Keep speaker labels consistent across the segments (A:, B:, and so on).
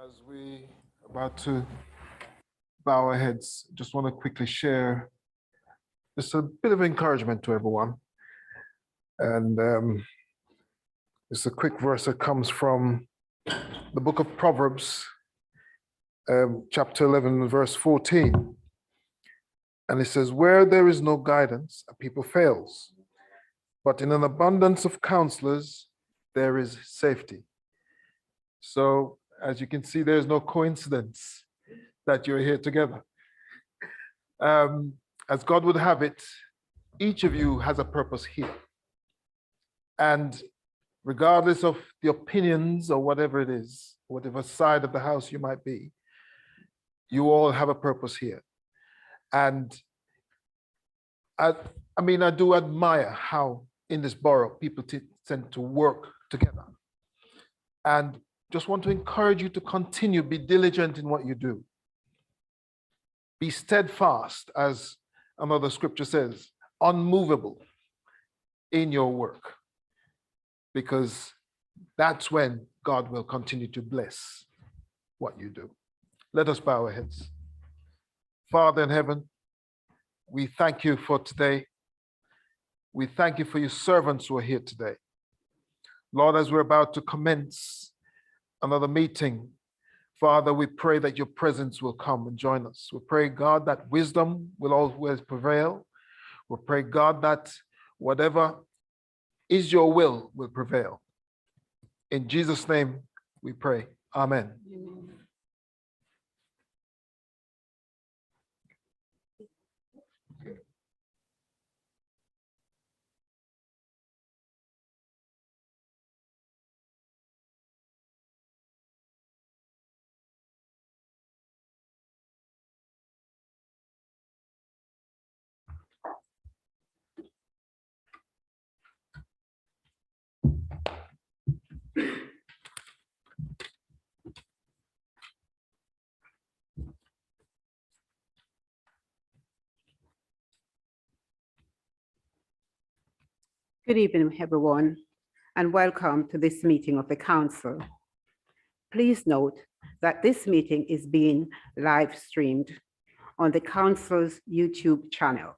A: As we about to bow our heads, just want to quickly share just a bit of encouragement to everyone. And it's a quick verse that comes from the book of Proverbs, chapter 11, verse 14. And it says, where there is no guidance, a people fails. But in an abundance of counselors, there is safety. So as you can see, there's no coincidence that you're here together. As God would have it, each of you has a purpose here. And regardless of the opinions or whatever it is, whatever side of the house you might be, you all have a purpose here. And I do admire how in this borough people tend to work together. And just want to encourage you to continue, be diligent in what you do. Be steadfast, as another scripture says, unmovable in your work, because that's when God will continue to bless what you do. Let us bow our heads. Father in heaven, we thank you for today. We thank you for your servants who are here today. Lord, as we're about to commence another meeting, Father, we pray that your presence will come and join us. We pray, God, that wisdom will always prevail. We pray, God, that whatever is your will prevail. In Jesus' name we pray. Amen. Amen.
B: Good evening, everyone, and welcome to this meeting of the Council. Please note that this meeting is being live streamed on the Council's YouTube channel.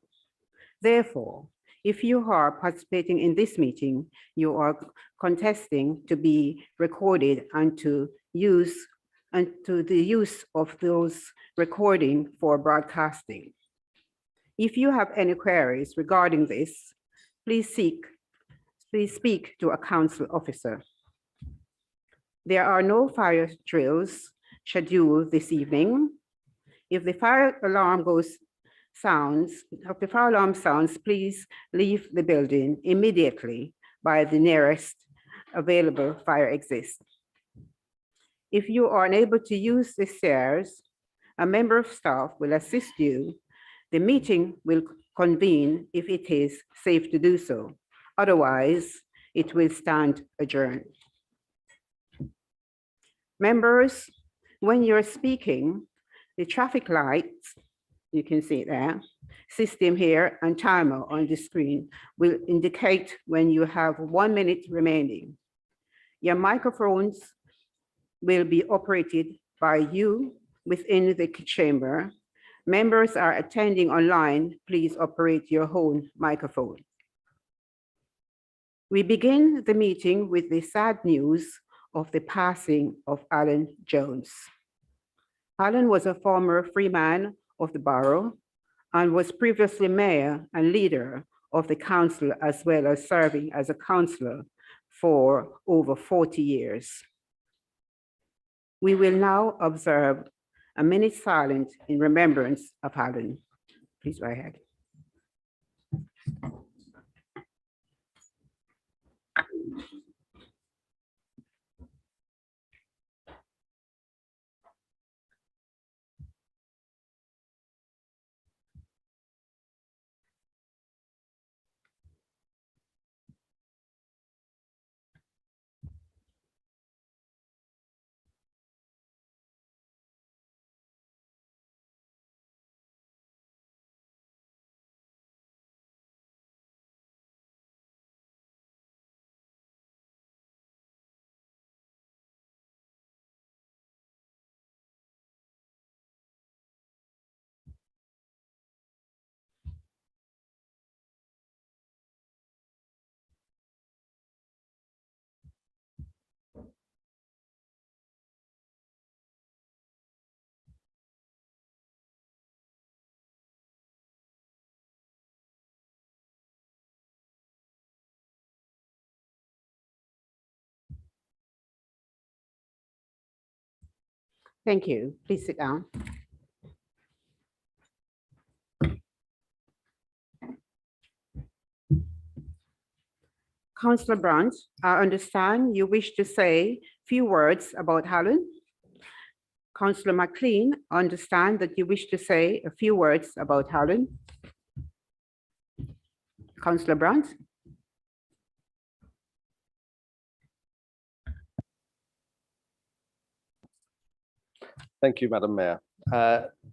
B: Therefore, if you are participating in this meeting, you are contesting to be recorded and to the use of those recording for broadcasting. If you have any queries regarding this, please speak to a council officer. There are no fire drills scheduled this evening. If the fire alarm sounds, please leave the building immediately by the nearest available fire exit. If you are unable to use the stairs, a member of staff will assist you. The meeting will convene if it is safe to do so. Otherwise, it will stand adjourned. Members, when you're speaking, the traffic lights, you can see it there, system here and timer on the screen will indicate when you have 1 minute remaining. Your microphones will be operated by you within the chamber. Members are attending online, please operate your own microphone. We begin the meeting with the sad news of the passing of Alan Jones. Alan was a former freeman of the borough and was previously mayor and leader of the council, as well as serving as a councillor for over 40 years. We will now observe a minute silence in remembrance of Alan. Please go ahead. Thank you. Please sit down. Councillor Brandt, I understand you wish to say a few words about Alan. Councillor McLean, I understand that you wish to say a few words about Alan. Councillor Brandt.
C: Thank you, Madam Mayor.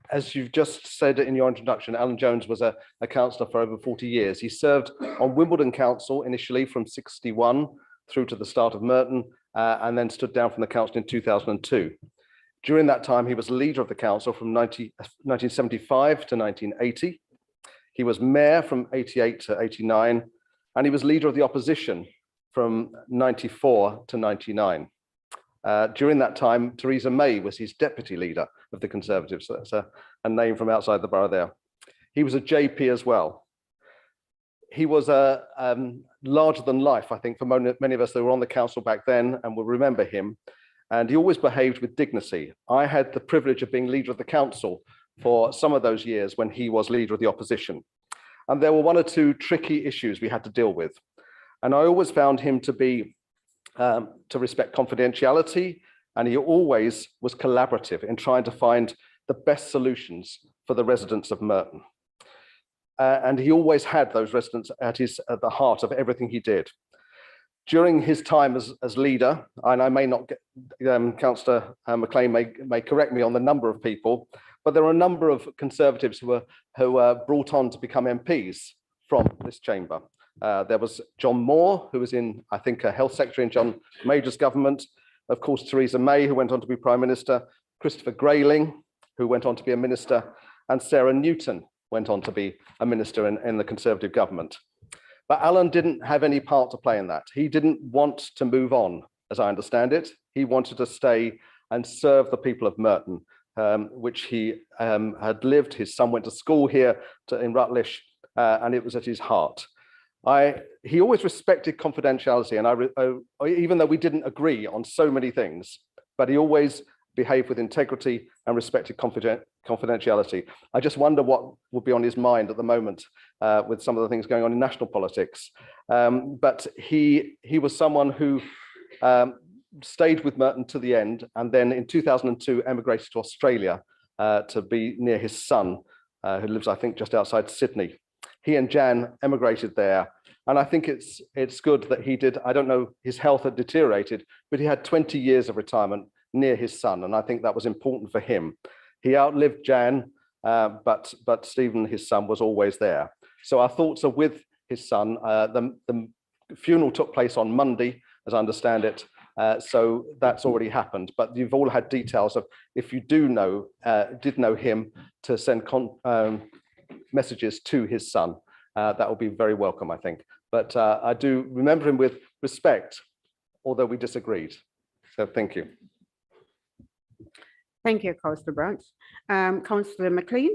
C: As you've just said in your introduction, Alan Jones was a councillor for over 40 years. He served on Wimbledon Council initially from 61 through to the start of Merton, and then stood down from the council in 2002. During that time, he was leader of the council from 1975 to 1980. He was mayor from 88 to 89, and he was leader of the opposition from 94 to 99. During that time, Theresa May was his deputy leader of the Conservatives. So that's a name from outside the borough there. He was a JP as well. He was a larger than life, I think, for many of us that were on the council back then and will remember him. And he always behaved with dignity. I had the privilege of being leader of the council for some of those years when he was leader of the opposition. And there were one or two tricky issues we had to deal with. And I always found him to be to respect confidentiality, and he always was collaborative in trying to find the best solutions for the residents of Merton. And he always had those residents at the heart of everything he did. During his time as leader, and I may not get, Councillor McLean may correct me on the number of people, but there are a number of Conservatives who were brought on to become MPs from this chamber. There was John Moore, who was in, I think, a health secretary in John Major's government. Of course, Theresa May, who went on to be Prime Minister, Christopher Grayling, who went on to be a minister, and Sarah Newton went on to be a minister in the Conservative government. But Alan didn't have any part to play in that. He didn't want to move on, as I understand it. He wanted to stay and serve the people of Merton, which he had lived. His son went to school here in Rutlish, and it was at his heart. He always respected confidentiality, and even though we didn't agree on so many things, but he always behaved with integrity and respected confidentiality. I just wonder what would be on his mind at the moment with some of the things going on in national politics. But he was someone who stayed with Merton to the end, and then in 2002 emigrated to Australia to be near his son, who lives, I think, just outside Sydney. He and Jan emigrated there, and I think it's good that he did. I don't know, his health had deteriorated, but he had 20 years of retirement near his son, and I think that was important for him. He outlived Jan, but Stephen, his son, was always there. So our thoughts are with his son. The funeral took place on Monday, as I understand it, so that's already happened. But you've all had details of, if you did know him, to send messages to his son. That will be very welcome, I think. But I do remember him with respect, although we disagreed. So thank you.
B: Thank you, Councillor Brandt. Councillor McLean.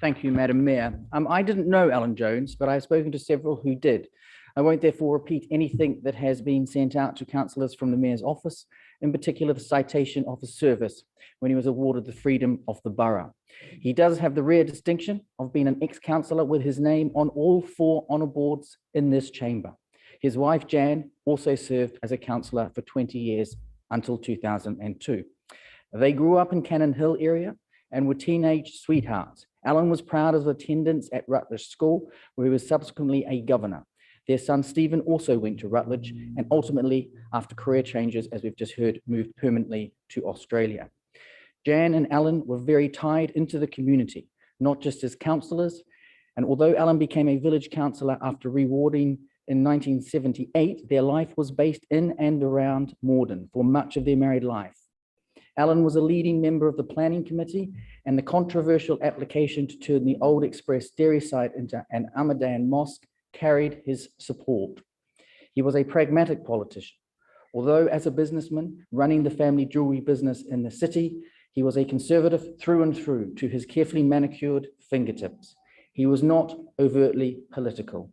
D: Thank you, Madam Mayor. I didn't know Alan Jones, but I've spoken to several who did. I won't therefore repeat anything that has been sent out to councillors from the Mayor's office, in particular the citation of his service when he was awarded the Freedom of the Borough. He does have the rare distinction of being an ex-councillor with his name on all 4 honour boards in this chamber. His wife, Jan, also served as a councillor for 20 years until 2002. They grew up in Cannon Hill area and were teenage sweethearts. Alan was proud of attendance at Rutledge School, where he was subsequently a governor. Their son, Stephen, also went to Rutledge and ultimately, after career changes, as we've just heard, moved permanently to Australia. Jan and Alan were very tied into the community, not just as councillors. And although Alan became a village councillor after rewarding in 1978, their life was based in and around Morden for much of their married life. Alan was a leading member of the planning committee, and the controversial application to turn the Old Express dairy site into an Ahmadiyyan mosque carried his support. He was a pragmatic politician. Although as a businessman running the family jewelry business in the city, he was a conservative through and through to his carefully manicured fingertips. He was not overtly political.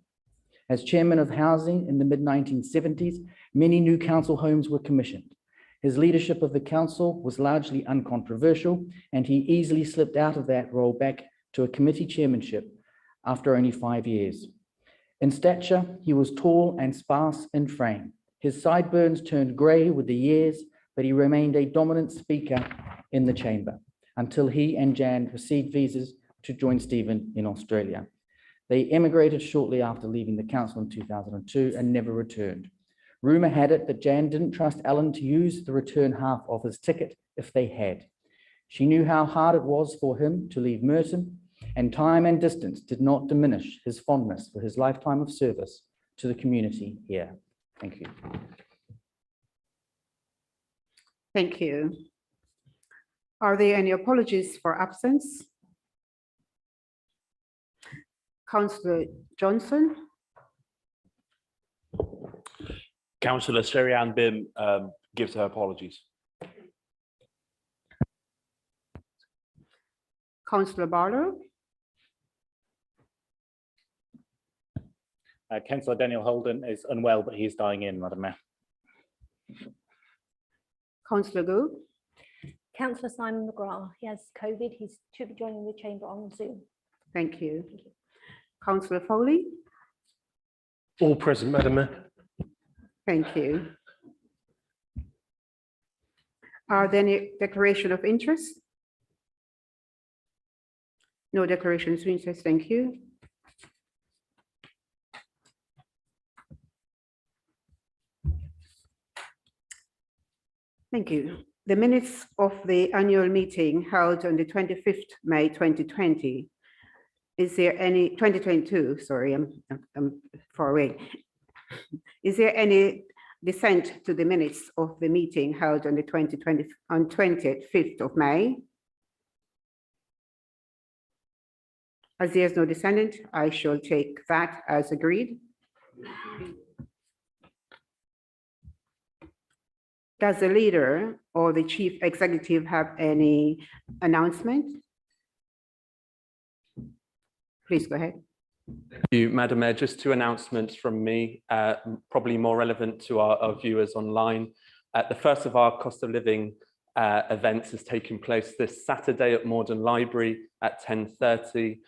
D: As chairman of housing in the mid-1970s, many new council homes were commissioned. His leadership of the council was largely uncontroversial, and he easily slipped out of that role back to a committee chairmanship after only 5 years. In stature, he was tall and sparse in frame. His sideburns turned grey with the years, but he remained a dominant speaker in the chamber until he and Jan received visas to join Stephen in Australia. They emigrated shortly after leaving the council in 2002 and never returned. Rumour had it that Jan didn't trust Alan to use the return half of his ticket if they had. She knew how hard it was for him to leave Merton, and time and distance did not diminish his fondness for his lifetime of service to the community here. Thank you.
B: Thank you. Are there any apologies for absence? Councillor Johnson.
E: Councillor Seri-Ann Bim gives her apologies.
B: Councillor Barlow.
F: Councillor Daniel Holden is unwell, but he is dying in, Madam Mayor.
B: Councillor Gould.
G: Councillor Simon McGrath, he has COVID. He should be joining the chamber on Zoom.
B: Thank you. Councillor Foley.
H: All present, Madam Mayor.
B: Thank you. Are there any declaration of interest? No declarations of interest. Thank you. Thank you. The minutes of the annual meeting held on the 25th May 2020. Is there any 2022? Sorry, I'm far away. Is there any dissent to the minutes of the meeting held on the 25th of May? As there is no dissent, I shall take that as agreed. Does the leader or the chief executive have any announcement? Please go ahead.
I: Thank you, Madam Mayor. Just two announcements from me, probably more relevant to our viewers online. The first of our cost of living events is taking place this Saturday at Morden Library at 10:30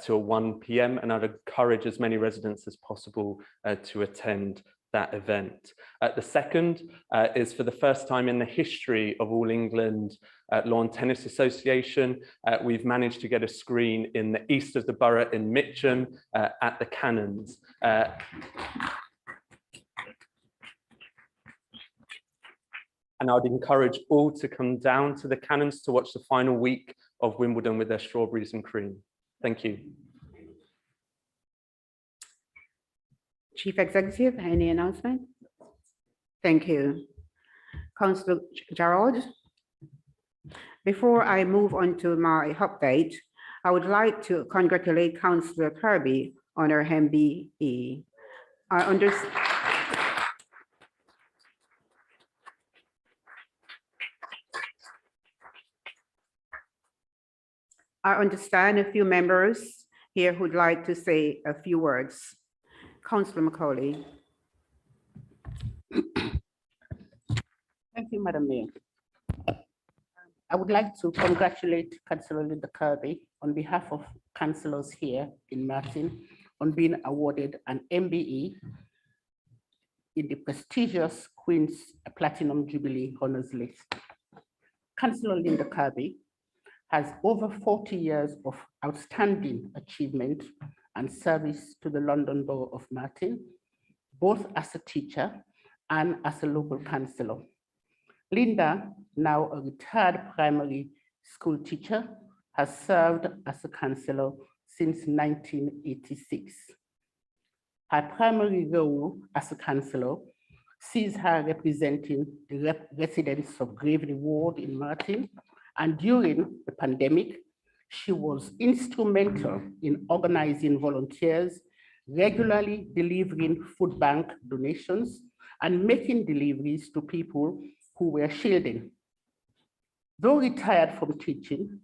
I: till 1 p.m. and I'd encourage as many residents as possible to attend that event. The second is for the first time in the history of All England Lawn Tennis Association, we've managed to get a screen in the east of the borough in Mitcham at the Cannons. And I would encourage all to come down to the Cannons to watch the final week of Wimbledon with their strawberries and cream. Thank you.
B: Chief Executive, any announcement? Thank you. Councillor Gerald. Before I move on to my update, I would like to congratulate Councillor Kirby on her MBE. I understand a few members here who'd like to say a few words. Councillor Macaulay.
J: Thank you, Madam Mayor. I would like to congratulate Councillor Linda Kirby on behalf of councillors here in Martin on being awarded an MBE in the prestigious Queen's Platinum Jubilee Honours List. Councillor Linda Kirby has over 40 years of outstanding achievement and service to the London Borough of Martin, both as a teacher and as a local councillor. Linda, now a retired primary school teacher, has served as a councillor since 1986. Her primary role as a councillor sees her representing the residents of Gravely Ward in Martin, and during the pandemic, she was instrumental in organizing volunteers, regularly delivering food bank donations, and making deliveries to people who were shielding. Though retired from teaching,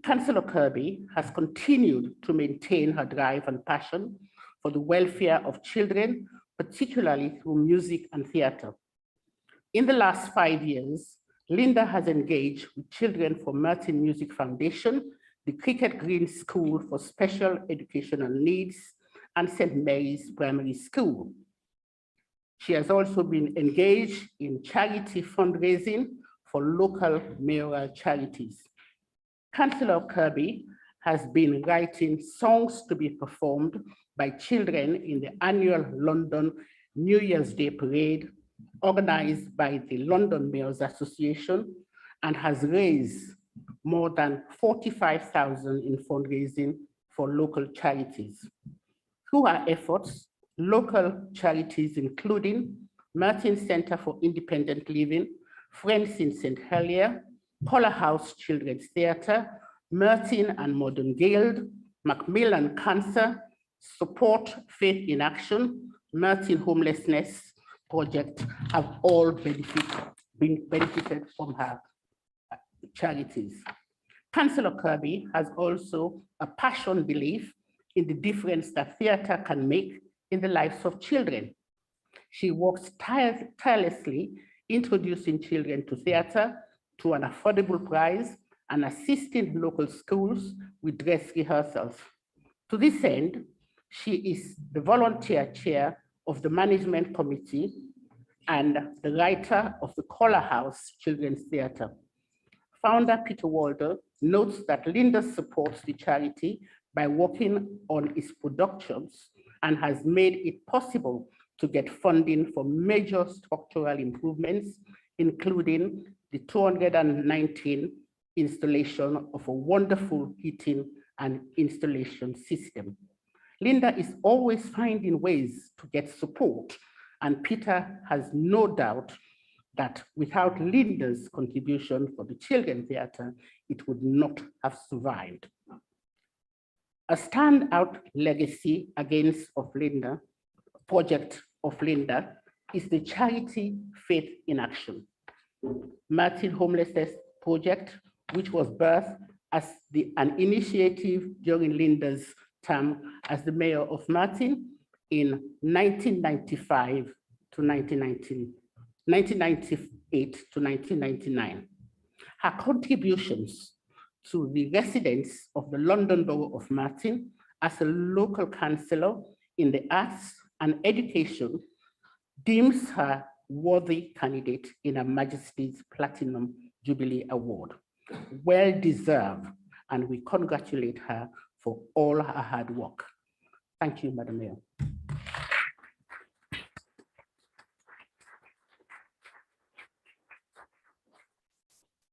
J: Councillor Kirby has continued to maintain her drive and passion for the welfare of children, particularly through music and theatre. In the last 5 years, Linda has engaged with Children for Merton Music Foundation, the Cricket Green School for Special Educational Needs, and St. Mary's Primary School. She has also been engaged in charity fundraising for local mayoral charities. Councillor Kirby has been writing songs to be performed by children in the annual London New Year's Day Parade, organized by the London Mayors Association, and has raised more than 45,000 in fundraising for local charities. Through our efforts, local charities including Merton Center for Independent Living, Friends in St. Helier, Collar House Children's Theatre, Merton and Modern Guild, Macmillan Cancer, Support Faith in Action, Merton Homelessness Project have all benefited from her charities. Councillor Kirby has also a passion belief in the difference that theatre can make in the lives of children. She works tirelessly introducing children to theatre to an affordable price and assisting local schools with dress rehearsals. To this end, she is the volunteer chair of the management committee and the writer of the Collar House Children's Theatre. Founder Peter Waldo notes that Linda supports the charity by working on its productions and has made it possible to get funding for major structural improvements, including the 219 installation of a wonderful heating and installation system. Linda is always finding ways to get support, and Peter has no doubt that without Linda's contribution for the Children's Theatre, it would not have survived. A standout legacy project of Linda is the charity Faith in Action. Merton Homelessness Project, which was birthed as an initiative during Linda's term as the mayor of Merton in 1995 to 1998 to 1999. Her contributions to the residents of the London Borough of Merton as a local councillor in the arts and education deems her worthy candidate in Her Majesty's Platinum Jubilee Award. Well deserved, and we congratulate her for all her hard work. Thank you, Madam Mayor.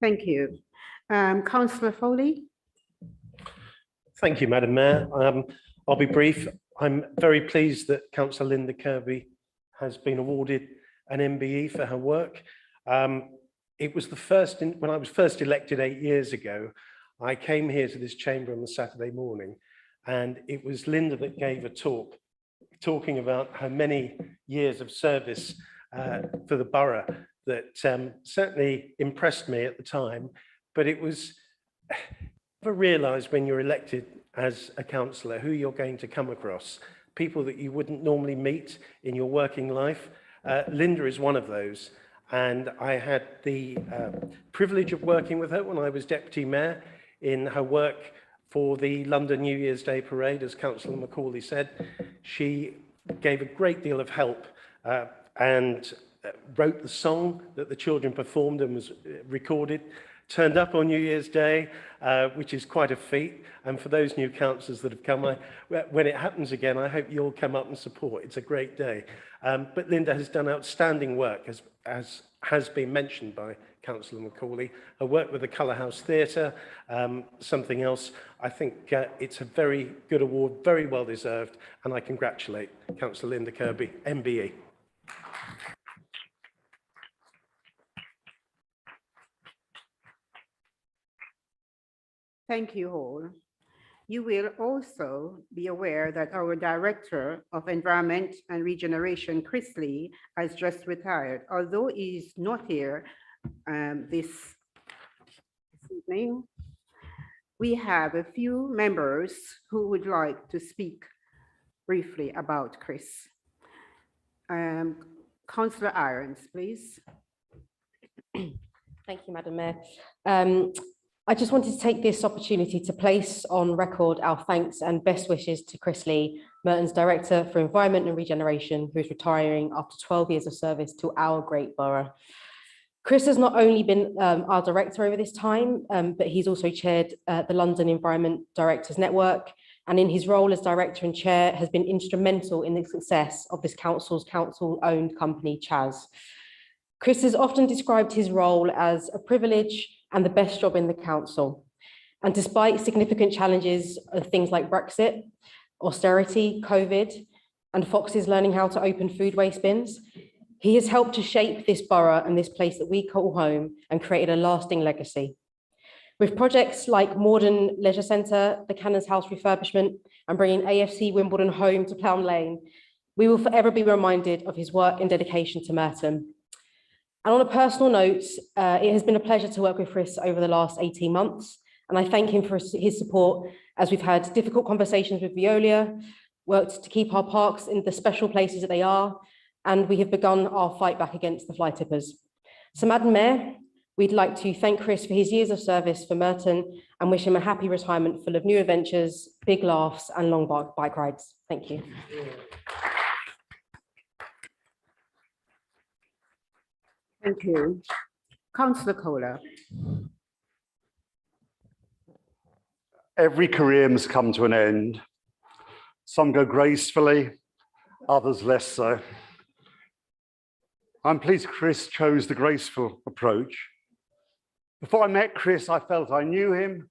B: Thank you. Councillor Foley.
H: Thank you, Madam Mayor. I'll be brief. I'm very pleased that Councillor Linda Kirby has been awarded an MBE for her work. It was the first, when I was first elected 8 years ago, I came here to this chamber on the Saturday morning, and it was Linda that gave a talk talking about her many years of service for the borough that certainly impressed me at the time, but it was never realised when you're elected as a councillor who you're going to come across, people that you wouldn't normally meet in your working life. Linda is one of those, and I had the privilege of working with her when I was deputy mayor in her work for the London New Year's Day Parade. As Councillor Macaulay said, she gave a great deal of help and wrote the song that the children performed and was recorded, turned up on New Year's Day, which is quite a feat. And for those new councillors that have come, when it happens again, I hope you'll come up and support. It's a great day. But Linda has done outstanding work, as has been mentioned by Councillor Macaulay. Her work with the Colour House Theatre, something else. I think it's a very good award, very well deserved, and I congratulate Councillor Linda Kirby, MBE.
B: Thank you all. You will also be aware that our Director of Environment and Regeneration, Chris Lee, has just retired. Although he is not here this evening, we have a few members who would like to speak briefly about Chris. Councillor Irons, please.
K: Thank you, Madam Mayor. I just wanted to take this opportunity to place on record our thanks and best wishes to Chris Lee, Merton's Director for Environment and Regeneration, who is retiring after 12 years of service to our great borough. Chris has not only been our director over this time, but he's also chaired the London Environment Directors Network, and in his role as director and chair has been instrumental in the success of this council-owned company, Chas. Chris has often described his role as a privilege and the best job in the council. And despite significant challenges of things like Brexit, austerity, COVID, and Foxes learning how to open food waste bins, he has helped to shape this borough and this place that we call home and created a lasting legacy. With projects like Morden Leisure Centre, the Cannons House refurbishment, and bringing AFC Wimbledon home to Plowden Lane, we will forever be reminded of his work and dedication to Merton. And on a personal note, it has been a pleasure to work with Chris over the last 18 months, and I thank him for his support as we've had difficult conversations with Veolia, worked to keep our parks in the special places that they are, and we have begun our fight back against the fly tippers. So, Madam Mayor, we'd like to thank Chris for his years of service for Merton and wish him a happy retirement full of new adventures, big laughs, and long bike rides. Thank you.
B: Thank you. Councillor Kohler.
L: Every career must come to an end. Some go gracefully, others less so. I'm pleased Chris chose the graceful approach. Before I met Chris, I felt I knew him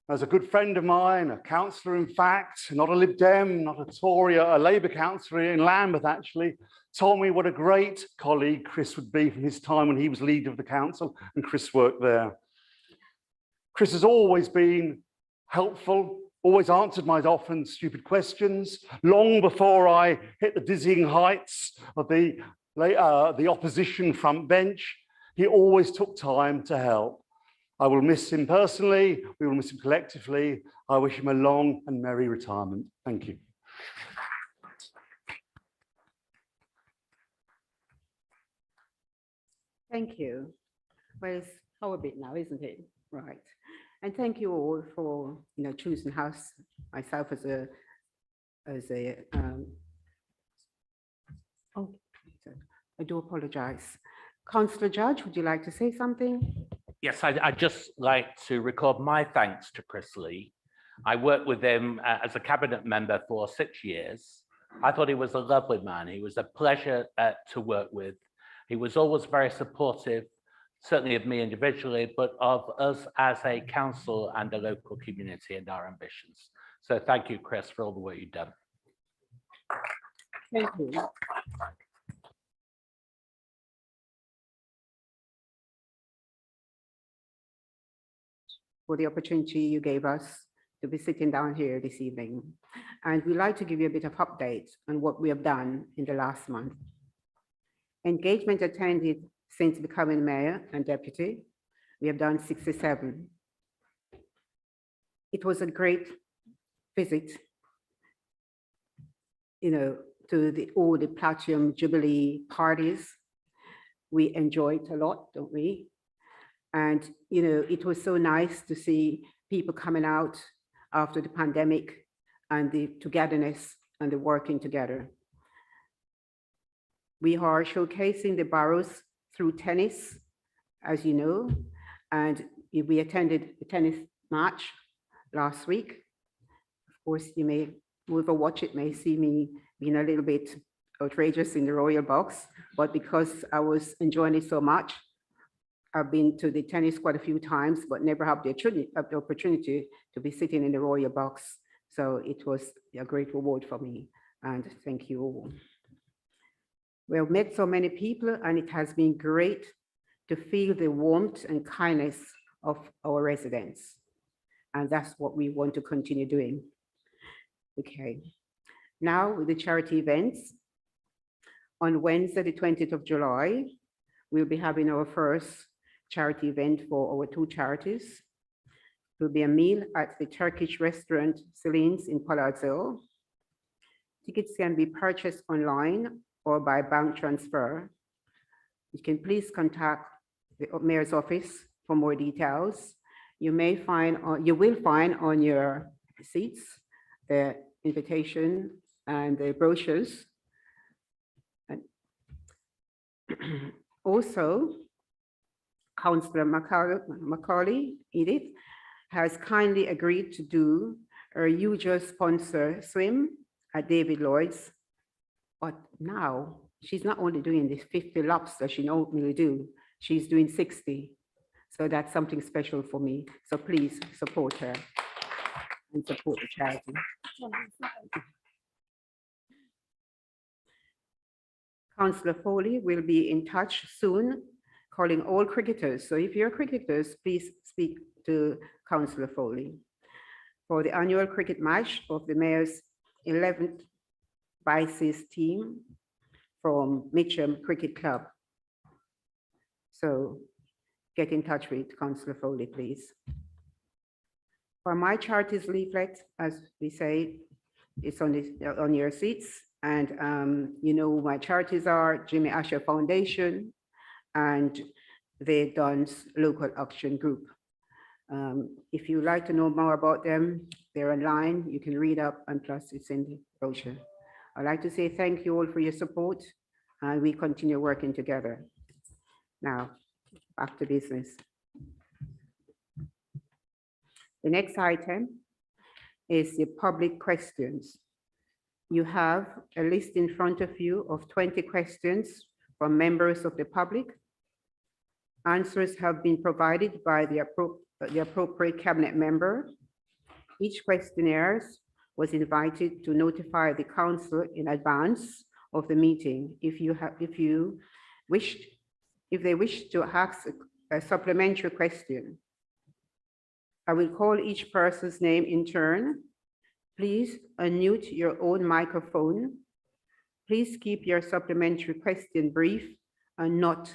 L: as a good friend of mine, a councillor in fact, not a Lib Dem, not a Tory, a Labour councillor in Lambeth actually, told me what a great colleague Chris would be from his time when he was leader of the council and Chris worked there. Chris has always been helpful, always answered my often stupid questions, long before I hit the dizzying heights of the opposition front bench. He always took time to help. I will miss him personally, we will miss him collectively. I wish him a long and merry retirement. Thank you.
B: Thank you. Well, it's our bit now, isn't it? Right. And thank you all for choosing us, myself as a I do apologize. Councillor Judge, would you like to say something?
M: Yes, I'd just like to record my thanks to Chris Lee. I worked with him as a cabinet member for 6 years. I thought he was a lovely man. He was a pleasure to work with. He was always very supportive, certainly of me individually, but of us as a council and a local community and our ambitions. So thank you, Chris, for all the work you've done.
B: Thank you. For the opportunity you gave us to be sitting down here this evening. And we'd like to give you a bit of update on what we have done in the last month. Engagement attended since becoming mayor and deputy, we have done 67. It was a great visit, to all the Platinum Jubilee parties. We enjoyed a lot, don't we? And, it was so nice to see people coming out after the pandemic and the togetherness and the working together. We are showcasing the boroughs through tennis, as you know, and we attended the tennis match last week. Of course, whoever watch it may see me being a little bit outrageous in the royal box, but because I was enjoying it so much, I've been to the tennis quite a few times, but never have the opportunity to be sitting in the royal box. So it was a great reward for me, and thank you all. We have met so many people, and it has been great to feel the warmth and kindness of our residents. And that's what we want to continue doing. Okay, now with the charity events. On Wednesday, the 20th of July, we'll be having our first charity event for our 2 charities. It will be a meal at the Turkish restaurant Celine's in Pollard's Hill. Tickets can be purchased online or by bank transfer. You can please contact the mayor's office for more details. You will find on your seats the invitation and the brochures. And also, Councillor Macaulay, Edith, has kindly agreed to do a usual sponsor swim at David Lloyd's. But now she's not only doing the 50 laps that she normally do, she's doing 60. So that's something special for me. So please support her and support the charity. Councillor Foley will be in touch soon, calling all cricketers. So if you're cricketers, please speak to Councillor Foley for the annual cricket match of the Mayor's 11th Vices team from Mitcham Cricket Club. So get in touch with Councillor Foley, please. For my charities leaflet, as we say, it's on your seats. And you know who my charities are: Jimmy Asher Foundation and the Duns Local Action Group. If you'd like to know more about them, they're online. You can read up, and plus it's in the brochure. I'd like to say thank you all for your support, and we continue working together. Now, back to business. The next item is the public questions. You have a list in front of you of 20 questions from members of the public. Answers have been provided by the appropriate cabinet member. Each questionnaire was invited to notify the council in advance of the meeting if they wish to ask a supplementary question. I will call each person's name in turn. Please unmute your own microphone. Please keep your supplementary question brief and not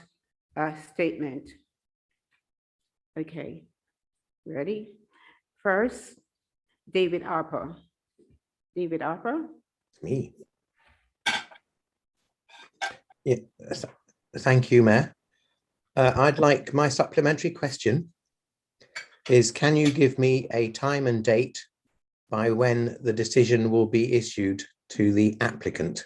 B: a statement. Okay, ready? First, David Harper. David Harper?
N: Me. Yeah, thank you, Mayor. I'd like my supplementary question is, can you give me a time and date by when the decision will be issued to the applicant?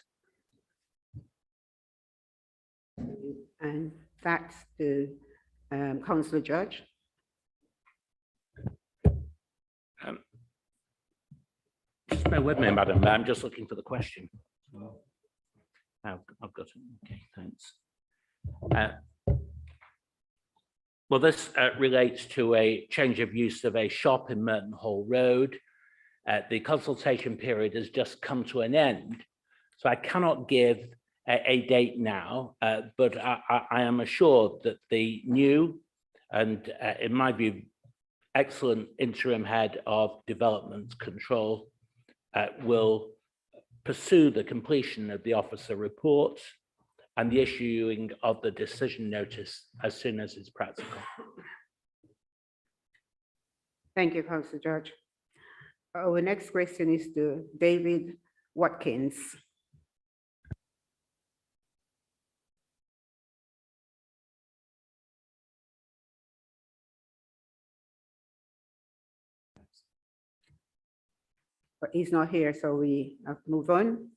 B: And that's the Councillor Judge.
M: Just bear with me, Madam Mayor. I'm just looking for the question. I've got it. Okay, thanks. Well, this relates to a change of use of a shop in Merton Hall Road. The consultation period has just come to an end, so I cannot give a date now, but I am assured that the new and, in my view, excellent interim head of development control will pursue the completion of the officer report and the issuing of the decision notice as soon as it's practical.
B: Thank you, Councillor Judge. Our next question is to David Watkins. But he's not here, so we have to move on.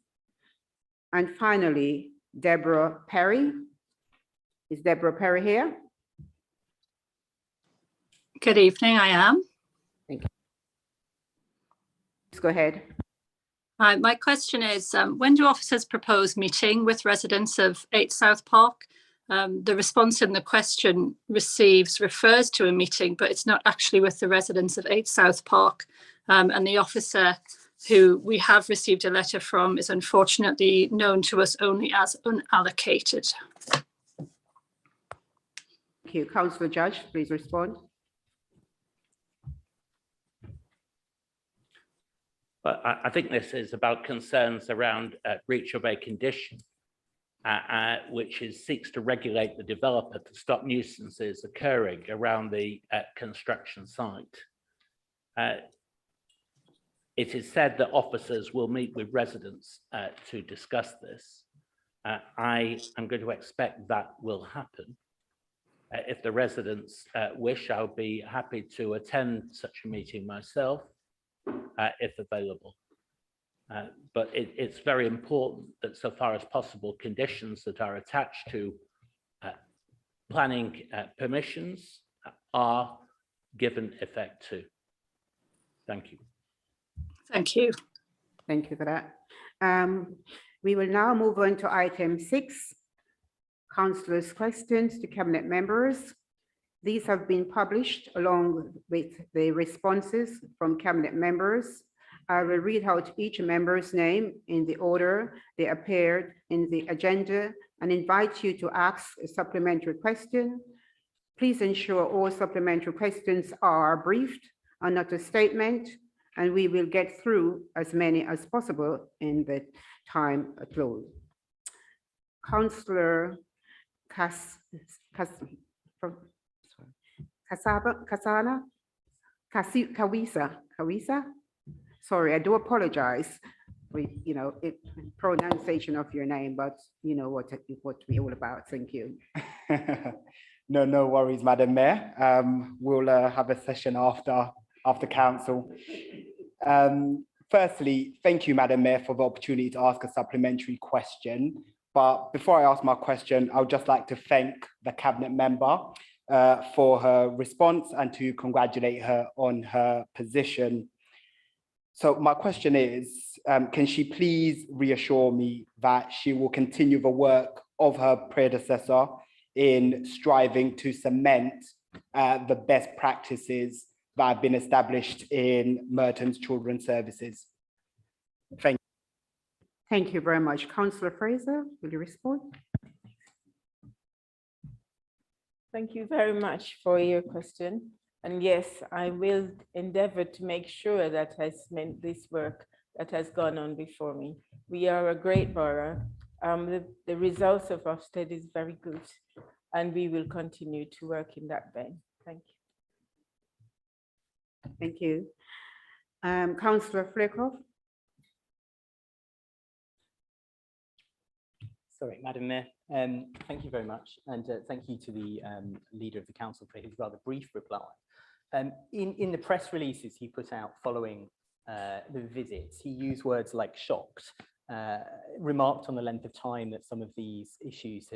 B: And finally, Deborah Perry. Is Deborah Perry here?
O: Good evening, I am.
B: Thank you. Let's go ahead.
O: My question is, when do officers propose meeting with residents of 8 South Park? The response in the question refers to a meeting, but it's not actually with the residents of 8 South Park. And the officer who we have received a letter from is unfortunately known to us only as unallocated.
B: Thank you. Councillor Judge, please respond.
M: But I think this is about concerns around breach of a condition, which seeks to regulate the developer to stop nuisances occurring around the construction site. It is said that officers will meet with residents to discuss this. I am going to expect that will happen. If the residents wish, I'll be happy to attend such a meeting myself, if available. But it's very important that so far as possible, conditions that are attached to planning permissions are given effect to. Thank you.
O: Thank you.
B: Thank you for that. We will now move on to item 6, councillors' questions to cabinet members. These have been published along with the responses from cabinet members. I will read out each member's name in the order they appeared in the agenda and invite you to ask a supplementary question. Please ensure all supplementary questions are briefed and not a statement, and we will get through as many as possible in the time allotted. Councillor Kawisa. Sorry, I do apologize for, pronunciation of your name, but you know what we're all about. Thank you.
P: No worries, Madam Mayor. We'll have a session after council. Firstly, thank you, Madam Mayor, for the opportunity to ask a supplementary question. But before I ask my question, I would just like to thank the cabinet member for her response and to congratulate her on her position. So my question is, can she please reassure me that she will continue the work of her predecessor in striving to cement the best practices that have been established in Merton's Children's Services? Thank you.
B: Thank you very much. Councillor Fraser, will you respond?
Q: Thank you very much for your question. And yes, I will endeavor to make sure that I cement this work that has gone on before me. We are a great borough. The results of Ofsted is very good, and we will continue to work in that vein. Thank you.
B: Thank you. Councillor Flacco.
R: Sorry, Madam Mayor. Thank you very much. And thank you to the leader of the council for his rather brief reply. In the press releases he put out following the visits, he used words like shocked, remarked on the length of time that some of these issues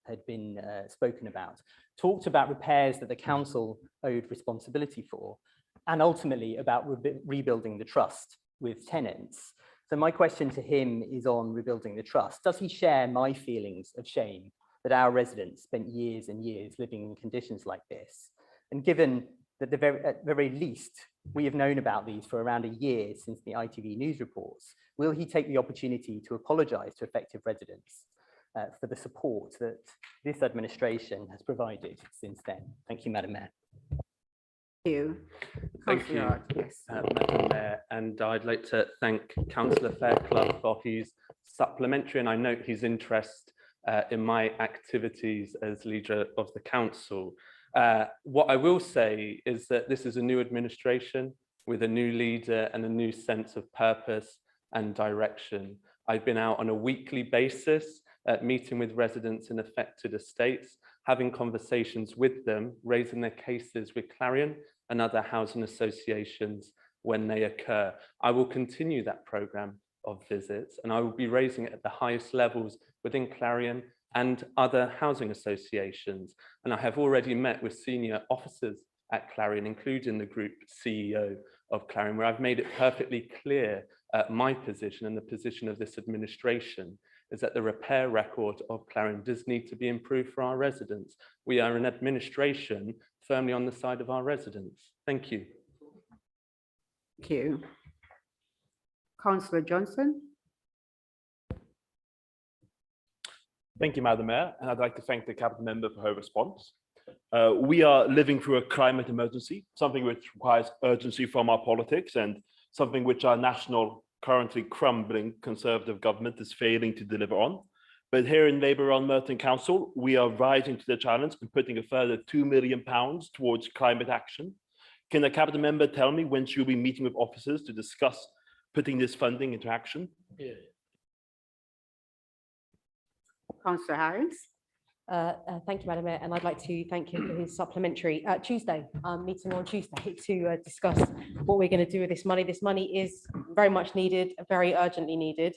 R: had been spoken about, talked about repairs that the council owed responsibility for, and ultimately about rebuilding the trust with tenants. So my question to him is on rebuilding the trust. Does he share my feelings of shame that our residents spent years and years living in conditions like this? And given that at the very least, we have known about these for around a year since the ITV news reports, will he take the opportunity to apologise to affected residents for the support that this administration has provided since then? Thank you, Madam Mayor.
B: Thank you.
I: Thank you, Madam Mayor. And I'd like to thank Councillor Fairclough for his supplementary, and I note his interest in my activities as leader of the council. What I will say is that this is a new administration with a new leader and a new sense of purpose and direction. I've been out on a weekly basis meeting with residents in affected estates, having conversations with them, raising their cases with Clarion and other housing associations when they occur. I will continue that programme of visits, and I will be raising it at the highest levels within Clarion and other housing associations. And I have already met with senior officers at Clarion, including the group CEO of Clarion, where I've made it perfectly clear my position and the position of this administration is that the repair record of Clarion does need to be improved for our residents. We are an administration firmly on the side of our residents. Thank you.
B: Thank you. Councillor Johnson.
E: Thank you, Madam Mayor, and I'd like to thank the cabinet member for her response. We are living through a climate emergency, something which requires urgency from our politics and something which our national, currently crumbling Conservative government is failing to deliver on. But here in Labour-run Merton Council, we are rising to the challenge and putting a further £2 million towards climate action. Can the cabinet member tell me when she will be meeting with officers to discuss putting this funding into action?
B: Councillor Harris.
K: Thank you, Madam Mayor, and I'd like to thank him for his supplementary Tuesday meeting on Tuesday to discuss what we're going to do with this money. This money is very much needed, very urgently needed.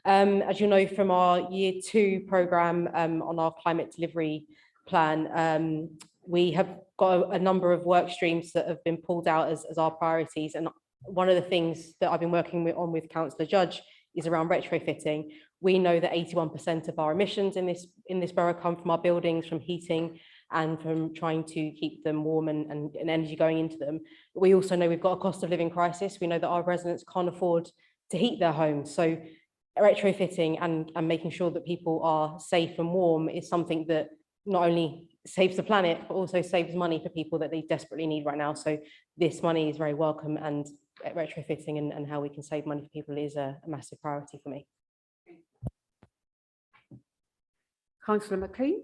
K: As you know from our year 2 programme on our climate delivery plan, we have got a number of work streams that have been pulled out as our priorities. And one of the things that I've been working on with Councillor Judge is around retrofitting. We know that 81% of our emissions in this borough come from our buildings, from heating and from trying to keep them warm and energy going into them. But we also know we've got a cost of living crisis. We know that our residents can't afford to heat their homes. So retrofitting and making sure that people are safe and warm is something that not only saves the planet, but also saves money for people that they desperately need right now. So this money is very welcome, and retrofitting and how we can save money for people is a massive priority for me.
B: Councillor McLean.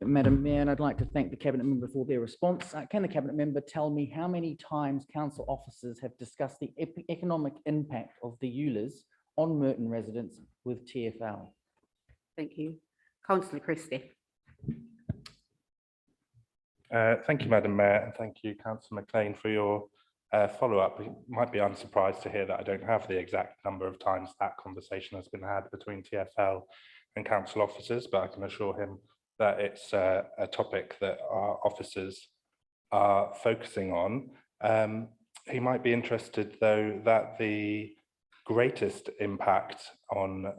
D: Madam Mayor, and I'd like to thank the Cabinet member for their response. Can the Cabinet member tell me how many times council officers have discussed the economic impact of the ULEZ on Merton residents with TfL?
B: Thank you. Councillor Christie.
S: Thank you, Madam Mayor, and thank you, Councillor McLean, for your follow-up. You might be unsurprised to hear that I don't have the exact number of times that conversation has been had between TfL and council officers, but I can assure him that it's a topic that our officers are focusing on. He might be interested, though, that the greatest impact on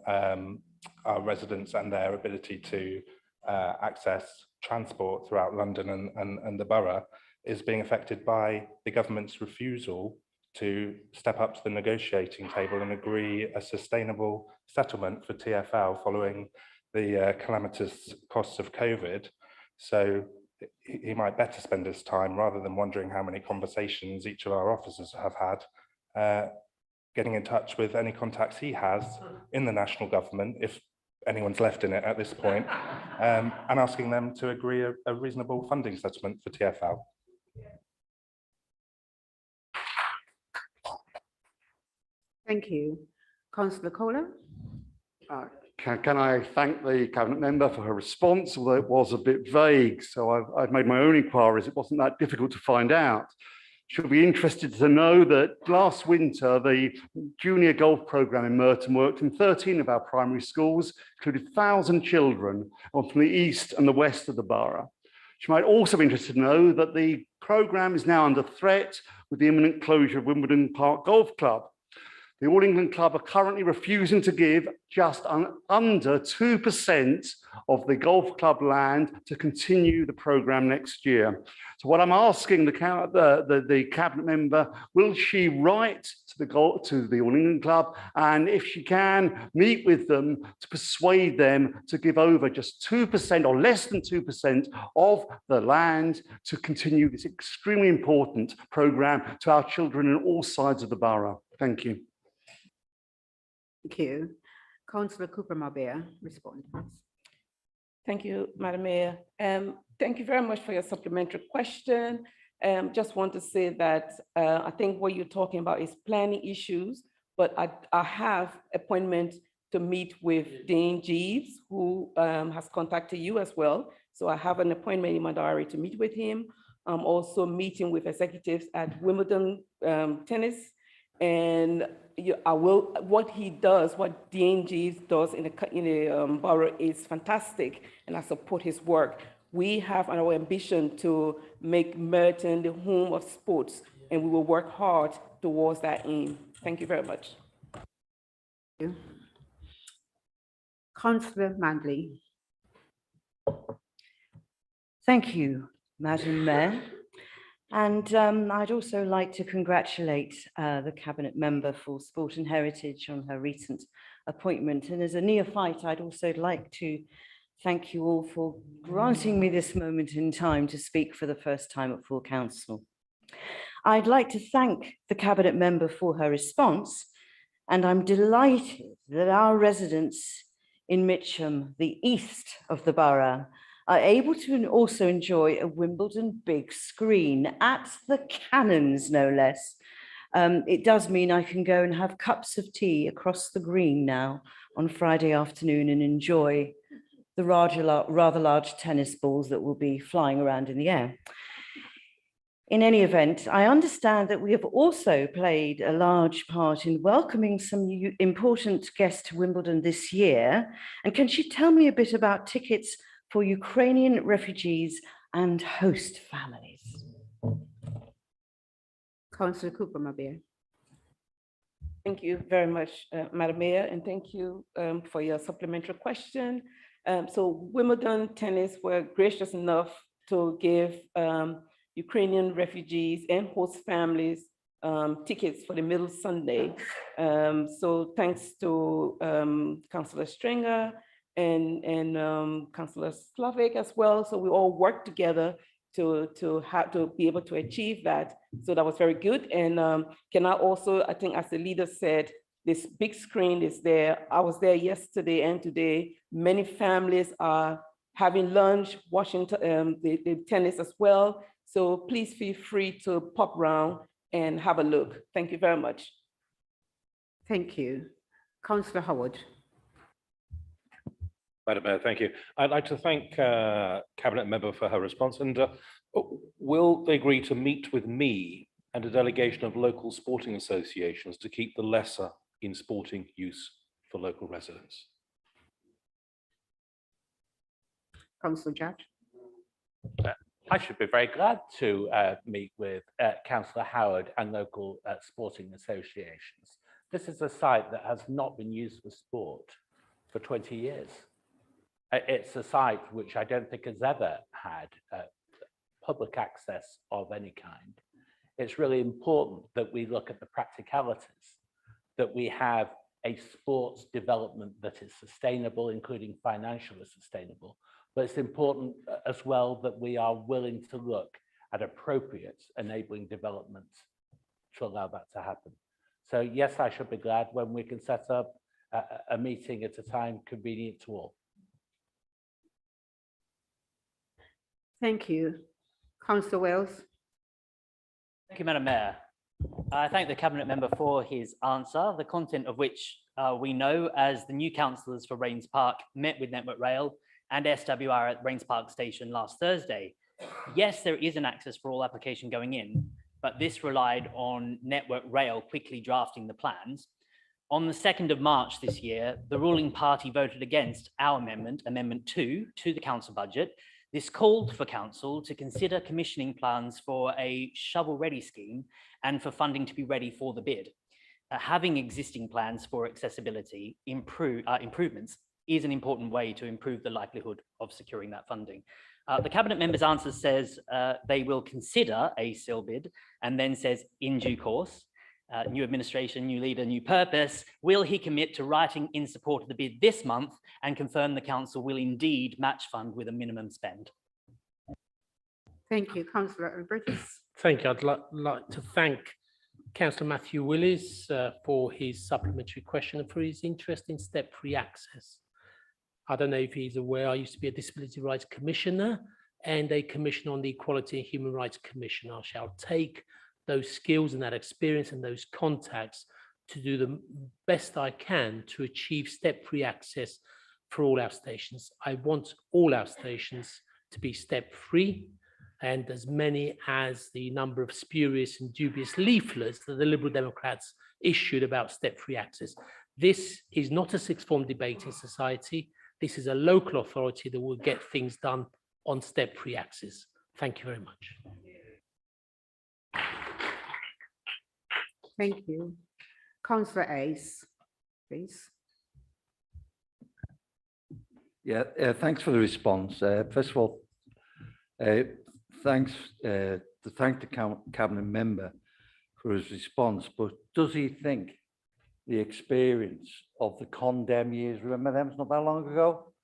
S: our residents and their ability to access transport throughout London and the borough is being affected by the government's refusal to step up to the negotiating table and agree a sustainable settlement for TfL following the calamitous costs of COVID. So he might better spend his time, rather than wondering how many conversations each of our officers have had, getting in touch with any contacts he has in the national government, if anyone's left in it at this point, and asking them to agree a reasonable funding settlement for TfL.
B: Thank you. Councillor Kohler.
L: Can I thank the Cabinet member for her response, although it was a bit vague. So I've made my own inquiries. It wasn't that difficult to find out. She'll be interested to know that last winter, the junior golf programme in Merton worked in 13 of our primary schools, included 1,000 children from the east and the west of the borough. She might also be interested to know that the programme is now under threat with the imminent closure of Wimbledon Park Golf Club. The All England Club are currently refusing to give just under 2% of the golf club land to continue the programme next year. So what I'm asking the Cabinet member, will she write to the All England Club, and if she can, meet with them to persuade them to give over just 2% or less than 2% of the land to continue this extremely important programme to our children in all sides of the borough. Thank you.
B: Thank you. Councillor Cooper-Mabea, respond, please.
T: Thank you, Madam Mayor. Thank you very much for your supplementary question. Just want to say that I think what you're talking about is planning issues, but I have appointment to meet with Dean Jeeves, who has contacted you as well. So I have an appointment in my diary to meet with him. I'm also meeting with executives at Wimbledon Tennis. And what he does, what Dean Jeeves does in the borough is fantastic, and I support his work. We have our ambition to make Merton the home of sports, and we will work hard towards that aim. Thank you very much.
B: Thank you. Councillor Manley.
U: Thank you, Madam Mayor. And I'd also like to congratulate the Cabinet member for Sport and Heritage on her recent appointment. And as a neophyte, I'd also like to thank you all for granting me this moment in time to speak for the first time at full council. I'd like to thank the Cabinet member for her response, and I'm delighted that our residents in Mitcham, the east of the borough, are able to also enjoy a Wimbledon big screen at the Cannons, no less. It does mean I can go and have cups of tea across the green now on Friday afternoon and enjoy the rather large tennis balls that will be flying around in the air. In any event, I understand that we have also played a large part in welcoming some important guests to Wimbledon this year. And can she tell me a bit about tickets for Ukrainian refugees and host families?
B: Councillor Cooper Mabir.
T: Thank you very much, Madam Mayor, and thank you for your supplementary question. So Wimbledon Tennis were gracious enough to give Ukrainian refugees and host families tickets for the middle Sunday. So thanks to Councillor Stringer and Councillor Slavic as well. So we all worked together to be able to achieve that. So that was very good. And can I also, I think as the leader said, this big screen is there. I was there yesterday and today. Many families are having lunch, watching the tennis as well. So please feel free to pop around and have a look. Thank you very much.
B: Thank you. Councillor Howard.
A: Madam Mayor, thank you. I'd like to thank Cabinet Member for her response. And will they agree to meet with me and a delegation of local sporting associations to keep the lesser in sporting use for local residents?
B: Councillor Judge.
M: I should be very glad to meet with Councillor Howard and local sporting associations. This is a site that has not been used for sport for 20 years. It's a site which I don't think has ever had public access of any kind. It's really important that we look at the practicalities, that we have a sports development that is sustainable, including financially sustainable. But it's important as well that we are willing to look at appropriate enabling development to allow that to happen. So yes, I should be glad when we can set up a meeting at a time convenient to all.
B: Thank you. Councillor Wells.
R: Thank you, Madam Mayor. I thank the Cabinet Member for his answer, the content of which we know, as the new councillors for Rains Park met with Network Rail and SWR at Rains Park Station last Thursday. Yes, there is an access for all application going in, but this relied on Network Rail quickly drafting the plans. On the 2nd of March this year, the ruling party voted against our amendment, Amendment 2, to the council budget. This called for council to consider commissioning plans for a shovel-ready scheme and for funding to be ready for the bid. Having existing plans for accessibility improvements is an important way to improve the likelihood of securing that funding. The Cabinet Member's answer says they will consider a SIL bid and then says in due course. New administration, new leader, new purpose. Will he commit to writing in support of the bid this month and confirm the council will indeed match fund with a minimum spend?
B: Thank you, Councillor Albertus.
V: Thank you. I'd like to thank Councillor Matthew Willis for his supplementary question and for his interest in step-free access. I don't know if he's aware, I used to be a Disability Rights Commissioner and a Commissioner on the Equality and Human Rights Commission. I shall take those skills and that experience and those contacts to do the best I can to achieve step-free access for all our stations. I want all our stations to be step-free, and as many as the number of spurious and dubious leaflets that the Liberal Democrats issued about step-free access. This is not a sixth-form debate in society. This is a local authority that will get things done on step-free access. Thank you very much.
B: Thank you. Councillor Ace, please.
W: Yeah, thanks for the response. First of all, thanks to thank the Cabinet Member for his response, but does he think the experience of the condemn years, remember them, it's not that long ago,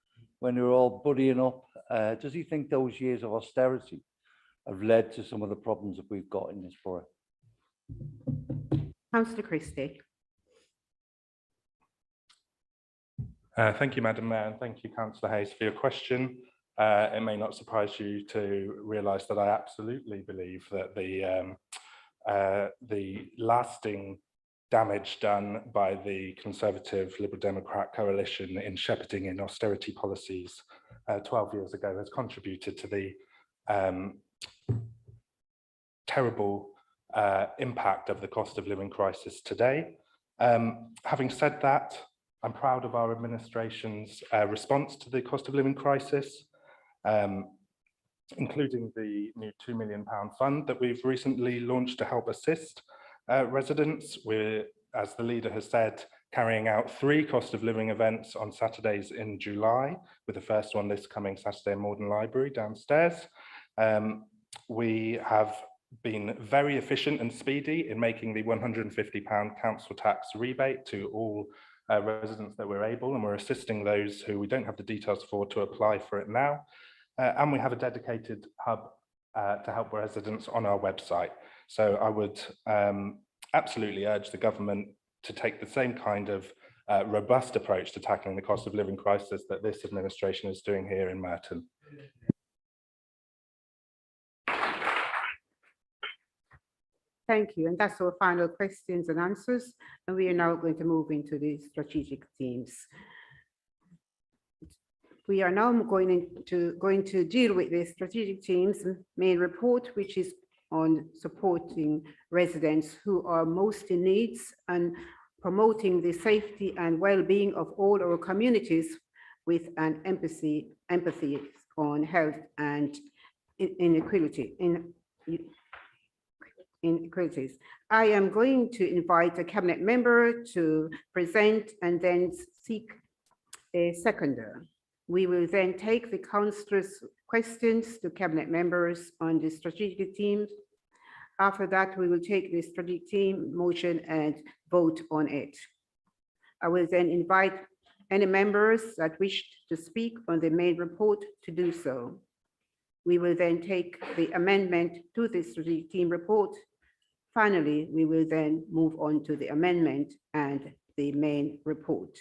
W: when we were all buddying up, does he think those years of austerity have led to some of the problems that we've got in this borough?
B: Councillor Christie.
S: Thank you, Madam Mayor, and thank you, Councillor Hayes, for your question. It may not surprise you to realise that I absolutely believe that the lasting damage done by the Conservative Liberal Democrat coalition in shepherding in austerity policies 12 years ago has contributed to the terrible impact of the cost of living crisis today. Having said that, I'm proud of our administration's response to the cost of living crisis, including the new £2 million fund that we've recently launched to help assist residents. We're, as the leader has said, carrying out 3 cost of living events on Saturdays in July, with the first one this coming Saturday in Morden Library downstairs. We have been very efficient and speedy in making the £150 council tax rebate to all residents that we're able, and we're assisting those who we don't have the details for to apply for it now. And we have a dedicated hub to help residents on our website. So I would absolutely urge the government to take the same kind of robust approach to tackling the cost of living crisis that this administration is doing here in Merton.
B: Thank you. And that's our final questions and answers. And we are now going to move into the strategic themes. We are now going to deal with the strategic themes main report, which is on supporting residents who are most in need and promoting the safety and well-being of all our communities with an empathy on health and inequalities. I am going to invite a cabinet member to present and then seek a seconder. We will then take the councillors' questions to cabinet members on the strategic teams. After that, we will take the strategic team motion and vote on it. I will then invite any members that wish to speak on the main report to do so. We will then take the amendment to the strategic team report. Finally, we will then move on to the amendment and the main report.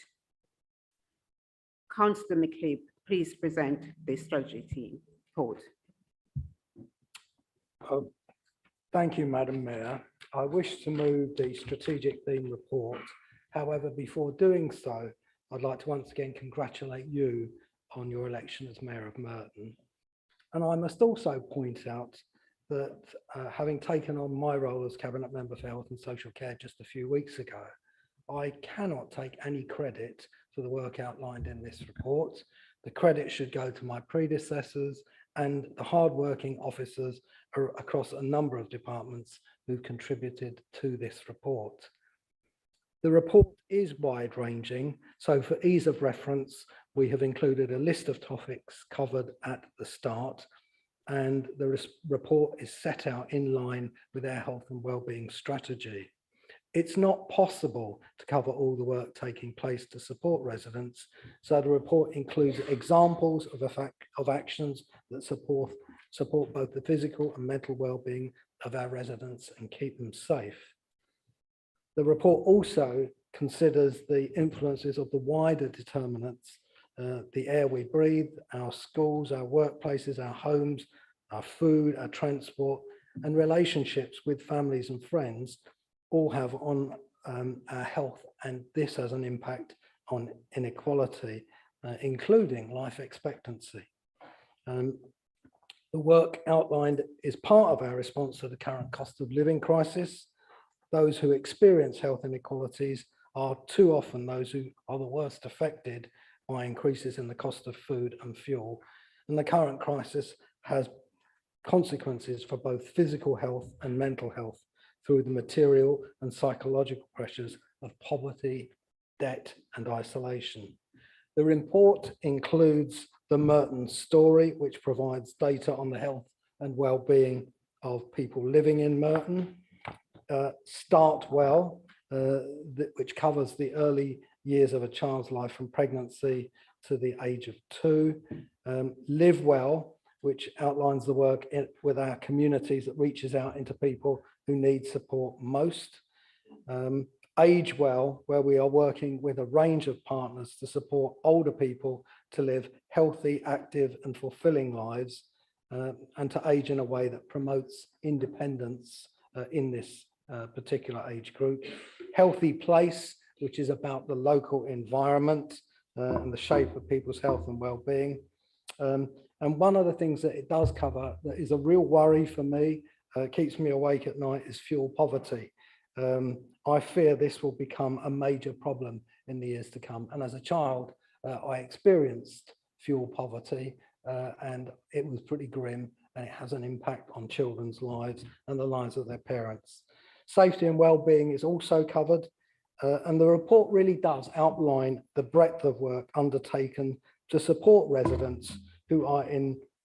B: Councillor McCabe, please present the strategy team report.
C: Thank you, Madam Mayor. I wish to move the strategic theme report. However, before doing so, I'd like to once again congratulate you on your election as Mayor of Merton. And I must also point out that having taken on my role as Cabinet Member for Health and Social Care just a few weeks ago, I cannot take any credit for the work outlined in this report. The credit should go to my predecessors and the hard-working officers across a number of departments who contributed to this report. The report is wide-ranging, so for ease of reference, we have included a list of topics covered at the start, and the report is set out in line with our health and wellbeing strategy. It's not possible to cover all the work taking place to support residents, so the report includes examples of actions that support both the physical and mental well-being of our residents and keep them safe. The report also considers the influences of the wider determinants, the air we breathe, our schools, our workplaces, our homes, our food, our transport, and relationships with families and friends all have on our health, and this has an impact on inequality, including life expectancy. The work outlined is part of our response to the current cost of living crisis. Those who experience health inequalities are too often those who are the worst affected by increases in the cost of food and fuel. And the current crisis has consequences for both physical health and mental health through the material and psychological pressures of poverty, debt, and isolation. The report includes the Merton story, which provides data on the health and well-being of people living in Merton. Start Well, which covers the early years of a child's life from pregnancy to the age of 2. Live Well, which outlines the work with our communities that reaches out into people who need support most. Age Well, where we are working with a range of partners to support older people to live healthy, active and fulfilling lives, and to age in a way that promotes independence in this particular age group. Healthy Place, which is about the local environment and the shape of people's health and well-being. And one of the things that it does cover that is a real worry for me, keeps me awake at night, is fuel poverty. I fear this will become a major problem in the years to come. And as a child, I experienced fuel poverty and it was pretty grim, and it has an impact on children's lives and the lives of their parents. Safety and well-being is also covered. And the report really does outline the breadth of work undertaken to support residents who are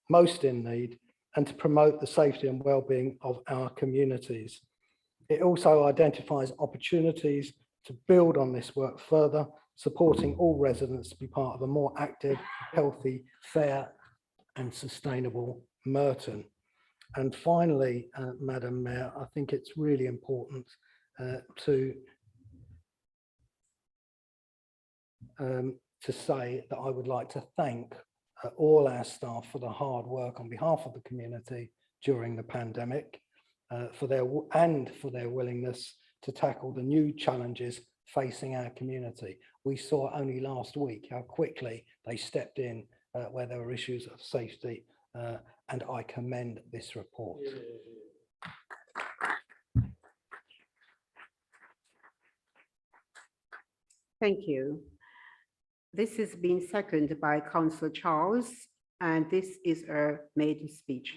C: most in need and to promote the safety and well-being of our communities. It also identifies opportunities to build on this work further, supporting all residents to be part of a more active, healthy, fair and sustainable Merton. And finally, Madam Mayor, I think it's really important to say that I would like to thank all our staff for the hard work on behalf of the community during the pandemic, for their willingness to tackle the new challenges facing our community. We saw only last week how quickly they stepped in where there were issues of safety, and I commend this report.
B: Thank you. This has been seconded by Councillor Charles, and this is a maiden speech.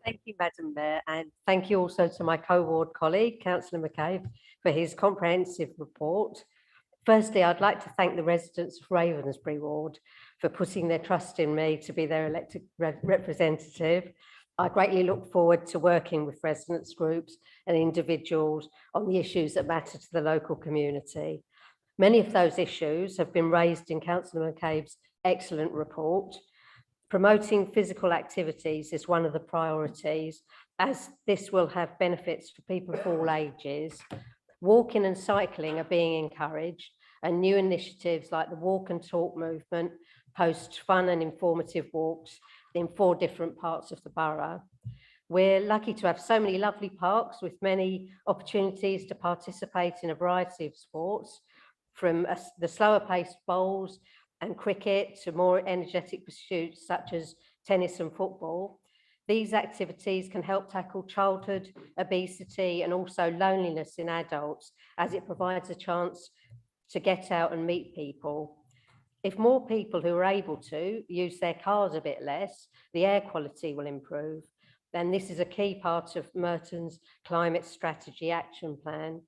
F: Thank you, Madam Mayor, and thank you also to my co-ward colleague, Councillor McCabe, for his comprehensive report. Firstly, I'd like to thank the residents of Ravensbury Ward for putting their trust in me to be their elected representative. I greatly look forward to working with residents groups and individuals on the issues that matter to the local community. Many of those issues have been raised in Councillor McCabe's excellent report. Promoting physical activities is one of the priorities, as this will have benefits for people of all ages. Walking and cycling are being encouraged, and new initiatives like the Walk and Talk movement post fun and informative walks in 4 different parts of the borough. We're lucky to have so many lovely parks with many opportunities to participate in a variety of sports, from the slower paced bowls and cricket to more energetic pursuits such as tennis and football. These activities can help tackle childhood obesity and also loneliness in adults, as it provides a chance to get out and meet people. If more people who are able to use their cars a bit less, the air quality will improve. And this is a key part of Merton's climate strategy action plan.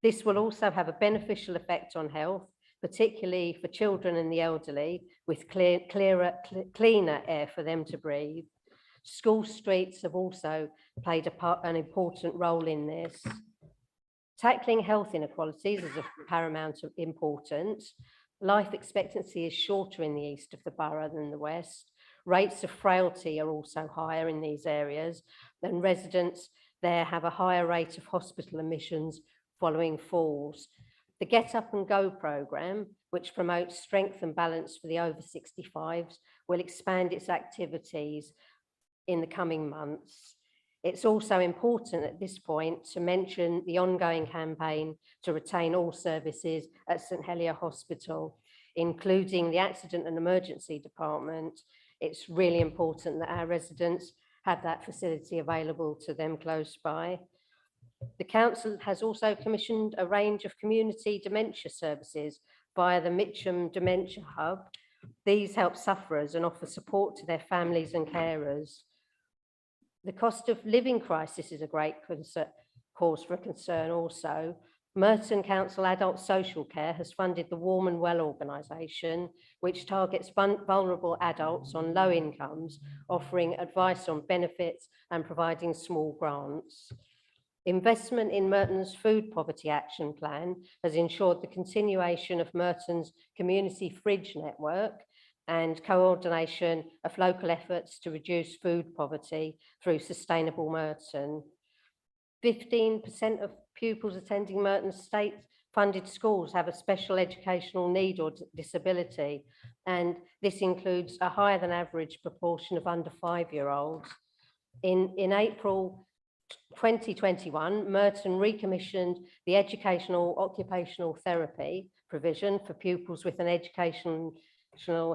F: This will also have a beneficial effect on health, particularly for children and the elderly, with cleaner air for them to breathe. School streets have also played an important role in this. Tackling health inequalities is of paramount importance. Life expectancy is shorter in the east of the borough than the west. Rates of frailty are also higher in these areas, and residents there have a higher rate of hospital admissions following falls. The Get Up and Go programme, which promotes strength and balance for the over 65s, will expand its activities in the coming months. It's also important at this point to mention the ongoing campaign to retain all services at St Helier Hospital, including the Accident and Emergency Department. It's really important that our residents have that facility available to them close by. The council has also commissioned a range of community dementia services via the Mitcham Dementia Hub. These help sufferers and offer support to their families and carers. The cost of living crisis is a great cause for concern also. Merton Council Adult Social Care has funded the Warm and Well organisation, which targets vulnerable adults on low incomes, offering advice on benefits and providing small grants. Investment in Merton's food poverty action plan has ensured the continuation of Merton's community fridge network and coordination of local efforts to reduce food poverty through Sustainable Merton. 15% of pupils attending Merton State funded schools have a special educational need or disability, and this includes a higher than average proportion of under 5-year-olds. In April 2021, Merton recommissioned the educational occupational therapy provision for pupils with an educational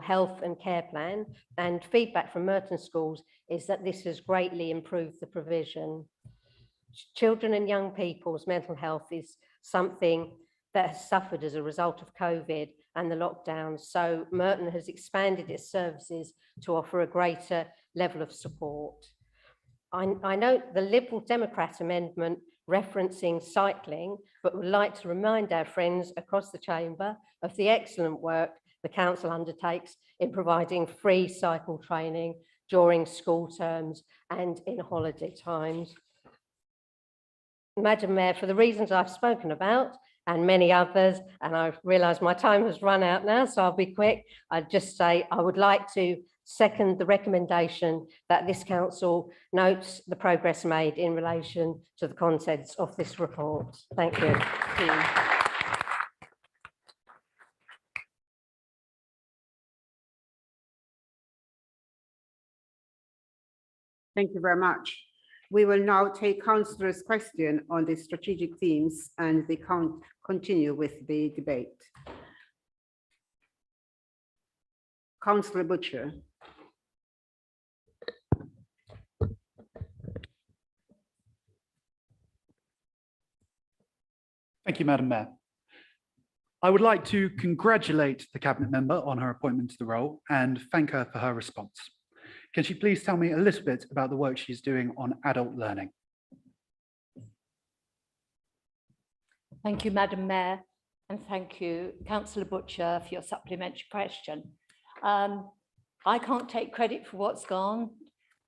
F: health and care plan, and feedback from Merton schools is that this has greatly improved the provision. Children and young people's mental health is something that has suffered as a result of COVID and the lockdowns, so Merton has expanded its services to offer a greater level of support. I note the Liberal Democrat amendment referencing cycling, but would like to remind our friends across the chamber of the excellent work the council undertakes in providing free cycle training during school terms and in holiday times. Madam Mayor, for the reasons I've spoken about and many others, and I realise my time has run out now, so I'll be quick. I'd just say I would like to second the recommendation that this council notes the progress made in relation to the contents of this report. Thank you.
B: Thank you very much. We will now take councillors' question on the strategic themes and they can't continue with the debate. Councillor Butcher.
G: Thank you, Madam Mayor. I would like to congratulate the Cabinet member on her appointment to the role and thank her for her response. Can she please tell me a little bit about the work she's doing on adult learning?
H: Thank you, Madam Mayor, and thank you, Councillor Butcher, for your supplementary question. I can't take credit for what's gone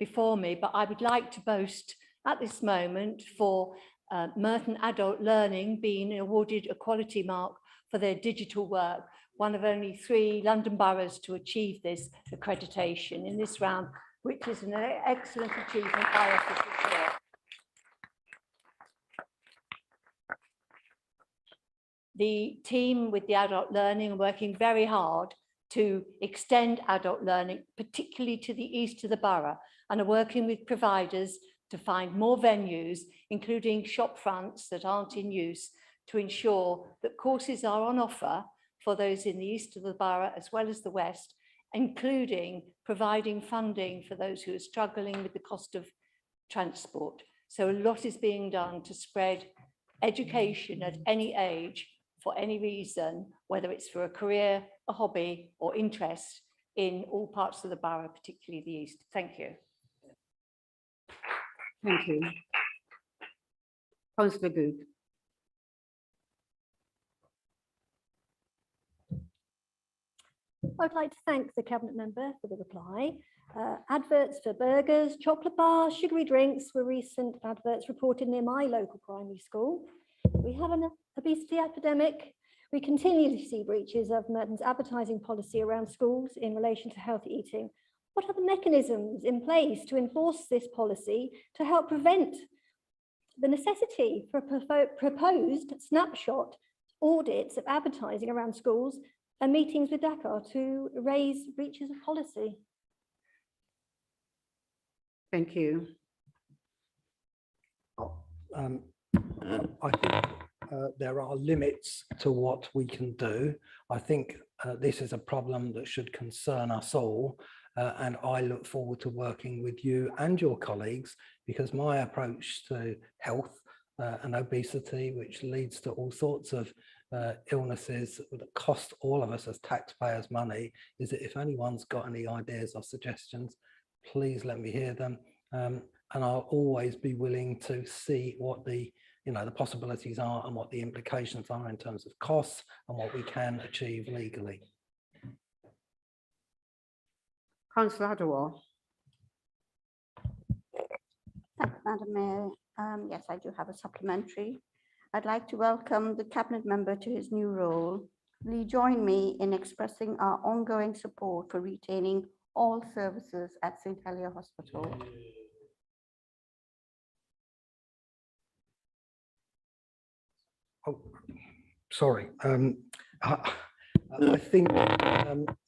H: before me, but I would like to boast at this moment for Merton Adult Learning being awarded a quality mark for their digital work, one of only 3 London boroughs to achieve this accreditation in this round, which is an excellent achievement by us as a chair. The team with the adult learning are working very hard to extend adult learning, particularly to the east of the borough, and are working with providers to find more venues, including shop fronts that aren't in use, to ensure that courses are on offer for those in the east of the borough as well as the west, including providing funding for those who are struggling with the cost of transport. So a lot is being done to spread education at any age for any reason, whether it's for a career, a hobby or interest in all parts of the borough, particularly the east. Thank you.
B: Thank you. Councillor Good.
J: I'd like to thank the Cabinet member for the reply. Adverts for burgers, chocolate bars, sugary drinks were recent adverts reported near my local primary school. We have an obesity epidemic. We continue to see breaches of Merton's advertising policy around schools in relation to healthy eating. What are the mechanisms in place to enforce this policy to help prevent the necessity for proposed snapshot audits of advertising around schools and meetings with Dakar to raise breaches of policy?
B: Thank you.
C: I think there are limits to what we can do. I think this is a problem that should concern us all. And I look forward to working with you and your colleagues, because my approach to health and obesity, which leads to all sorts of illnesses that cost all of us as taxpayers money, is that if anyone's got any ideas or suggestions, please let me hear them. And I'll always be willing to see what the possibilities are and what the implications are in terms of costs and what we can achieve legally.
B: Councillor Hadawar.
X: Thank you, Madam Mayor. Yes, I do have a supplementary. I'd like to welcome the Cabinet member to his new role. Will you join me in expressing our ongoing support for retaining all services at St. Helier Hospital?
C: sorry. I think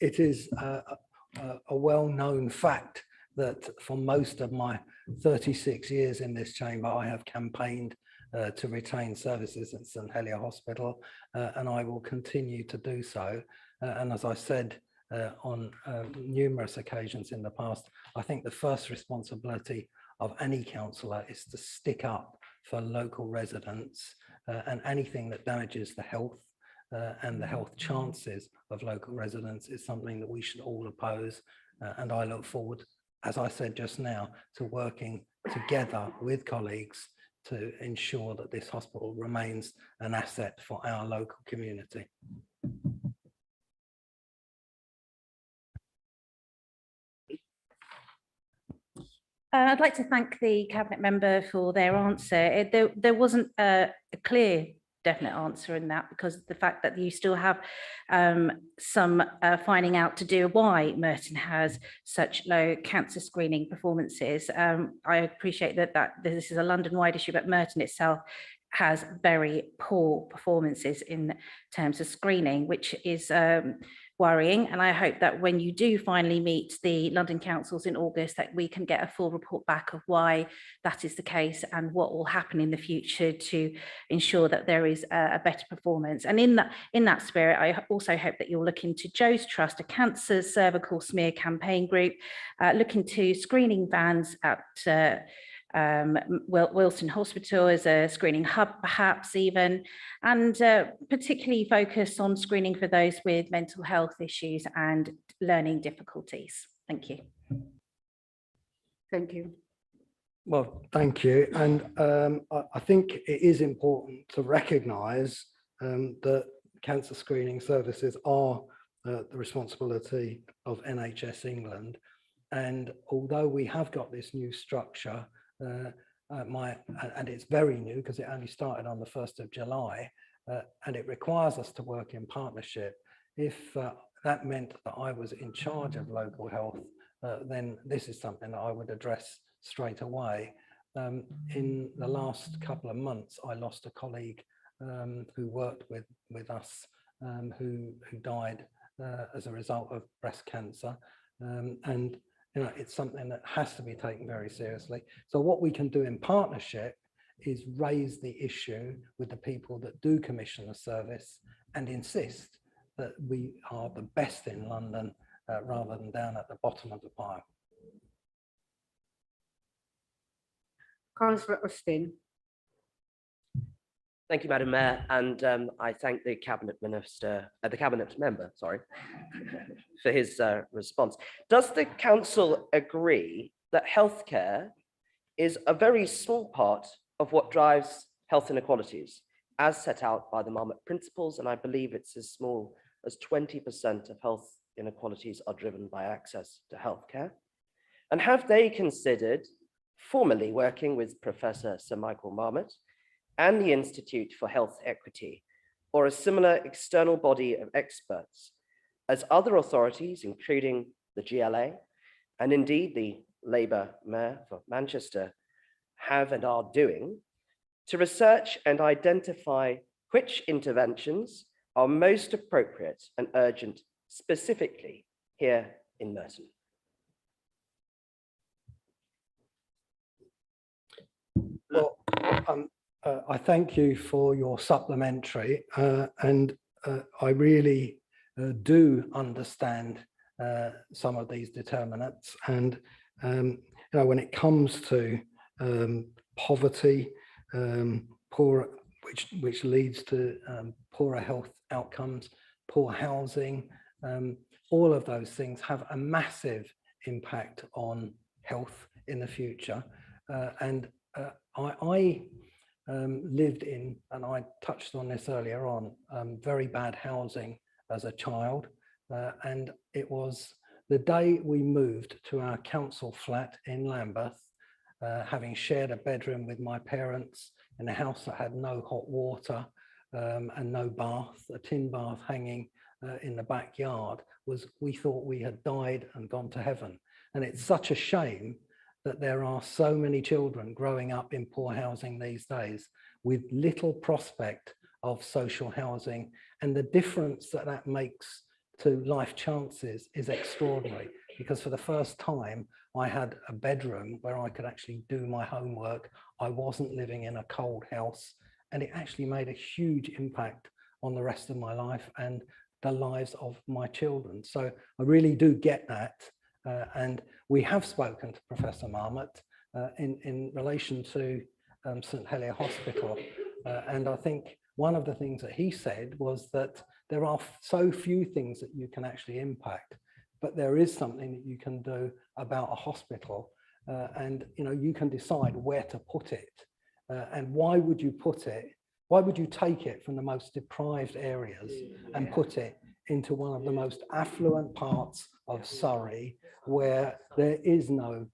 C: it is a well-known fact that for most of my 36 years in this chamber, I have campaigned to retain services at St Helier Hospital, and I will continue to do so. And as I said on numerous occasions in the past, I think the first responsibility of any councillor is to stick up for local residents, and anything that damages the health and the health chances of local residents is something that we should all oppose. And I look forward, as I said just now, to working together with colleagues to ensure that this hospital remains an asset for our local community.
N: I'd like to thank the Cabinet member for their answer. There wasn't a clear, definite answer in that, because of the fact that you still have some finding out to do why Merton has such low cancer screening performances. I appreciate that this is a London-wide issue, but Merton itself has very poor performances in terms of screening, which is worrying. And I hope that when you do finally meet the London councils in August, that we can get a full report back of why that is the case and what will happen in the future to ensure that there is a better performance. And in that spirit, I also hope that you'll look into Joe's Trust, a cancer cervical smear campaign group, look into screening vans at Wilson Hospital as a screening hub, perhaps even, and particularly focus on screening for those with mental health issues and learning difficulties. Thank you.
B: Thank you.
C: Well, thank you. And I think it is important to recognise that cancer screening services are the responsibility of NHS England. And although we have got this new structure, and it's very new because it only started on the 1st of July, and it requires us to work in partnership. If that meant that I was in charge of local health, then this is something that I would address straight away. In the last couple of months, I lost a colleague who worked with us, who died as a result of breast cancer, and it's something that has to be taken very seriously. So what we can do in partnership is raise the issue with the people that do commission the service and insist that we are the best in London rather than down at the bottom of the pile.
B: Councillor Austin.
O: Thank you, Madam Mayor, and I thank the Cabinet member, sorry, for his response. Does the Council agree that healthcare is a very small part of what drives health inequalities, as set out by the Marmot Principles, and I believe it's as small as 20% of health inequalities are driven by access to healthcare? And have they considered formally working with Professor Sir Michael Marmot and the Institute for Health Equity, or a similar external body of experts, as other authorities, including the GLA, and indeed the Labour Mayor for Manchester, have and are doing, to research and identify which interventions are most appropriate and urgent, specifically here in Merton?
C: Well, I thank you for your supplementary, and I really do understand some of these determinants. And when it comes to poverty, which leads to poorer health outcomes, poor housing, all of those things have a massive impact on health in the future. And I lived in, and I touched on this earlier on, very bad housing as a child. And it was the day we moved to our council flat in Lambeth, having shared a bedroom with my parents in a house that had no hot water and no bath, a tin bath hanging in the backyard, we thought we had died and gone to heaven. And it's such a shame that there are so many children growing up in poor housing these days with little prospect of social housing, and the difference that that makes to life chances is extraordinary, because for the first time I had a bedroom where I could actually do my homework. I wasn't living in a cold house, and it actually made a huge impact on the rest of my life and the lives of my children. So I really do get that. And we have spoken to Professor Marmot in relation to St Helier Hospital. And I think one of the things that he said was that there are so few things that you can actually impact, but there is something that you can do about a hospital. And you can decide where to put it. And why would you put it? Why would you take it from the most deprived areas and put it into one of the most affluent parts of Surrey, where there is no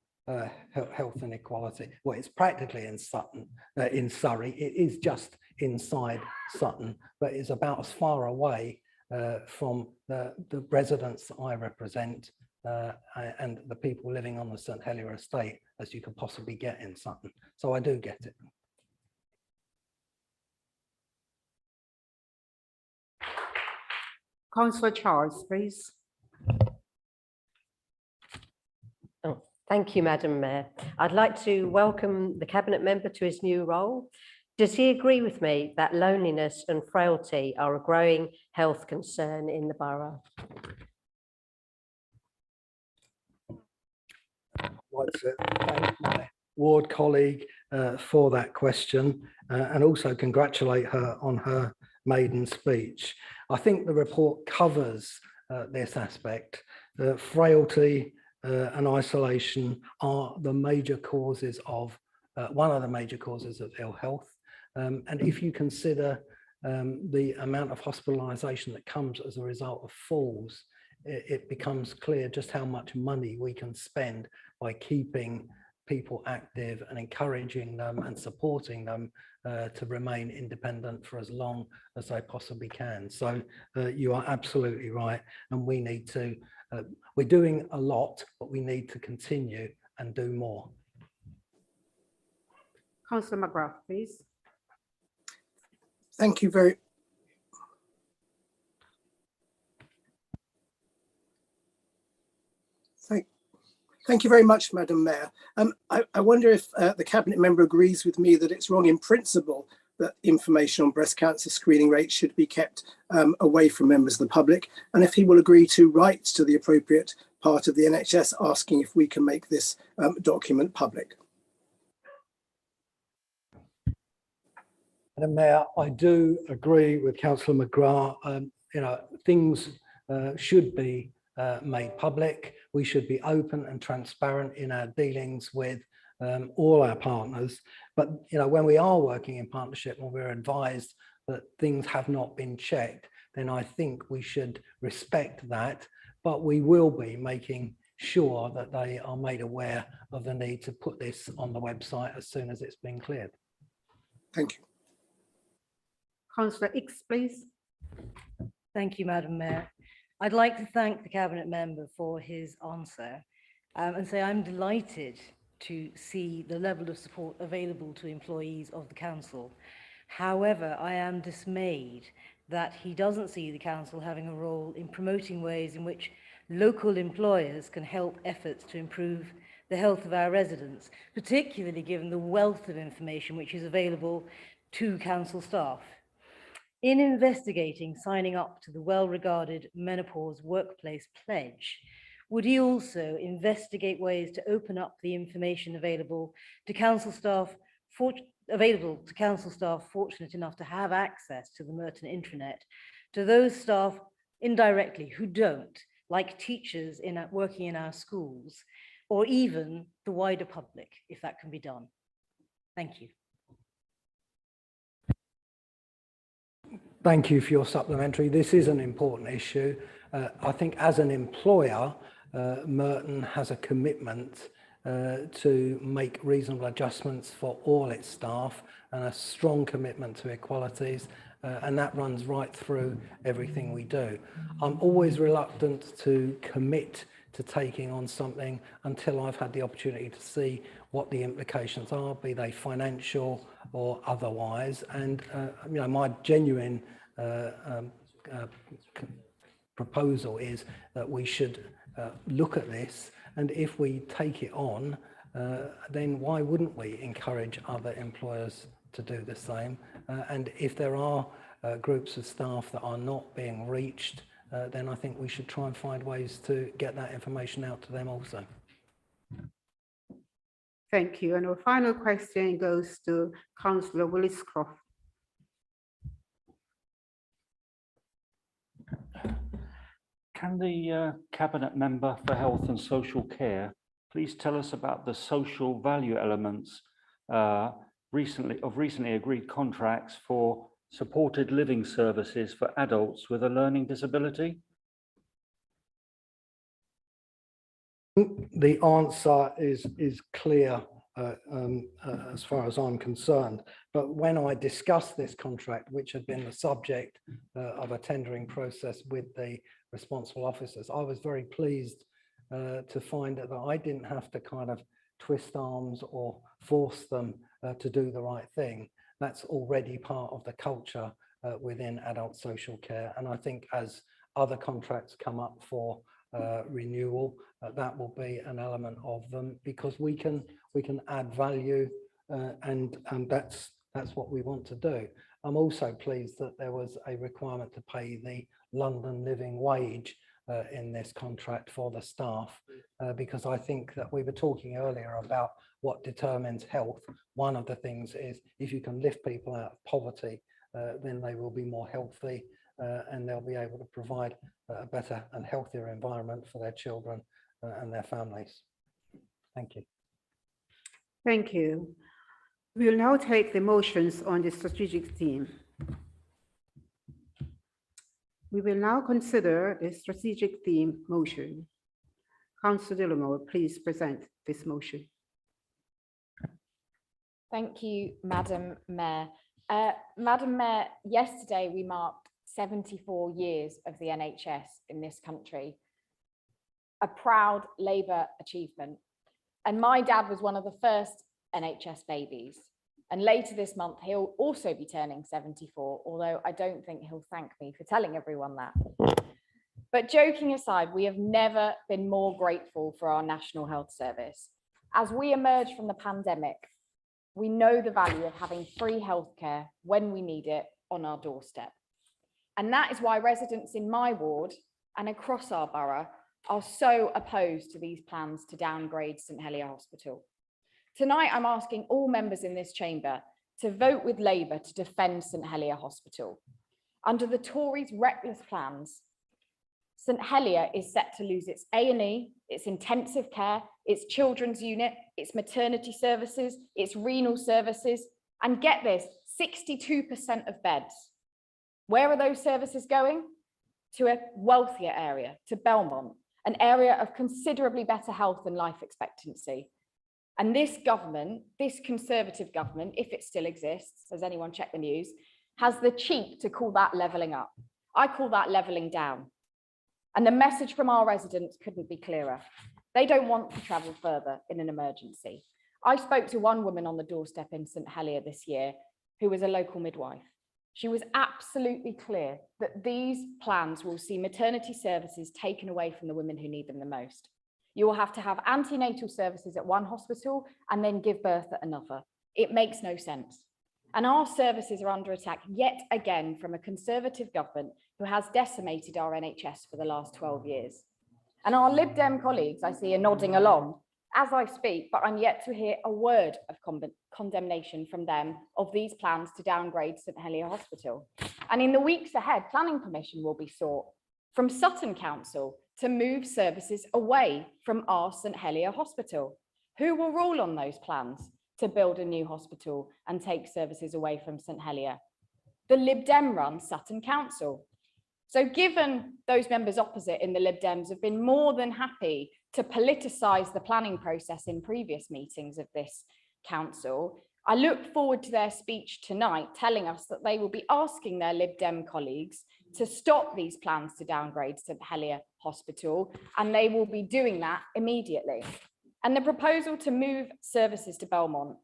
C: health inequality? Well, it's practically in Sutton, in Surrey. It is just inside Sutton, but it's about as far away from the residents that I represent and the people living on the St Helier estate as you could possibly get in Sutton. So I do get it.
B: Councillor Charles, please.
F: Oh, thank you, Madam Mayor. I'd like to welcome the Cabinet Member to his new role. Does he agree with me that loneliness and frailty are a growing health concern in the borough?
C: I'd like to thank my ward colleague for that question and also congratulate her on her maiden speech. I think the report covers this aspect. Frailty and isolation are the major causes of, one of the major causes of ill health. And if you consider the amount of hospitalisation that comes as a result of falls, it becomes clear just how much money we can spend by keeping people active and encouraging them and supporting them to remain independent for as long as they possibly can. So you are absolutely right, and we need to, we're doing a lot, but we need to continue and do more.
B: Councillor McGrath, please.
E: Thank you very Thank you very much, Madam Mayor. I wonder if the Cabinet Member agrees with me that it's wrong in principle that information on breast cancer screening rates should be kept away from members of the public, and if he will agree to write to the appropriate part of the NHS asking if we can make this document public.
C: Madam Mayor, I do agree with Councillor McGrath. Things should be made public. We should be open and transparent in our dealings with all our partners. But when we are working in partnership and we're advised that things have not been checked, then I think we should respect that. But we will be making sure that they are made aware of the need to put this on the website as soon as it's been cleared.
E: Thank you.
B: Councillor Hicks, please.
I: Thank you, Madam Mayor. I'd like to thank the Cabinet Member for his answer and say I'm delighted to see the level of support available to employees of the Council. However, I am dismayed that he doesn't see the Council having a role in promoting ways in which local employers can help efforts to improve the health of our residents, particularly given the wealth of information which is available to Council staff. In investigating signing up to the well-regarded menopause workplace pledge, would he also investigate ways to open up the information available to council staff fortunate enough to have access to the Merton intranet, to those staff indirectly who don't, like teachers working in our schools, or even the wider public, if that can be done? Thank you.
C: Thank you for your supplementary. This is an important issue. I think as an employer, Merton has a commitment to make reasonable adjustments for all its staff and a strong commitment to equalities, and that runs right through everything we do. I'm always reluctant to commit to taking on something until I've had the opportunity to see what the implications are, be they financial or otherwise. And my genuine proposal is that we should look at this, and if we take it on, then why wouldn't we encourage other employers to do the same? And if there are groups of staff that are not being reached, then I think we should try and find ways to get that information out to them also.
B: Thank you. And our final question goes to Councillor Willis-Croft.
W: Can the Cabinet Member for Health and Social Care please tell us about the social value elements recently agreed contracts for supported living services for adults with a learning disability?
C: The answer is clear as far as I'm concerned. But when I discussed this contract, which had been the subject of a tendering process with the responsible officers, I was very pleased to find that I didn't have to kind of twist arms or force them to do the right thing. That's already part of the culture within adult social care. And I think as other contracts come up for renewal, that will be an element of them, because we can add value, and that's what we want to do. I'm also pleased that there was a requirement to pay the London living wage in this contract for the staff, because I think that we were talking earlier about what determines health. One of the things is if you can lift people out of poverty, then they will be more healthy, and they'll be able to provide a better and healthier environment for their children and their families. Thank you.
B: Thank you. We will now take the motions on the strategic theme. We will now consider the strategic theme motion. Councillor Dillamore, please present this motion.
D: Thank you, Madam Mayor. Madam Mayor, yesterday we marked 74 years of the NHS in this country, a proud Labour achievement. And my dad was one of the first NHS babies. And later this month, he'll also be turning 74, although I don't think he'll thank me for telling everyone that. But joking aside, we have never been more grateful for our National Health Service. As we emerge from the pandemic, we know the value of having free healthcare when we need it on our doorstep. And that is why residents in my ward and across our borough are so opposed to these plans to downgrade St Helier Hospital. Tonight, I'm asking all members in this chamber to vote with Labour to defend St Helier Hospital. Under the Tories' reckless plans, St Helier is set to lose its A&E, its intensive care, its children's unit, its maternity services, its renal services, and get this, 62% of beds. Where are those services going? To a wealthier area, to Belmont, an area of considerably better health and life expectancy. And this government, this Conservative government, if it still exists, has anyone checked the news, has the cheek to call that levelling up. I call that levelling down. And the message from our residents couldn't be clearer. They don't want to travel further in an emergency. I spoke to one woman on the doorstep in St Helier this year who was a local midwife. She was absolutely clear that these plans will see maternity services taken away from the women who need them the most. You will have to have antenatal services at one hospital and then give birth at another. It makes no sense. And our services are under attack yet again from a Conservative government who has decimated our NHS for the last 12 years. And our Lib Dem colleagues, I see, are nodding along as I speak, but I'm yet to hear a word of condemnation from them of these plans to downgrade St Helier Hospital. And in the weeks ahead, planning permission will be sought from Sutton Council to move services away from our St Helier Hospital. Who will rule on those plans to build a new hospital and take services away from St Helier? The Lib Dem run Sutton Council. So given those members opposite in the Lib Dems have been more than happy to politicise the planning process in previous meetings of this council, I look forward to their speech tonight telling us that they will be asking their Lib Dem colleagues to stop these plans to downgrade St Helier Hospital, and they will be doing that immediately. And the proposal to move services to Belmont,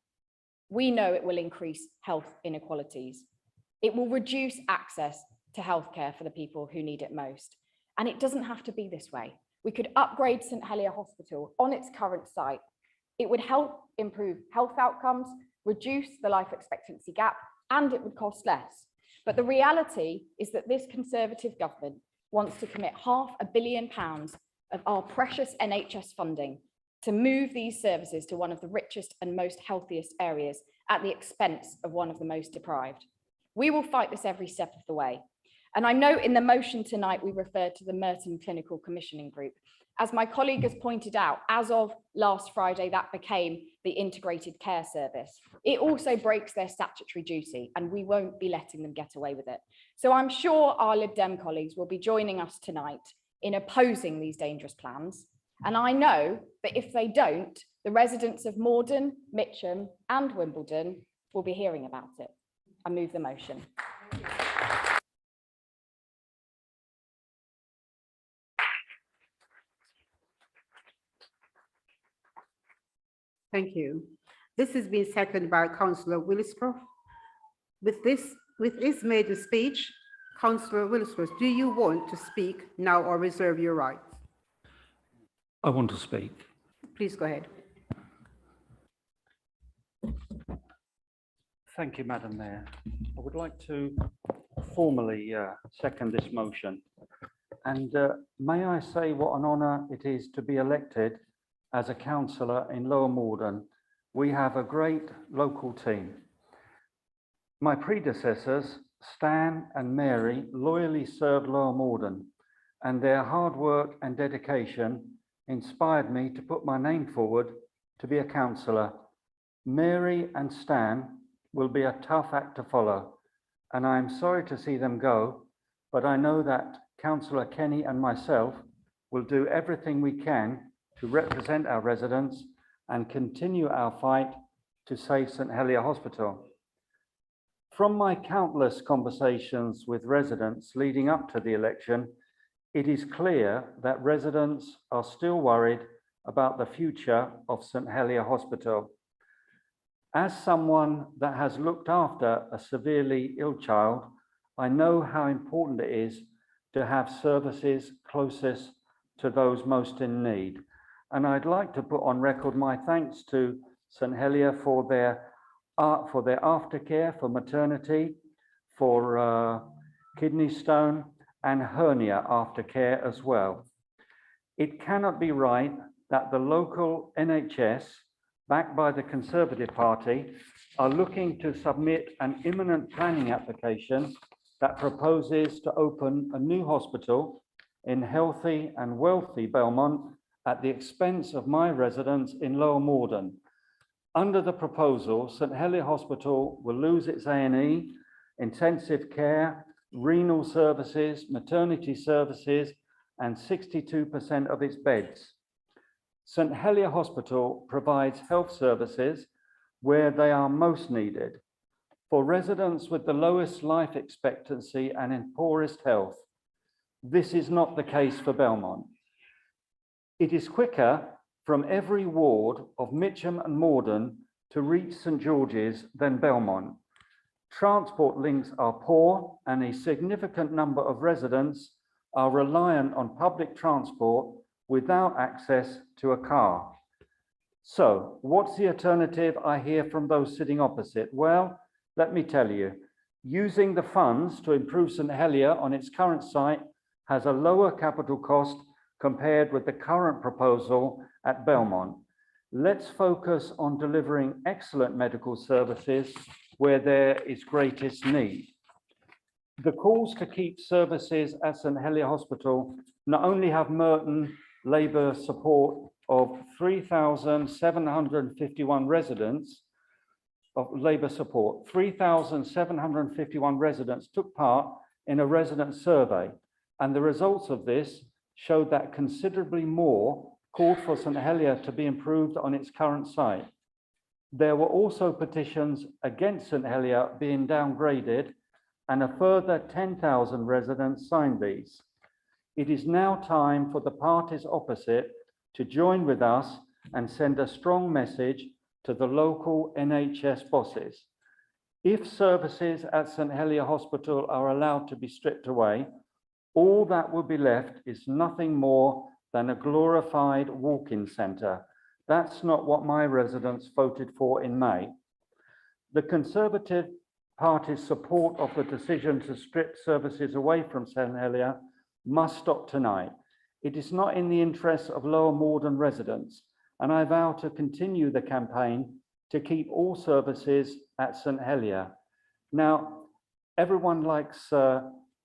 D: we know it will increase health inequalities. It will reduce access to healthcare for the people who need it most. And it doesn't have to be this way. We could upgrade St Helier Hospital on its current site. It would help improve health outcomes, reduce the life expectancy gap, and it would cost less. But the reality is that this Conservative government wants to commit £500 million of our precious NHS funding to move these services to one of the richest and most healthiest areas at the expense of one of the most deprived. We will fight this every step of the way. And I know in the motion tonight, we referred to the Merton Clinical Commissioning Group. As my colleague has pointed out, as of last Friday, that became the Integrated Care Service. It also breaks their statutory duty, and we won't be letting them get away with it. So I'm sure our Lib Dem colleagues will be joining us tonight in opposing these dangerous plans. And I know that if they don't, the residents of Morden, Mitcham and Wimbledon will be hearing about it. I move the motion.
B: Thank you. This has been seconded by Councillor Williscroft. With this made a speech, Councillor Williscroft, do you want to speak now or reserve your right?
W: I want to speak.
B: Please go ahead.
W: Thank you, Madam Mayor. I would like to formally second this motion. And may I say what an honour it is to be elected as a councillor in Lower Morden. We have a great local team. My predecessors, Stan and Mary, loyally served Lower Morden, and their hard work and dedication inspired me to put my name forward to be a councillor. Mary and Stan will be a tough act to follow, and I am sorry to see them go, but I know that Councillor Kenny and myself will do everything we can to represent our residents and continue our fight to save St Helier Hospital. From my countless conversations with residents leading up to the election, it is clear that residents are still worried about the future of St Helier Hospital. As someone that has looked after a severely ill child, I know how important it is to have services closest to those most in need. And I'd like to put on record my thanks to St Helier for their aftercare, for maternity, for kidney stone and hernia aftercare as well. It cannot be right that the local NHS, backed by the Conservative Party, are looking to submit an imminent planning application that proposes to open a new hospital in healthy and wealthy Belmont at the expense of my residents in Lower Morden. Under the proposal, St Helier Hospital will lose its A&E, intensive care, renal services, maternity services, and 62% of its beds. St Helier Hospital provides health services where they are most needed. For residents with the lowest life expectancy and in poorest health, this is not the case for Belmont. It is quicker from every ward of Mitcham and Morden to reach St George's than Belmont. Transport links are poor and a significant number of residents are reliant on public transport without access to a car. So what's the alternative I hear from those sitting opposite? Well, let me tell you, using the funds to improve St Helier on its current site has a lower capital cost compared with the current proposal at Belmont. Let's focus on delivering excellent medical services where there is greatest need. The calls to keep services at St Helier Hospital not only have Merton Labour support of 3,751 residents of Labour support. 3,751 residents took part in a resident survey, and the results of this showed that considerably more called for St Helier to be improved on its current site. There were also petitions against St Helier being downgraded, and a further 10,000 residents signed these. It is now time for the parties opposite to join with us and send a strong message to the local NHS bosses. If services at St Helier Hospital are allowed to be stripped away, all that will be left is nothing more than a glorified walk-in centre. That's not what my residents voted for in May. The Conservative Party's support of the decision to strip services away from St Helier must stop tonight. It is not in the interests of Lower Morden residents, and I vow to continue the campaign to keep all services at St Helier. Now, everyone likes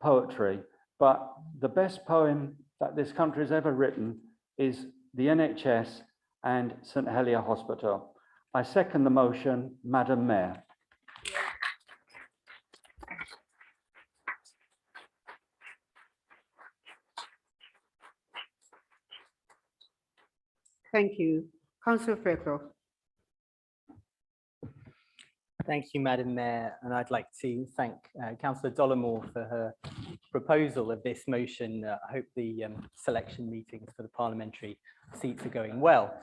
W: poetry, but the best poem that this country has ever written is the NHS and St Helier Hospital. I second the motion, Madam Mayor.
B: Thank you. Councillor Fairclough.
R: Thank you, Madam Mayor, and I'd like to thank Councillor Dollimore for her proposal of this motion. I hope the selection meetings for the parliamentary seats are going well.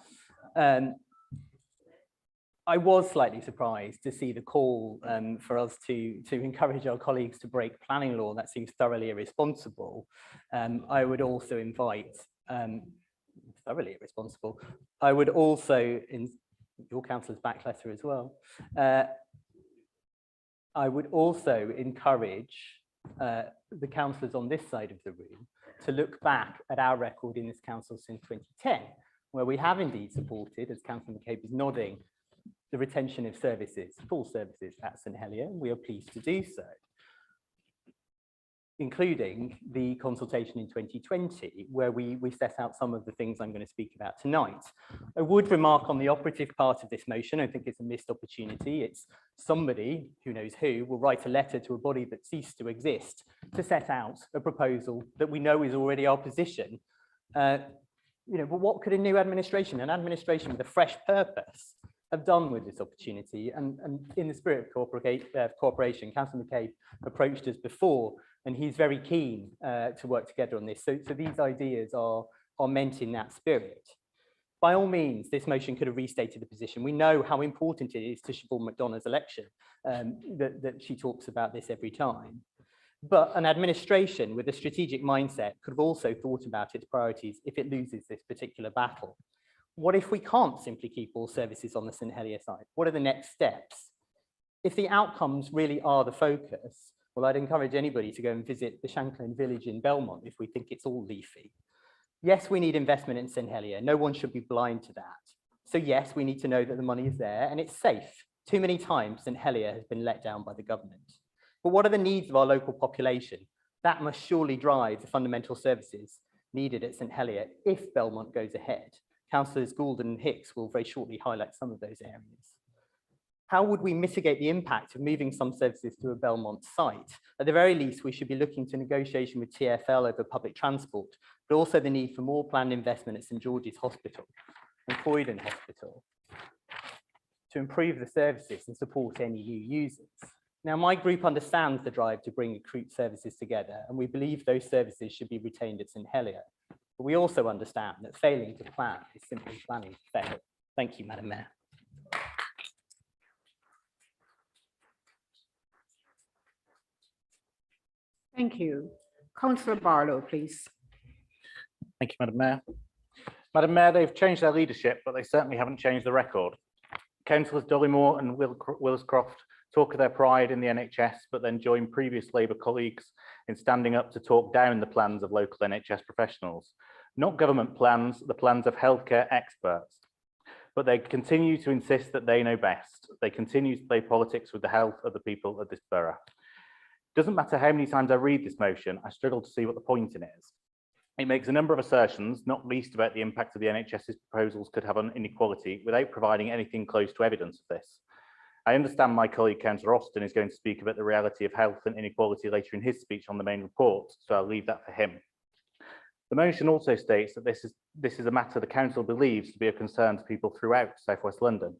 R: I was slightly surprised to see the call for us to encourage our colleagues to break planning law. That seems thoroughly irresponsible. I would also invite, thoroughly irresponsible. I would also, in your councillor's back letter as well, I would also encourage the councillors on this side of the room to look back at our record in this council since 2010, where we have indeed supported, as Councillor McCabe is nodding, the retention of services, full services at St Helier, and we are pleased to do so, including the consultation in 2020, where we set out some of the things I'm going to speak about tonight. I would remark on the operative part of this motion. I think it's a missed opportunity. It's somebody, who knows who, will write a letter to a body that ceased to exist to set out a proposal that we know is already our position. But what could a new administration, an administration with a fresh purpose, have done with this opportunity? And in the spirit of cooperation, Councillor McCabe approached us before, and he's very keen to work together on this. So these ideas are meant in that spirit. By all means, this motion could have restated the position. We know how important it is to Siobhan McDonough's election, that she talks about this every time. But an administration with a strategic mindset could have also thought about its priorities if it loses this particular battle. What if we can't simply keep all services on the St Helier side? What are the next steps? If the outcomes really are the focus, well, I'd encourage anybody to go and visit the Shanklin village in Belmont if we think it's all leafy. Yes, we need investment in St Helier. No one should be blind to that. So yes, we need to know that the money is there and it's safe. Too many times St Helier has been let down by the government. But what are the needs of our local population? That must surely drive the fundamental services needed at St Helier if Belmont goes ahead. Councillors Gould and Hicks will very shortly highlight some of those areas. How would we mitigate the impact of moving some services to a Belmont site? At the very least, we should be looking to negotiation with TfL over public transport, but also the need for more planned investment at St George's Hospital and Croydon Hospital to improve the services and support any new users. Now, my group understands the drive to bring acute services together, and we believe those services should be retained at St Helier. But we also understand that failing to plan is simply planning to fail. Thank you, Madam Mayor.
B: Thank you. Councillor Barlow, please.
A: Thank you, Madam Mayor. Madam Mayor, they've changed their leadership, but they certainly haven't changed the record. Councillors Dollimore and Williscroft talk of their pride in the NHS, but then join previous Labour colleagues in standing up to talk down the plans of local NHS professionals. Not government plans, the plans of healthcare experts. But they continue to insist that they know best. They continue to play politics with the health of the people of this borough. Doesn't matter how many times I read this motion, I struggle to see what the point in it is. It makes a number of assertions, not least about the impact of the NHS's proposals could have on inequality, without providing anything close to evidence of this. I understand my colleague Councillor Austin is going to speak about the reality of health and inequality later in his speech on the main report, so I'll leave that for him. The motion also states that this is a matter the council believes to be of concern to people throughout South West London.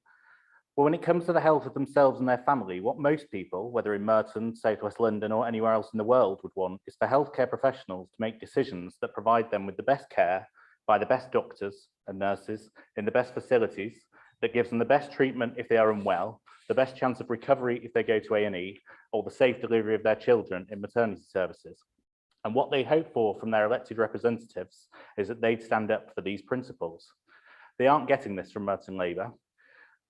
A: Well, when it comes to the health of themselves and their family, what most people, whether in Merton, South West London or anywhere else in the world, would want is for healthcare professionals to make decisions that provide them with the best care,
K: by the best doctors and nurses in the best facilities that gives them the best treatment if they are unwell, the best chance of recovery if they go to A&E, or the safe delivery of their children in maternity services. And what they hope for from their elected representatives is that they'd stand up for these principles. They aren't getting this from Merton Labour.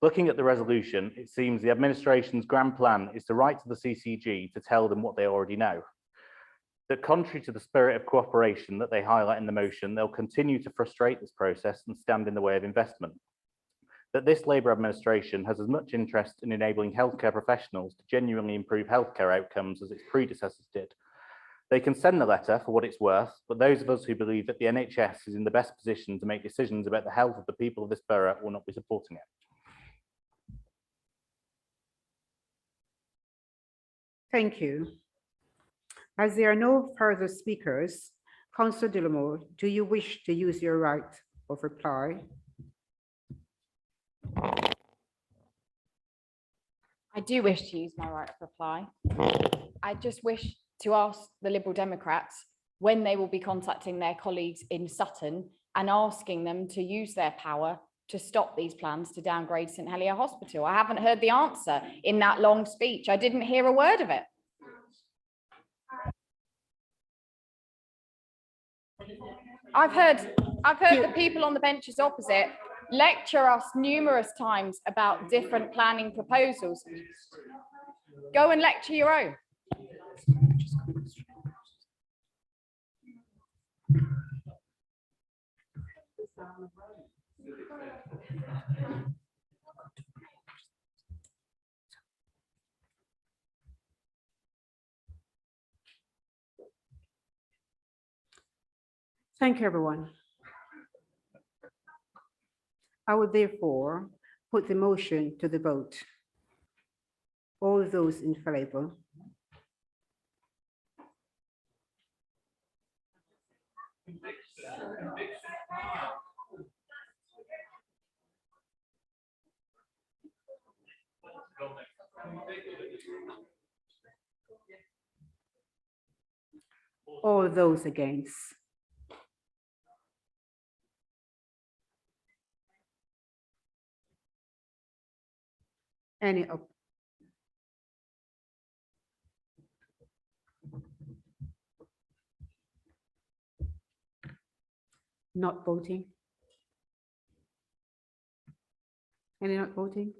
K: Looking at the resolution, it seems the administration's grand plan is to write to the CCG to tell them what they already know. That contrary to the spirit of cooperation that they highlight in the motion, they'll continue to frustrate this process and stand in the way of investment. That this Labour administration has as much interest in enabling healthcare professionals to genuinely improve healthcare outcomes as its predecessors did. They can send the letter for what it's worth, but those of us who believe that the NHS is in the best position to make decisions about the health of the people of this borough will not be supporting it.
B: Thank you. As there are no further speakers, Councillor Dillamore, do you wish to use your right of reply?
D: I do wish to use my right of reply. I just wish to ask the Liberal Democrats when they will be contacting their colleagues in Sutton and asking them to use their power to stop these plans to downgrade St Helier Hospital. I haven't heard the answer in that long speech. I didn't hear a word of it. I've heard the people on the benches opposite lecture us numerous times about different planning proposals. Go and lecture your own.
B: Thank you, everyone. I would therefore put the motion to the vote. All those in favour? All those against? Any up? Not voting? Any not voting?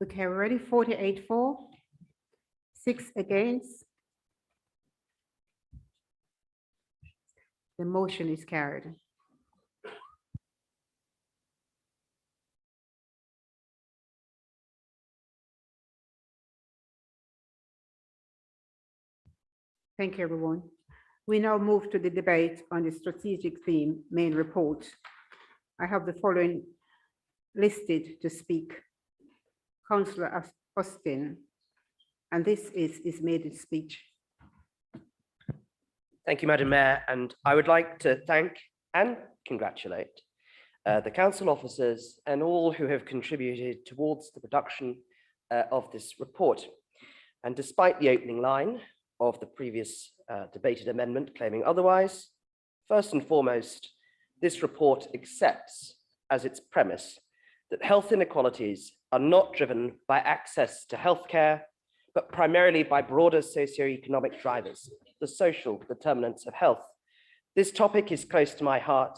B: Okay, we're ready. 48 for, 6 against. The motion is carried. Thank you, everyone. We now move to the debate on the strategic theme main report. I have the following listed to speak. Councillor Austin, and this is his maiden speech.
O: Thank you, Madam Mayor, and I would like to thank and congratulate the council officers and all who have contributed towards the production of this report. And despite the opening line of the previous debated amendment claiming otherwise, first and foremost, this report accepts as its premise that health inequalities are not driven by access to healthcare, but primarily by broader socioeconomic drivers, the social determinants of health. This topic is close to my heart,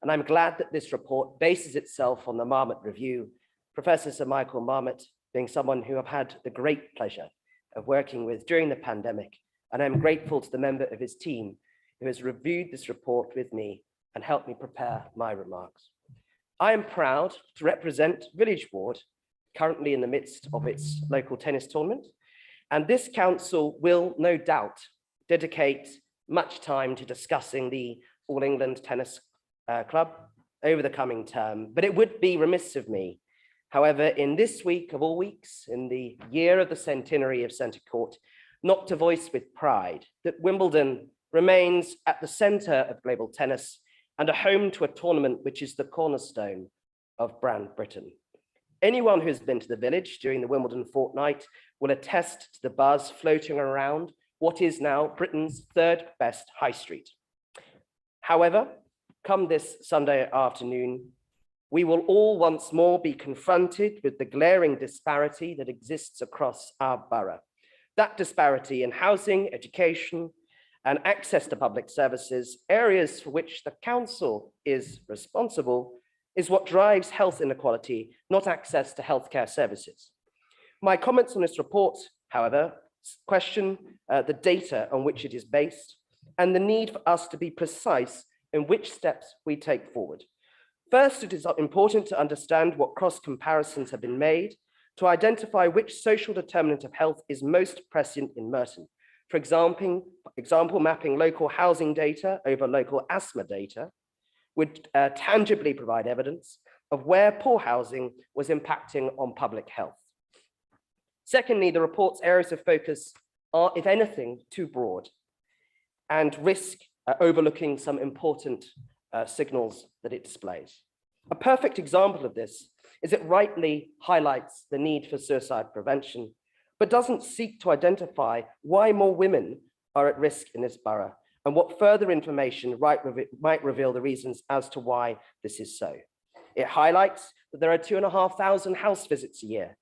O: and I'm glad that this report bases itself on the Marmot Review, Professor Sir Michael Marmot being someone who I've had the great pleasure of working with during the pandemic, and I'm grateful to the member of his team who has reviewed this report with me and helped me prepare my remarks. I am proud to represent Village Ward, currently in the midst of its local tennis tournament, and this council will no doubt dedicate much time to discussing the All England Tennis Club over the coming term, but it would be remiss of me, however, in this week of all weeks, in the year of the centenary of Centre Court, not to voice with pride that Wimbledon remains at the centre of global tennis and a home to a tournament which is the cornerstone of Brand Britain. Anyone who's been to the Village during the Wimbledon fortnight will attest to the buzz floating around what is now Britain's third best high street. However, come this Sunday afternoon, we will all once more be confronted with the glaring disparity that exists across our borough. That disparity in housing, education, and access to public services, areas for which the council is responsible, is what drives health inequality, not access to healthcare services. My comments on this report, however, question the data on which it is based and the need for us to be precise in which steps we take forward. First, it is important to understand what cross comparisons have been made to identify which social determinant of health is most prescient in Merton. For example, mapping local housing data over local asthma data would tangibly provide evidence of where poor housing was impacting on public health. Secondly, the report's areas of focus are, if anything, too broad and risk overlooking some important signals that it displays. A perfect example of this is it rightly highlights the need for suicide prevention, but doesn't seek to identify why more women are at risk in this borough and what further information might reveal the reasons as to why this is so. It highlights that there are 2,500 house visits a year,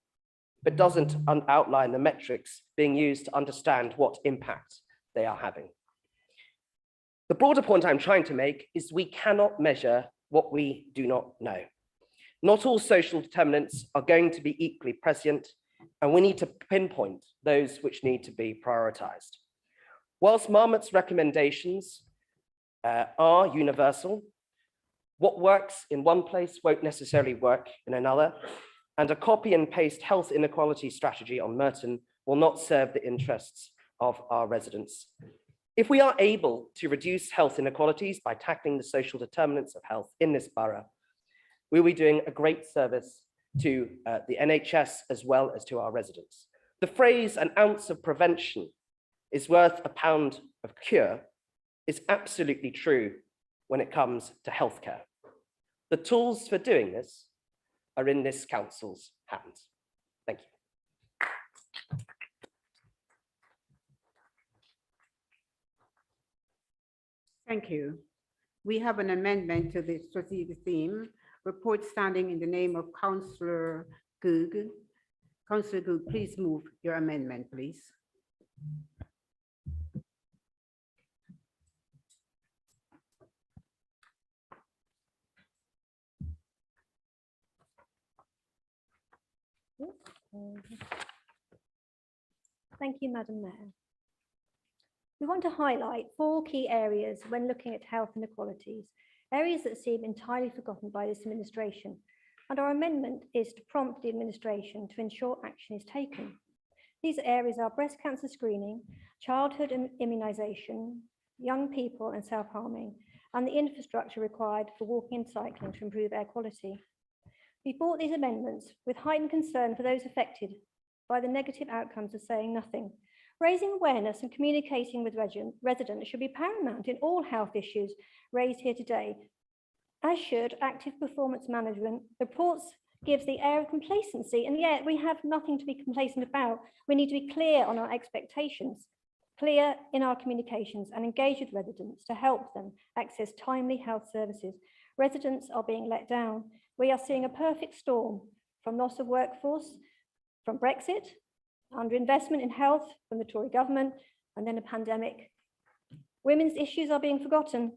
O: but doesn't outline the metrics being used to understand what impact they are having. The broader point I'm trying to make is we cannot measure what we do not know. Not all social determinants are going to be equally prescient, and we need to pinpoint those which need to be prioritized. Whilst Marmot's recommendations are universal, what works in one place won't necessarily work in another, and a copy and paste health inequality strategy on Merton will not serve the interests of our residents. If we are able to reduce health inequalities by tackling the social determinants of health in this borough, we'll be doing a great service to the NHS as well as to our residents. The phrase "an ounce of prevention is worth a pound of cure" is absolutely true when it comes to healthcare. The tools for doing this are in this council's hands. Thank you.
B: Thank you. We have an amendment to the strategic theme, report standing in the name of Councillor Goog. Councillor Goog, please move your amendment, please.
J: Thank you, Madam Mayor. We want to highlight 4 key areas when looking at health inequalities, areas that seem entirely forgotten by this administration, and our amendment is to prompt the administration to ensure action is taken. These areas are breast cancer screening, childhood immunisation, young people and self-harming, and the infrastructure required for walking and cycling to improve air quality. We brought these amendments with heightened concern for those affected by the negative outcomes of saying nothing. Raising awareness and communicating with residents should be paramount in all health issues raised here today, as should active performance management. The reports gives the air of complacency, and yet we have nothing to be complacent about. We need to be clear on our expectations, clear in our communications, and engage with residents to help them access timely health services. Residents are being let down. We are seeing a perfect storm from loss of workforce, from Brexit, underinvestment in health from the Tory government, and then a pandemic. Women's issues are being forgotten.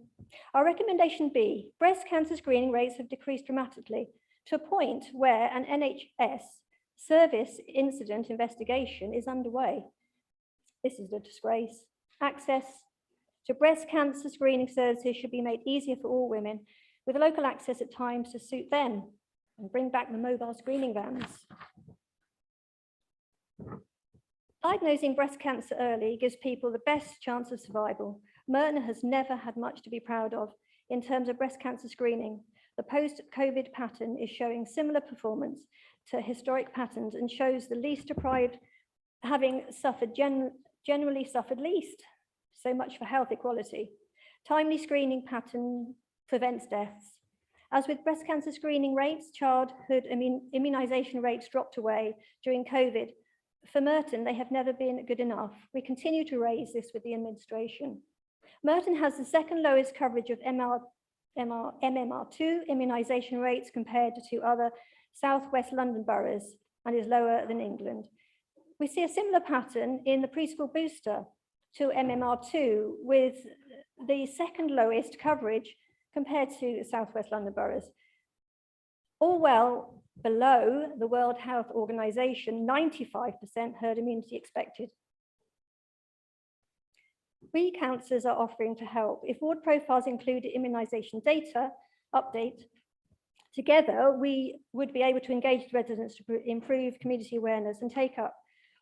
J: Our recommendation B, breast cancer screening rates have decreased dramatically to a point where an NHS Service incident investigation is underway. This is a disgrace. Access to breast cancer screening services should be made easier for all women, with local access at times to suit them, and bring back the mobile screening vans. Diagnosing breast cancer early gives people the best chance of survival. Merton has never had much to be proud of in terms of breast cancer screening. The post-COVID pattern is showing similar performance to historic patterns and shows the least deprived having suffered generally suffered least. So much for health equality. Timely screening pattern prevents deaths. As with breast cancer screening rates, childhood immunization rates dropped away during COVID. For Merton, they have never been good enough. We continue to raise this with the administration. Merton has the second lowest coverage of MMR2 immunization rates compared to other southwest London boroughs and is lower than England. We see a similar pattern in the preschool booster to MMR2 with the second lowest coverage compared to southwest London boroughs. All well below the World Health Organization 95% herd immunity expected. We councillors are offering to help. If ward profiles included immunisation data update, together we would be able to engage residents to improve community awareness and take up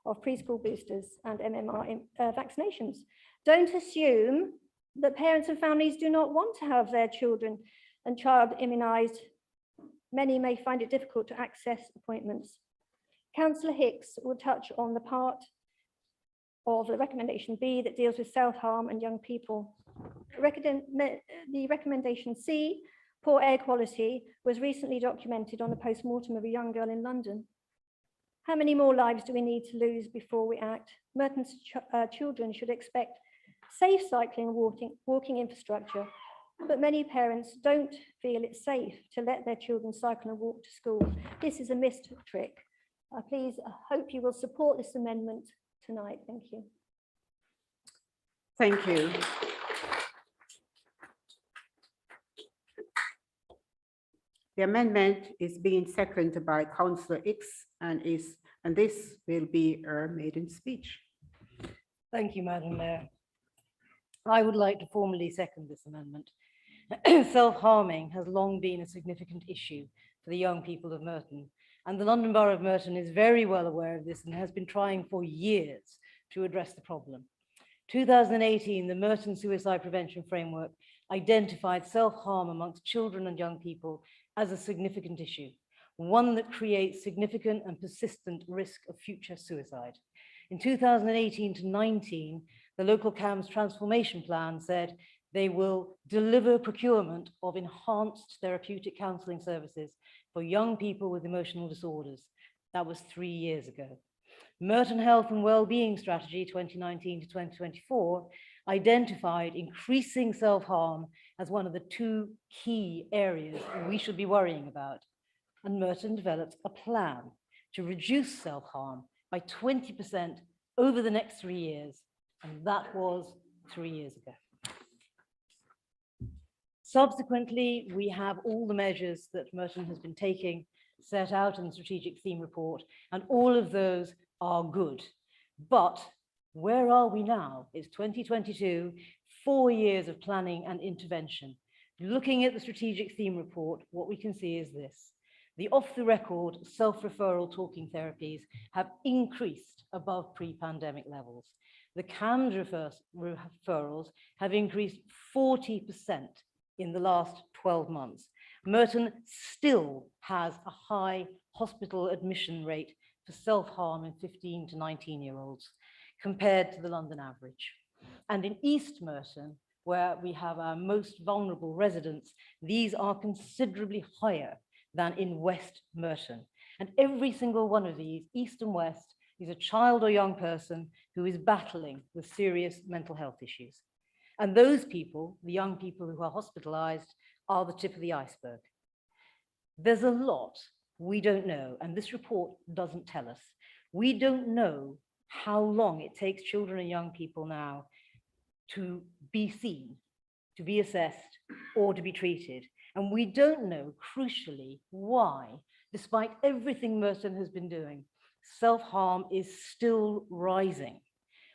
J: of preschool boosters and MMR vaccinations. Don't assume that parents and families do not want to have their children and child immunised. Many may find it difficult to access appointments. Councillor Hicks will touch on the part of the recommendation B that deals with self-harm and young people. The recommendation C, poor air quality, was recently documented on a post-mortem of a young girl in London. How many more lives do we need to lose before we act? Merton's children should expect safe cycling and walking infrastructure, but many parents don't feel it's safe to let their children cycle and walk to school. This is a missed trick. Please, I hope you will support this amendment tonight. Thank you.
B: Thank you. The amendment is being seconded by Councillor Hicks and this will be her maiden speech.
I: Thank you, Madam Mayor. I would like to formally second this amendment. Self-harming has long been a significant issue for the young people of Merton, and the London Borough of Merton is very well aware of this and has been trying for years to address the problem. 2018, the Merton Suicide Prevention Framework identified self-harm amongst children and young people as a significant issue, one that creates significant and persistent risk of future suicide. In 2018 to 19, the local CAMS transformation plan said they will deliver procurement of enhanced therapeutic counselling services for young people with emotional disorders. That was 3 years ago. Merton Health and Wellbeing Strategy 2019 to 2024 identified increasing self-harm as one of the 2 key areas we should be worrying about. And Merton developed a plan to reduce self-harm by 20% over the next 3 years. And that was 3 years ago. Subsequently, we have all the measures that Merton has been taking set out in the strategic theme report, and all of those are good. But where are we now? It's 2022, 4 years of planning and intervention. Looking at the strategic theme report, what we can see is this. The off-the-record self-referral talking therapies have increased above pre-pandemic levels. The CAMS referrals have increased 40% in the last 12 months. Merton still has a high hospital admission rate for self-harm in 15 to 19-year-olds compared to the London average. And in East Merton, where we have our most vulnerable residents, these are considerably higher than in West Merton. And every single one of these, East and West, is a child or young person who is battling with serious mental health issues. And those people, the young people who are hospitalized, are the tip of the iceberg. There's a lot we don't know, and this report doesn't tell us. We don't know how long it takes children and young people now to be seen, to be assessed, or to be treated. And we don't know, crucially, why Despite everything Merton has been doing, self-harm is still rising.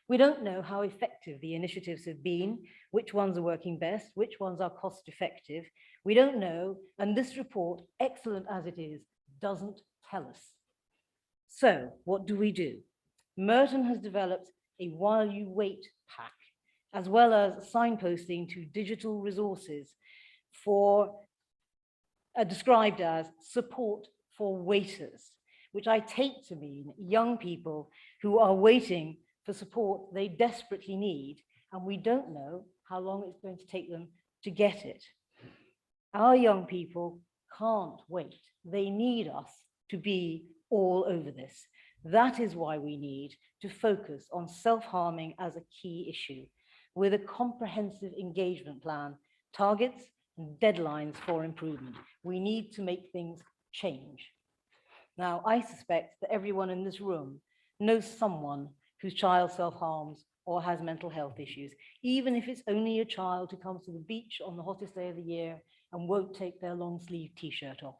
I: We don't know how effective the initiatives have been, which ones are working best, which ones are cost effective. We don't know, and this report, excellent as it is, doesn't tell us. So what do? Merton has developed a while you wait pack, as well as signposting to digital resources for described as support for waiters, which I take to mean young people who are waiting for support they desperately need, and we don't know how long it's going to take them to get it. Our young people can't wait. They need us to be all over this. That is why we need to focus on self-harming as a key issue, with a comprehensive engagement plan, targets and deadlines for improvement. We need to make things change. Now, I suspect that everyone in this room knows someone whose child self-harms or has mental health issues, even if it's only a child who comes to the beach on the hottest day of the year and won't take their long sleeve t-shirt off.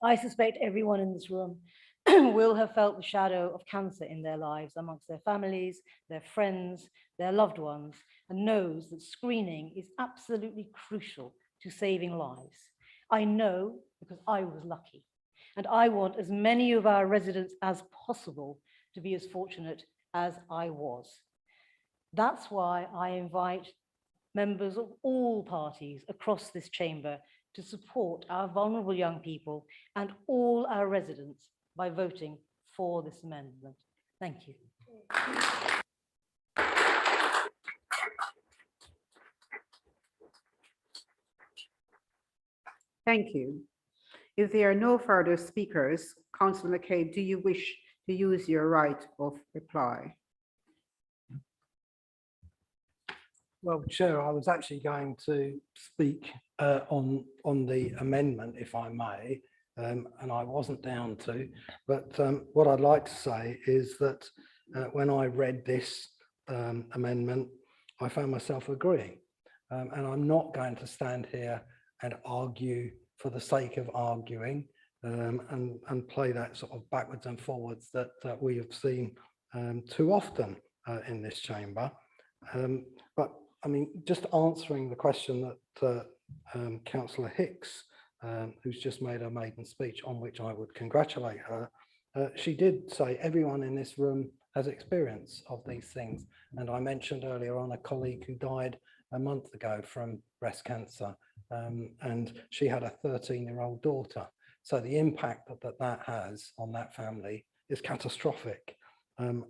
I: I suspect everyone in this room will have felt the shadow of cancer in their lives amongst their families, their friends, their loved ones, and knows that screening is absolutely crucial to saving lives. I know because I was lucky, and I want as many of our residents as possible to be as fortunate as I was. That's why I invite members of all parties across this chamber to support our vulnerable young people and all our residents by voting for this amendment. Thank you.
B: Thank you. If there are no further speakers, Councillor McCabe, do you wish to use your right of reply?
C: Well, Chair, I was actually going to speak on the amendment, if I may, and I wasn't down to, but what I'd like to say is that when I read this amendment, I found myself agreeing, and I'm not going to stand here and argue for the sake of arguing and play that sort of backwards and forwards that we have seen too often in this chamber. But I mean, just answering the question that Councillor Hicks, who's just made her maiden speech, on which I would congratulate her, she did say everyone in this room has experience of these things. And I mentioned earlier on a colleague who died a month ago from breast cancer, and she had a 13-year-old daughter. So the impact that has on that family is catastrophic. In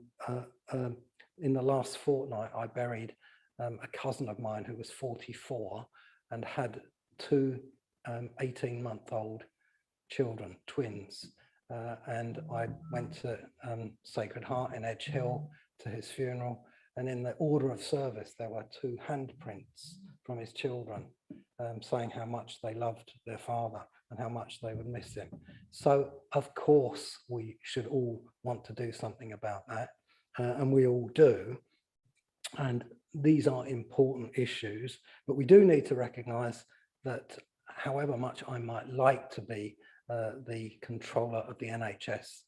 C: the last fortnight, I buried a cousin of mine who was 44 and had two 18-month-old children, twins. And I went to Sacred Heart in Edge Hill to his funeral. And in the order of service, there were 2 handprints from his children saying how much they loved their father and how much they would miss him. So, of course, we should all want to do something about that. And we all do. And these are important issues, but we do need to recognise that however much I might like to be the controller of the NHS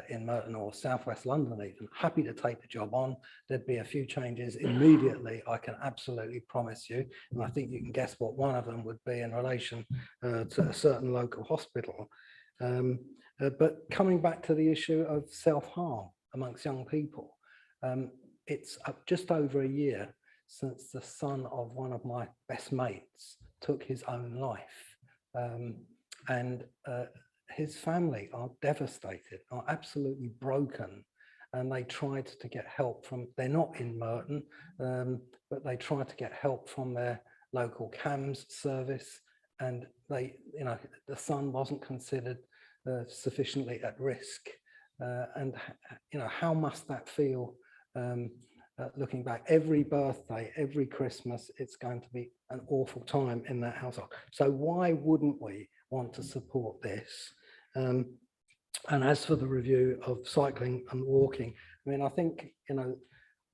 C: in Merton or South West London, even happy to take the job on, there'd be a few changes immediately, I can absolutely promise you. And I think you can guess what one of them would be in relation to a certain local hospital. But coming back to the issue of self-harm amongst young people, it's just over a year since the son of one of my best mates took his own life. And his family are devastated, are absolutely broken. And they tried to get help from, they're not in Merton, but they tried to get help from their local CAMS service. And they, you know, the son wasn't considered sufficiently at risk. And, you know, how must that feel? Looking back, every birthday, every Christmas, it's going to be an awful time in that household. So why wouldn't we want to support this? And as for the review of cycling and walking, I mean, I think, you know,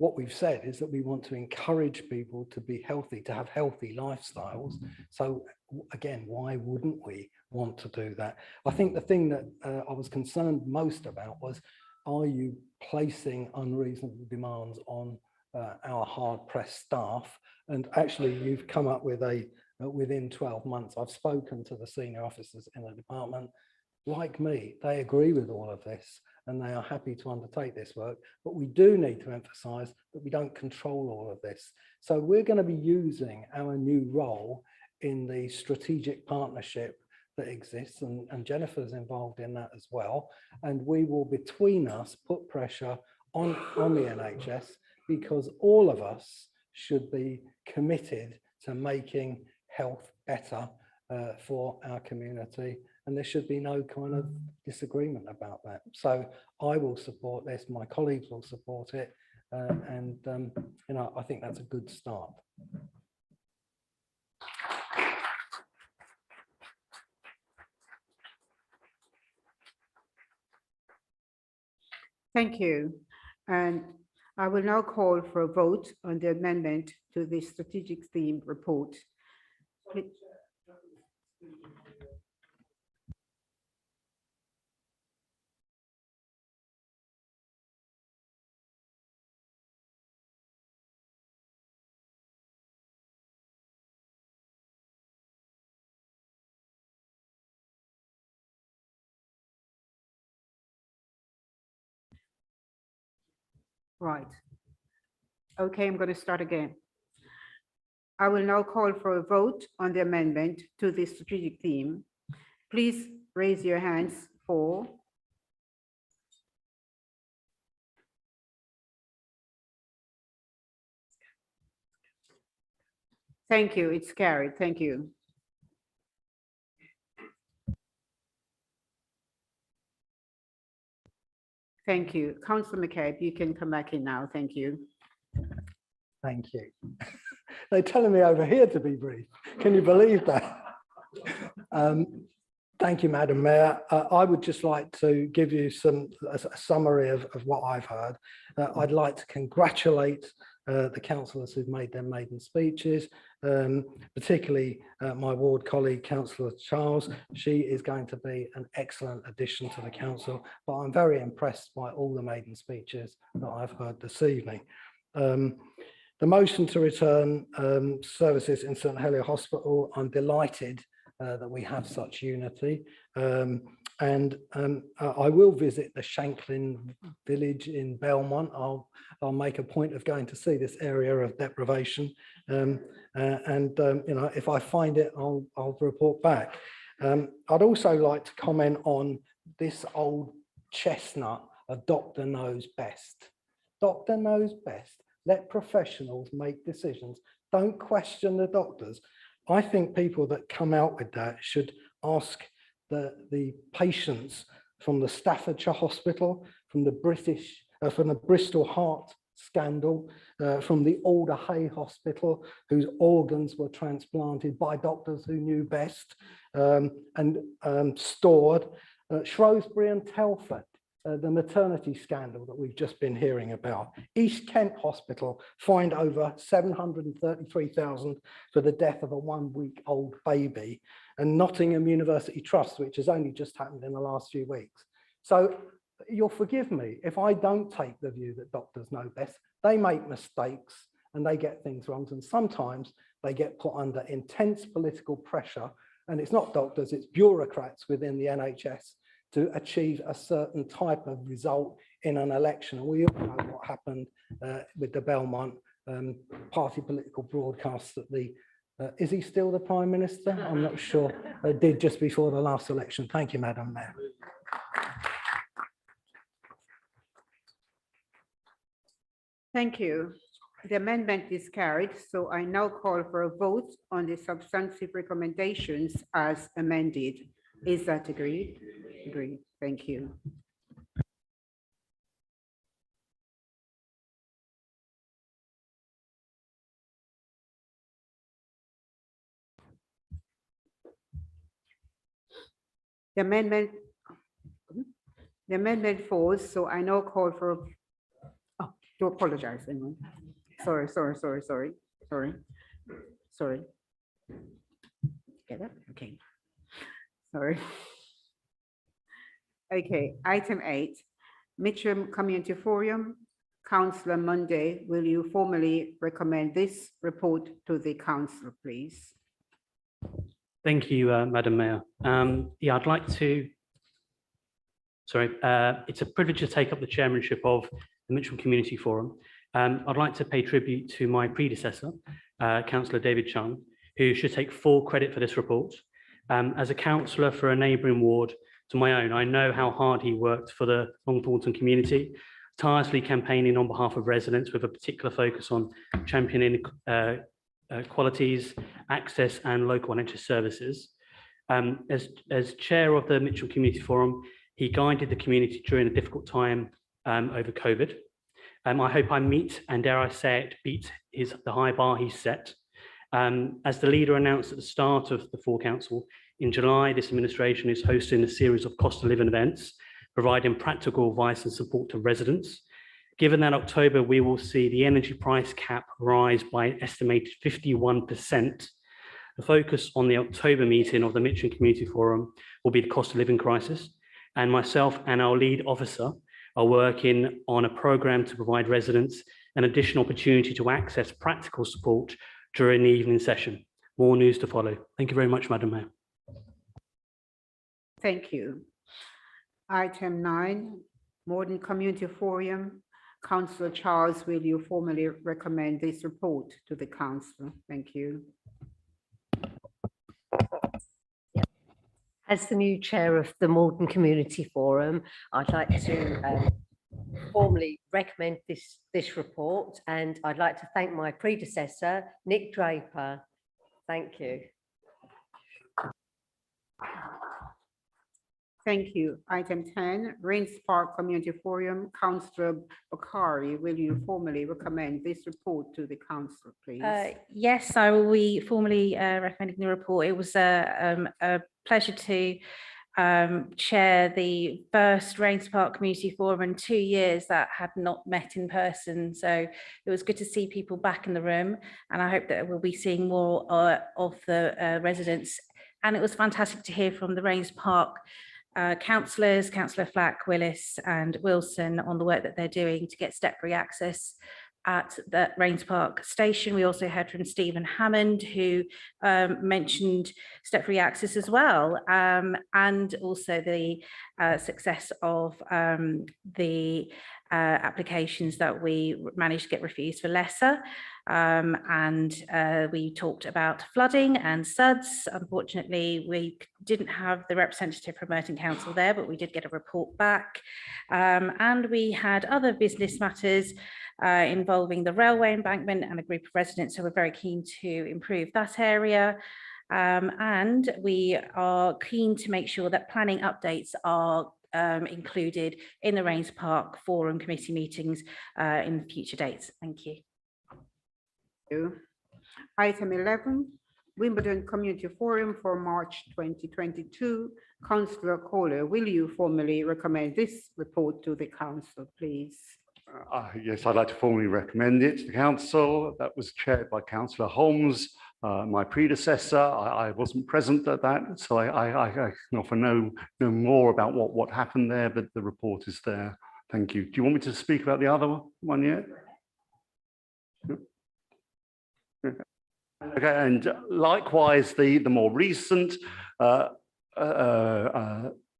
C: what we've said is that we want to encourage people to be healthy, to have healthy lifestyles. So again, why wouldn't we want to do that? I think the thing that I was concerned most about was, are you placing unreasonable demands on our hard-pressed staff? And actually, you've come up with a, within 12 months, I've spoken to the senior officers in the department. Like me, they agree with all of this and they are happy to undertake this work, but we do need to emphasize that we don't control all of this. So we're going to be using our new role in the strategic partnership that exists, and Jennifer's involved in that as well. And we will, between us, put pressure on the NHS, because all of us should be committed to making health better for our community. And there should be no kind of disagreement about that. So I will support this, my colleagues will support it, and you know, I think that's a good start.
B: Thank you. And I will now call for a vote on the amendment to the strategic theme report. Right. Okay, I'm going to start again. I will now call for a vote on the amendment to the strategic theme. Please raise your hands for. Thank you. It's carried. Thank you. Thank you. Councillor McCabe, you can come back in now. Thank you.
C: Thank you. They're telling me over here to be brief. Can you believe that? Thank you, Madam Mayor. I would just like to give you a summary of what I've heard. I'd like to congratulate the councillors who've made their maiden speeches, particularly my ward colleague, Councillor Charles. She is going to be an excellent addition to the council, but I'm very impressed by all the maiden speeches that I've heard this evening. The motion to return services in St Helier Hospital, I'm delighted that we have such unity. And I will visit the Shanklin village in Belmont. I'll make a point of going to see this area of deprivation. You know, if I find it, I'll report back. I'd also like to comment on this old chestnut of doctor knows best. Doctor knows best. Let professionals make decisions. Don't question the doctors. I think people that come out with that should ask the patients from the Staffordshire Hospital, from the Bristol Heart scandal, from the Alder Hay Hospital, whose organs were transplanted by doctors who knew best and stored, Shrewsbury and Telford, the maternity scandal that we've just been hearing about. East Kent Hospital fined over 733,000 for the death of a 1-week-old baby, and Nottingham University Trust, which has only just happened in the last few weeks. So you'll forgive me if I don't take the view that doctors know best. They make mistakes and they get things wrong, and sometimes they get put under intense political pressure, and it's not doctors, it's bureaucrats within the NHS to achieve a certain type of result in an election. And we all know what happened with the Belmont party political broadcast that the, is he still the Prime Minister? I'm not sure, did just before the last election. Thank you, Madam Mayor.
B: Thank you. The amendment is carried, so I now call for a vote on the substantive recommendations as amended. Is that agreed? Agreed. Thank you. The amendment falls, so I now call for to apologize, anyone. Sorry. Get that? Okay. Sorry. Okay, item 8, Mitcham Community Forum. Councillor Monday, will you formally recommend this report to the council, please?
L: Thank you, Madam Mayor. Yeah, I'd like to, it's a privilege to take up the chairmanship of the Mitcham Community Forum. I'd like to pay tribute to my predecessor, Councillor David Chung, who should take full credit for this report. As a councillor for a neighbouring ward to my own, I know how hard he worked for the Long Thornton community, tirelessly campaigning on behalf of residents with a particular focus on championing qualities, access and local NHS services. As chair of the Mitcham Community Forum, he guided the community during a difficult time over COVID. I hope I meet, and dare I say it, beat the high bar he set. As the leader announced at the start of the Full Council, in July, this administration is hosting a series of cost of living events, providing practical advice and support to residents. Given that October, we will see the energy price cap rise by an estimated 51%. The focus on the October meeting of the Mitcham Community Forum will be the cost of living crisis, and myself and our lead officer are working on a programme to provide residents an additional opportunity to access practical support during the evening session. More news to follow. Thank you very much, Madam Mayor.
B: Thank you. Item 9, Morden Community Forum. Councillor Charles, will you formally recommend this report to the council? Thank you.
F: As the new chair of the Morden Community Forum, I'd like to formally recommend this report, and I'd like to thank my predecessor, Nick Draper. Thank you.
B: Thank you. Item 10, Rains Park Community Forum. Councillor Bakari, will you formally recommend this report to the council, please?
N: Yes, I will be formally recommending the report. It was a pleasure to chair the first Rains Park Community Forum in 2 years that had not met in person. So it was good to see people back in the room, and I hope that we'll be seeing more of the residents. And it was fantastic to hear from the Rains Park councillors, Councillor Flack, Willis and Wilson, on the work that they're doing to get step-free access at the Rains Park station. We also heard from Stephen Hammond, who mentioned step-free access as well, and also the success of the applications that we managed to get refused for lesser. And we talked about flooding and SUDS. Unfortunately, we didn't have the representative from Merton Council there, but we did get a report back. And we had other business matters involving the railway embankment and a group of residents who were very keen to improve that area. And we are keen to make sure that planning updates are included in the Rains Park Forum committee meetings in future dates. Thank you.
B: Item 11, Wimbledon Community Forum for March 2022. Councillor Kohler, will you formally recommend this report to the council, please?
P: Yes, I'd like to formally recommend it to the council. That was chaired by Councillor Holmes, my predecessor. I wasn't present at that, so I can offer no more about what happened there, but the report is there. Thank you. Do you want me to speak about the other one yet? Okay, and likewise, the more recent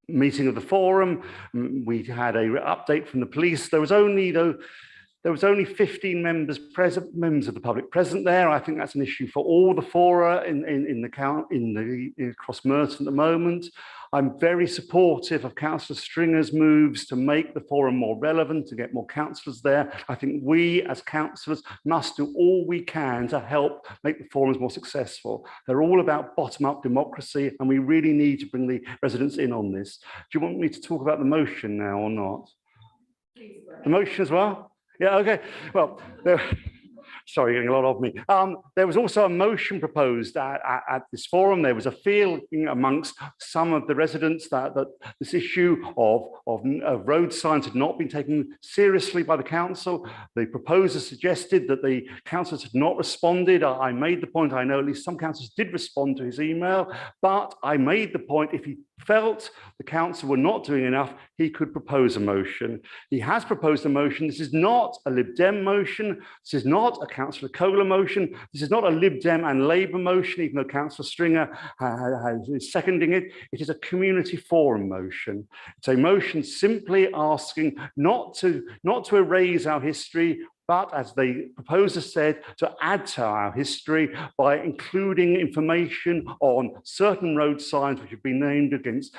P: meeting of the forum, we had a update from the police. There was only 15 members of the public present there. I think that's an issue for all the fora across Merton at the moment. I'm very supportive of Councillor Stringer's moves to make the forum more relevant, to get more councillors there. I think we as councillors must do all we can to help make the forums more successful. They're all about bottom-up democracy, and we really need to bring the residents in on this. Do you want me to talk about the motion now or not? The motion as well? Yeah, okay. Well, Sorry, getting a lot of me. There was also a motion proposed at this forum. There was a feeling amongst some of the residents that this issue of road signs had not been taken seriously by the council. The proposer suggested that the councillors had not responded. I made the point, I know at least some councillors did respond to his email, but I made the point if he felt the council were not doing enough, he could propose a motion. He has proposed a motion. This is not a Lib Dem motion. This is not a Councillor Kohler motion. This is not a Lib Dem and Labour motion, even though Councillor Stringer is seconding it. It is a community forum motion. It's a motion simply asking not to erase our history, but as the proposer said, to add to our history by including information on certain road signs which have been named against,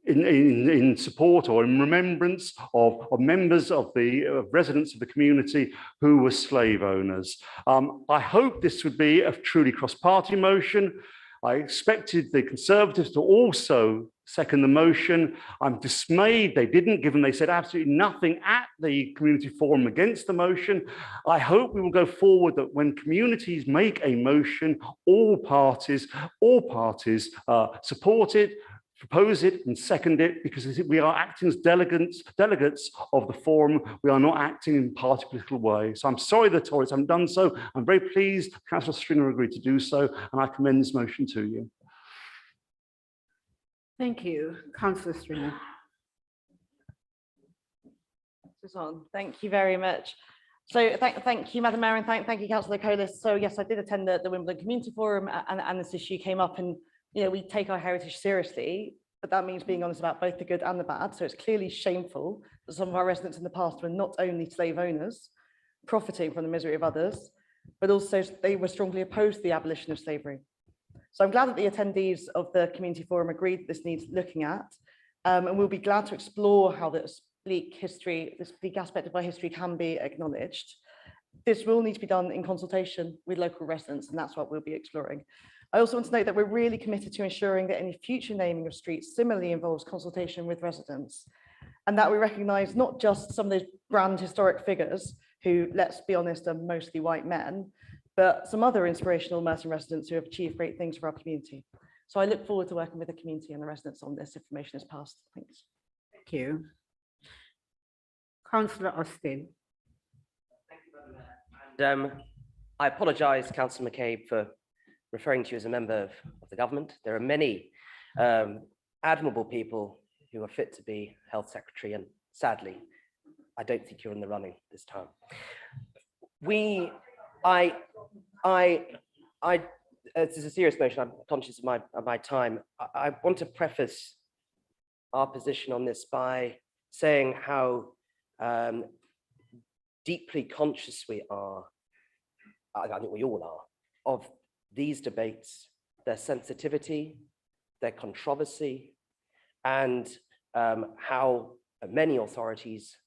P: in support or in remembrance of members of the residents of the community who were slave owners. I hope this would be a truly cross-party motion. I expected the Conservatives to also second the motion. I'm dismayed they didn't, given they said absolutely nothing at the community forum against the motion. I hope we will go forward that when communities make a motion, all parties support it, propose it and second it, because we are acting as delegates of the forum. We are not acting in party political way. So I'm sorry the Tories haven't done so. I'm very pleased Councillor Stringer agreed to do so, and I commend this motion to you.
B: Thank you, Councillor Stringer.
M: Thank you very much. So thank you, Madam Mayor, and thank you, Councillor Kohler. So yes, I did attend the Wimbledon Community Forum, and this issue came up, and we take our heritage seriously, but that means being honest about both the good and the bad. So it's clearly shameful that some of our residents in the past were not only slave owners, profiting from the misery of others, but also they were strongly opposed to the abolition of slavery. So I'm glad that the attendees of the Community Forum agreed that this needs looking at, and we'll be glad to explore how this bleak aspect of our history can be acknowledged. This will need to be done in consultation with local residents, and that's what we'll be exploring. I also want to note that we're really committed to ensuring that any future naming of streets similarly involves consultation with residents, and that we recognise not just some of those grand historic figures who, let's be honest, are mostly white men, but some other inspirational Merton residents who have achieved great things for our community. So I look forward to working with the community and the residents on this information as passed. Thanks.
B: Thank you. Councillor Austin.
O: And I apologise, Councillor McCabe, for referring to you as a member of the government. There are many admirable people who are fit to be Health Secretary, and sadly, I don't think you're in the running this time. This is a serious motion. I'm conscious of my time. I want to preface our position on this by saying how deeply conscious we are, I think we all are, of these debates, their sensitivity, their controversy, and how many authorities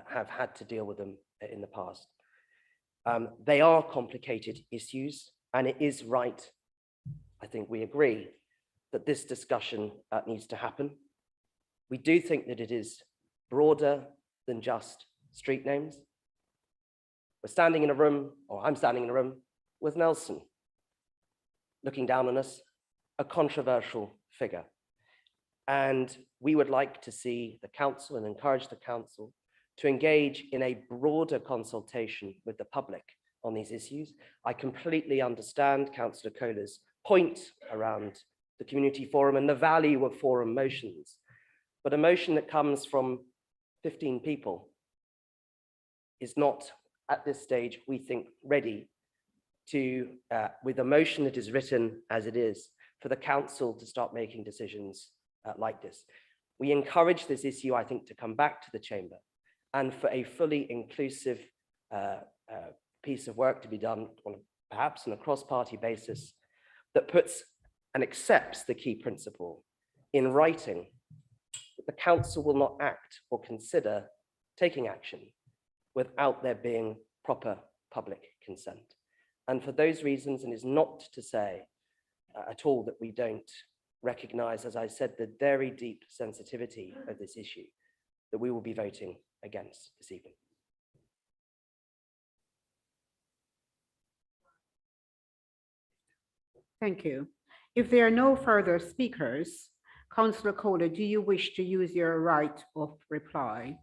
O: have had to deal with them in the past. They are complicated issues, and it is right, I think we agree, that this discussion needs to happen. We do think that it is broader than just street names. We're standing in a room, or I'm standing in a room with Nelson, looking down on us, a controversial figure. And we would like to see the council and encourage the council to engage in a broader consultation with the public on these issues. I completely understand Councillor Kohler's point around the community forum and the value of forum motions, but a motion that comes from 15 people is not, at this stage, we think, ready to, with a motion that is written as it is, for the council to start making decisions like this. We encourage this issue, I think, to come back to the chamber and for a fully inclusive piece of work to be done on perhaps on a cross-party basis that puts and accepts the key principle in writing that the council will not act or consider taking action without there being proper public consent. And for those reasons, and is not to say at all that we don't recognize, as I said, the very deep sensitivity of this issue, that we will be voting against this evening.
B: Thank you. If there are no further speakers, Councillor Kohler, do you wish to use your right of reply?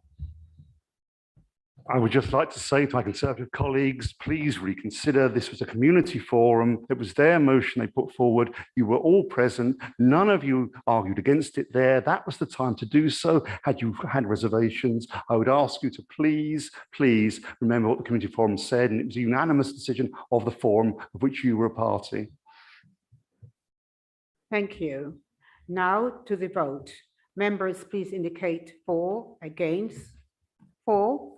P: I would just like to say to my Conservative colleagues, please reconsider. This was a community forum. It was their motion they put forward. You were all present. None of you argued against it there. That was the time to do so. Had you had reservations, I would ask you to please remember what the community forum said, and it was a unanimous decision of the forum of which you were a party.
B: Thank you. Now to the vote. Members, please indicate for, against, for.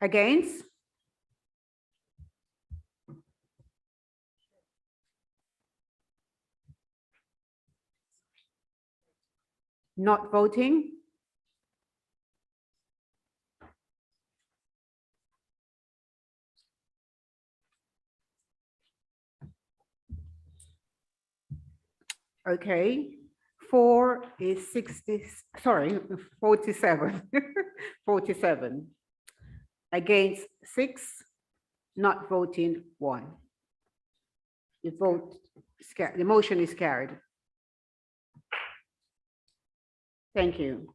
B: Against? Not voting? Okay, 4 is 60, sorry, 47. 47. Against 6, not voting 1. The motion is carried. Thank you.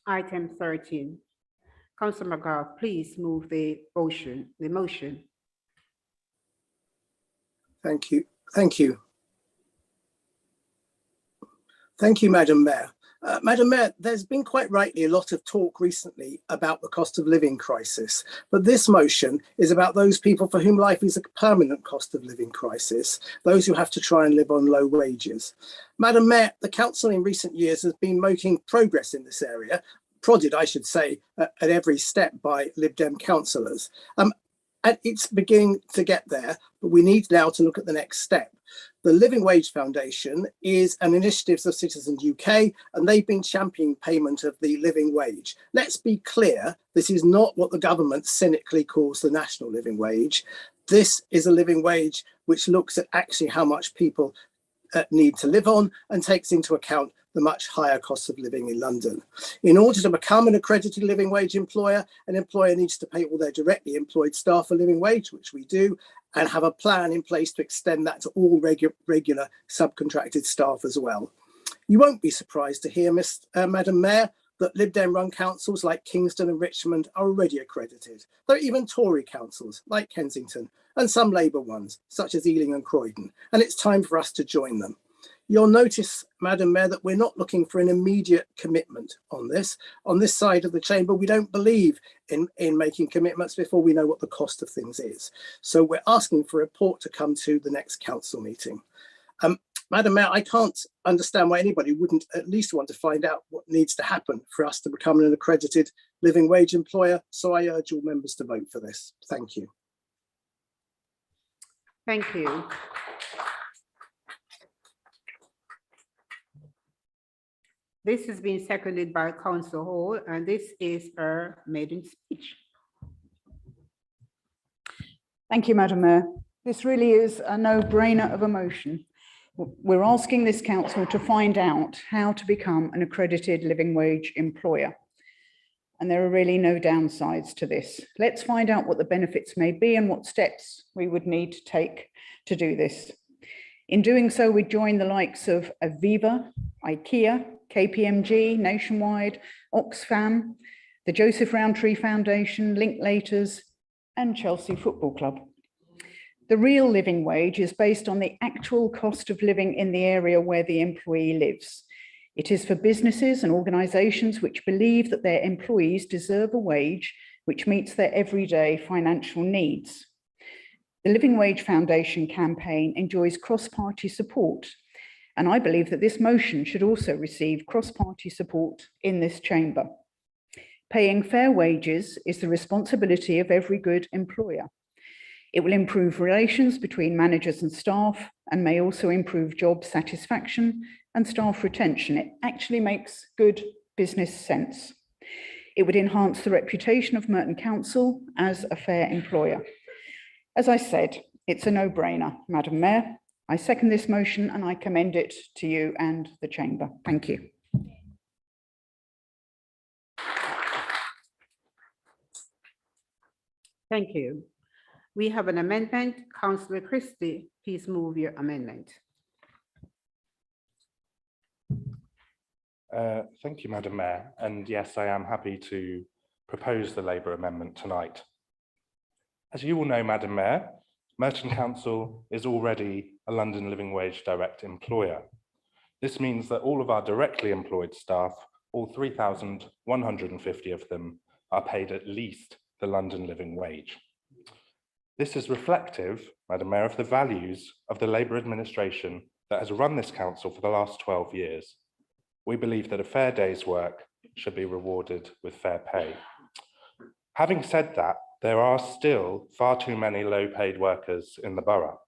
B: Item 13. Councillor McGrath, please move the motion.
E: Thank you. Thank you. Thank you, Madam Mayor. Madam Mayor, there's been quite rightly a lot of talk recently about the cost of living crisis, but this motion is about those people for whom life is a permanent cost of living crisis, those who have to try and live on low wages. Madam Mayor, the council in recent years has been making progress in this area, prodded, I should say, at every step by Lib Dem councillors. And it's beginning to get there, but we need now to look at the next step. The Living Wage Foundation is an initiative of Citizens UK, and they've been championing payment of the living wage. Let's be clear, this is not what the government cynically calls the national living wage. This is a living wage which looks at actually how much people need to live on and takes into account the much higher cost of living in London. In order to become an accredited living wage employer, an employer needs to pay all their directly employed staff a living wage, which we do, and have a plan in place to extend that to all regular subcontracted staff as well. You won't be surprised to hear, Madam Mayor, that Lib Dem run councils like Kingston and Richmond are already accredited. There are even Tory councils like Kensington and some Labour ones, such as Ealing and Croydon, and it's time for us to join them. You'll notice, Madam Mayor, that we're not looking for an immediate commitment on this. On this side of the chamber, we don't believe in making commitments before we know what the cost of things is. So we're asking for a report to come to the next council meeting. Madam Mayor, I can't understand why anybody wouldn't at least want to find out what needs to happen for us to become an accredited living wage employer. So I urge all members to vote for this. Thank you.
B: Thank you. This has been seconded by Councillor Hall, and this is her maiden speech.
Q: Thank you, Madam Mayor. This really is a no-brainer of a motion. We're asking this council to find out how to become an accredited living wage employer. And there are really no downsides to this. Let's find out what the benefits may be and what steps we would need to take to do this. In doing so, we join the likes of Aviva, IKEA, KPMG, Nationwide, Oxfam, the Joseph Rowntree Foundation, Linklaters, and Chelsea Football Club. The real living wage is based on the actual cost of living in the area where the employee lives. It is for businesses and organisations which believe that their employees deserve a wage which meets their everyday financial needs. The Living Wage Foundation campaign enjoys cross-party support, and I believe that this motion should also receive cross-party support in this chamber. Paying fair wages is the responsibility of every good employer. It will improve relations between managers and staff and may also improve job satisfaction and staff retention. It actually makes good business sense. It would enhance the reputation of Merton Council as a fair employer. As I said, it's a no-brainer, Madam Mayor. I second this motion and I commend it to you and the Chamber. Thank you.
B: Thank you. We have an amendment. Councillor Christie, please move your amendment.
A: Thank you, Madam Mayor. And yes, I am happy to propose the Labour amendment tonight. As you all know, Madam Mayor, Merton Council is already a London Living Wage direct employer. This means that all of our directly employed staff, all 3,150 of them, are paid at least the London Living Wage. This is reflective, Madam Mayor, of the values of the Labour administration that has run this council for the last 12 years. We believe that a fair day's work should be rewarded with fair pay. Having said that, there are still far too many low-paid workers in the borough,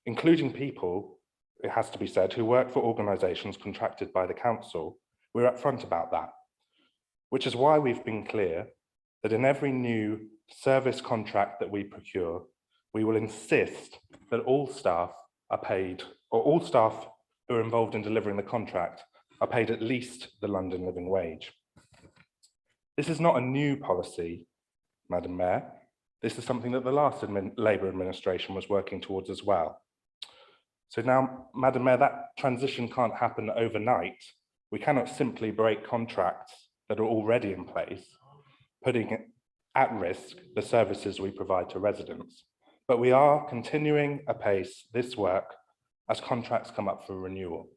A: including people, it has to be said, who work for organisations contracted by the council. We're upfront about that, which is why we've been clear that in every new service contract that we procure, we will insist that all staff are paid, or all staff who are involved in delivering the contract are paid at least the London Living Wage. This is not a new policy, Madam Mayor. This is something that the last Labour administration was working towards as well. So now, Madam Mayor, that transition can't happen overnight. We cannot simply break contracts that are already in place, putting at risk the services we provide to residents. But we are continuing apace this work as contracts come up for renewal.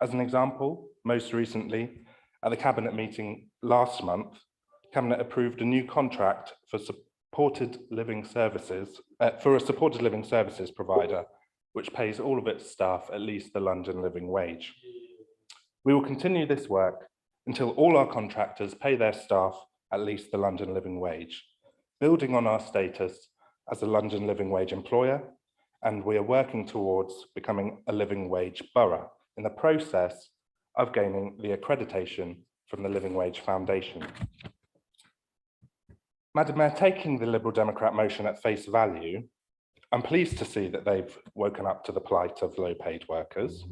A: As an example, most recently, at the Cabinet meeting last month, Cabinet approved a new contract for supported living services, for a supported living services provider, which pays all of its staff at least the London Living Wage. We will continue this work until all our contractors pay their staff at least the London Living Wage, building on our status as a London Living Wage employer, and we are working towards becoming a living wage borough in the process of gaining the accreditation from the Living Wage Foundation. Madam Mayor, taking the Liberal Democrat motion at face value, I'm pleased to see that they've woken up to the plight of low-paid workers.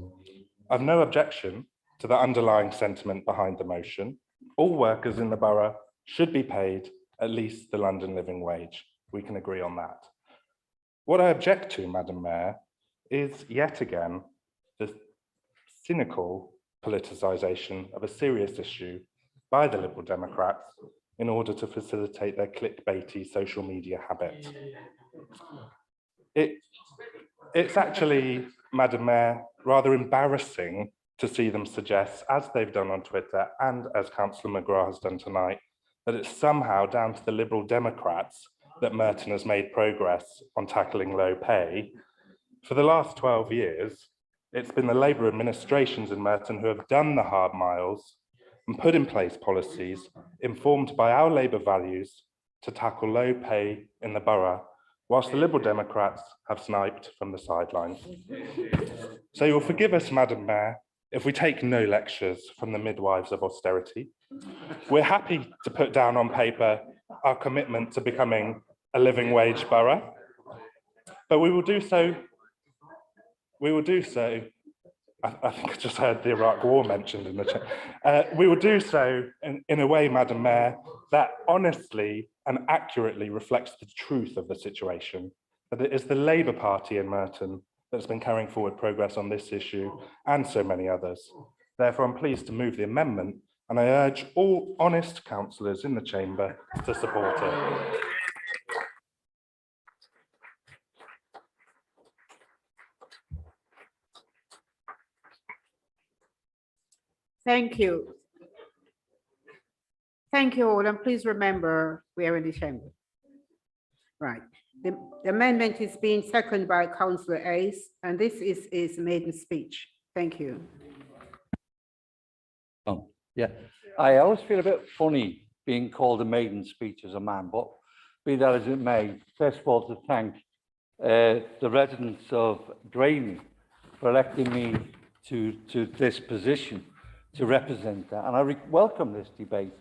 A: I've no objection to the underlying sentiment behind the motion. All workers in the borough should be paid at least the London Living Wage. We can agree on that. What I object to, Madam Mayor, is yet again the cynical politicisation of a serious issue by the Liberal Democrats in order to facilitate their clickbaity social media habit. It's actually, Madam Mayor, rather embarrassing to see them suggest, as they've done on Twitter and as Councillor McGrath has done tonight, that it's somehow down to the Liberal Democrats that Merton has made progress on tackling low pay. For the last 12 years, it's been the Labour administrations in Merton who have done the hard miles and put in place policies informed by our Labour values to tackle low pay in the borough, whilst the Liberal Democrats have sniped from the sidelines. So you'll forgive us, Madam Mayor, if we take no lectures from the midwives of austerity. We're happy to put down on paper our commitment to becoming a living wage borough, but we will do so, I think I just heard the Iraq War mentioned in the chat. We will do so in a way, Madam Mayor, that honestly and accurately reflects the truth of the situation. That it is the Labour Party in Merton that's been carrying forward progress on this issue and so many others. Therefore, I'm pleased to move the amendment, and I urge all honest councillors in the chamber to support it.
B: Thank you. Thank you all, and please remember we are in the chamber. Right. The amendment is being seconded by Councillor Ace, and this is his maiden speech. Thank you.
W: Yeah, I always feel a bit funny being called a maiden speech as a man, but be that as it may, first of all to thank the residents of Graney for electing me to this position to represent that. And I welcome this debate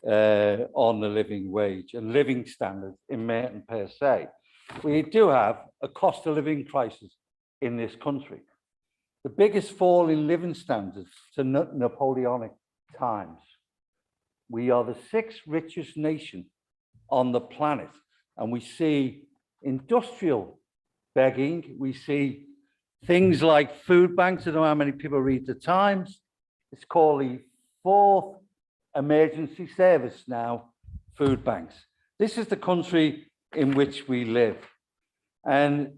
W: on the living wage and living standards in Merton per se. We do have a cost of living crisis in this country. The biggest fall in living standards to Napoleonic times. We are the 6th richest nation on the planet, and we see industrial begging. We see things like food banks. I don't know how many people read the Times. It's called the 4th emergency service now, food banks. This is the country in which we live. And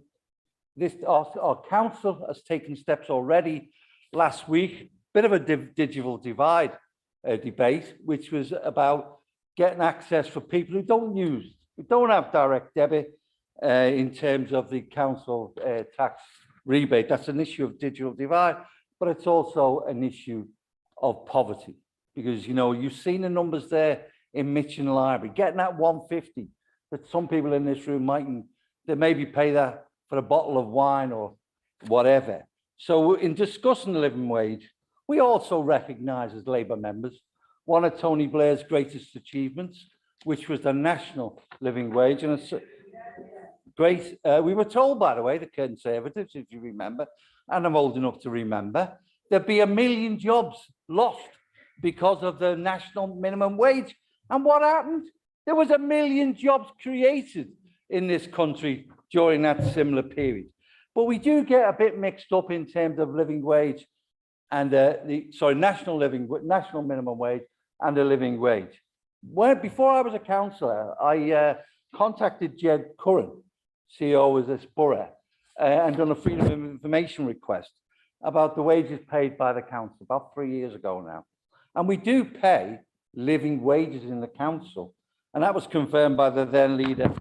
W: this, our council has taken steps already last week, bit of a digital divide debate, which was about getting access for people who don't have direct debit in terms of the council tax rebate. That's an issue of digital divide, but it's also an issue of poverty, because you've seen the numbers there in Mitchin Library, getting that 150 that some people in this room they maybe pay that for a bottle of wine or whatever. So in discussing the living wage, we also recognise as Labour members one of Tony Blair's greatest achievements, which was the national living wage. And it's great. We were told, by the way, the Conservatives, if you remember, and I'm old enough to remember, there'd be 1 million jobs lost because of the national minimum wage. And what happened? There was 1 million jobs created in this country during that similar period. But we do get a bit mixed up in terms of living wage and national minimum wage and the living wage. Before I was a councillor, I contacted Jed Curran, CEO of this borough, and done a freedom of information request about the wages paid by the council about 3 years ago now. And we do pay living wages in the council. And that was confirmed by the then leader,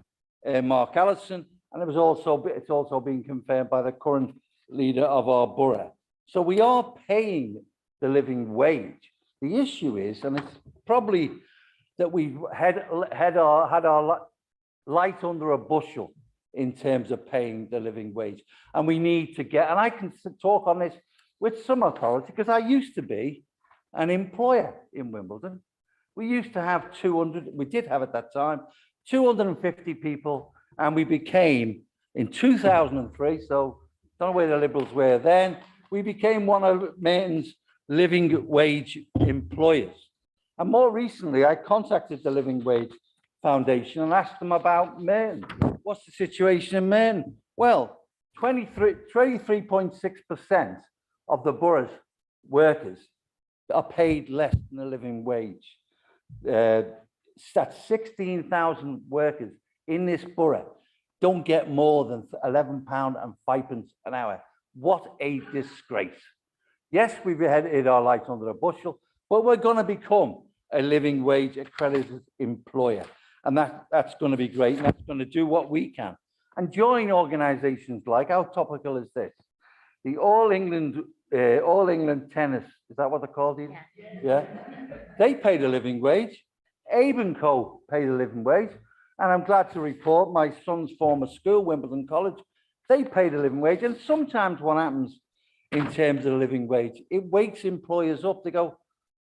W: Mark Allison, and it's also been confirmed by the current leader of our borough. So we are paying the living wage. The issue is, and it's probably that we've had our light under a bushel in terms of paying the living wage. And we need to get, and I can talk on this with some authority because I used to be an employer in Wimbledon. We used to have 200, we did have at that time, 250 people, and we became, in 2003, so don't know where the Liberals were then, we became one of Merton's living wage employers. And more recently, I contacted the Living Wage Foundation and asked them about Merton. What's the situation in Merton? Well, 23.6% of the borough's workers are paid less than the living wage. That's 16,000 workers in this borough don't get more than £11.05 an hour. What a disgrace. Yes, we've had our light under a bushel, but we're going to become a living wage accredited employer. And that's going to be great. And that's going to do what we can. And join organisations like, how topical is this? The All England Tennis, is that what they're called? Yeah. They pay the living wage. Abe & Co pay the living wage. And I'm glad to report my son's former school, Wimbledon College, they pay the living wage. And sometimes what happens in terms of the living wage, it wakes employers up. They go,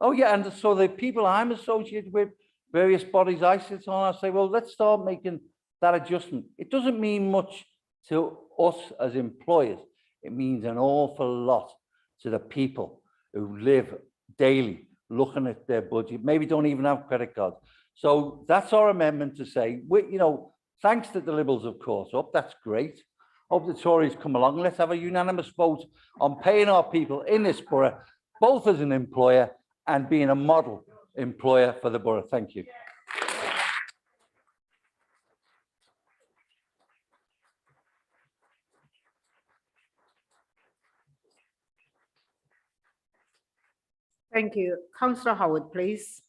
W: oh yeah, and so the people I'm associated with, various bodies I sit on, I say, well, let's start making that adjustment. It doesn't mean much to us as employers. It means an awful lot to the people who live daily looking at their budget, maybe don't even have credit cards. So that's our amendment to say, thanks that the Liberals have caught up, that's great. Hope the Tories come along. Let's have a unanimous vote on paying our people in this borough, both as an employer and being a model employer for the borough. Thank you.
B: Thank you. Councillor Howard, please.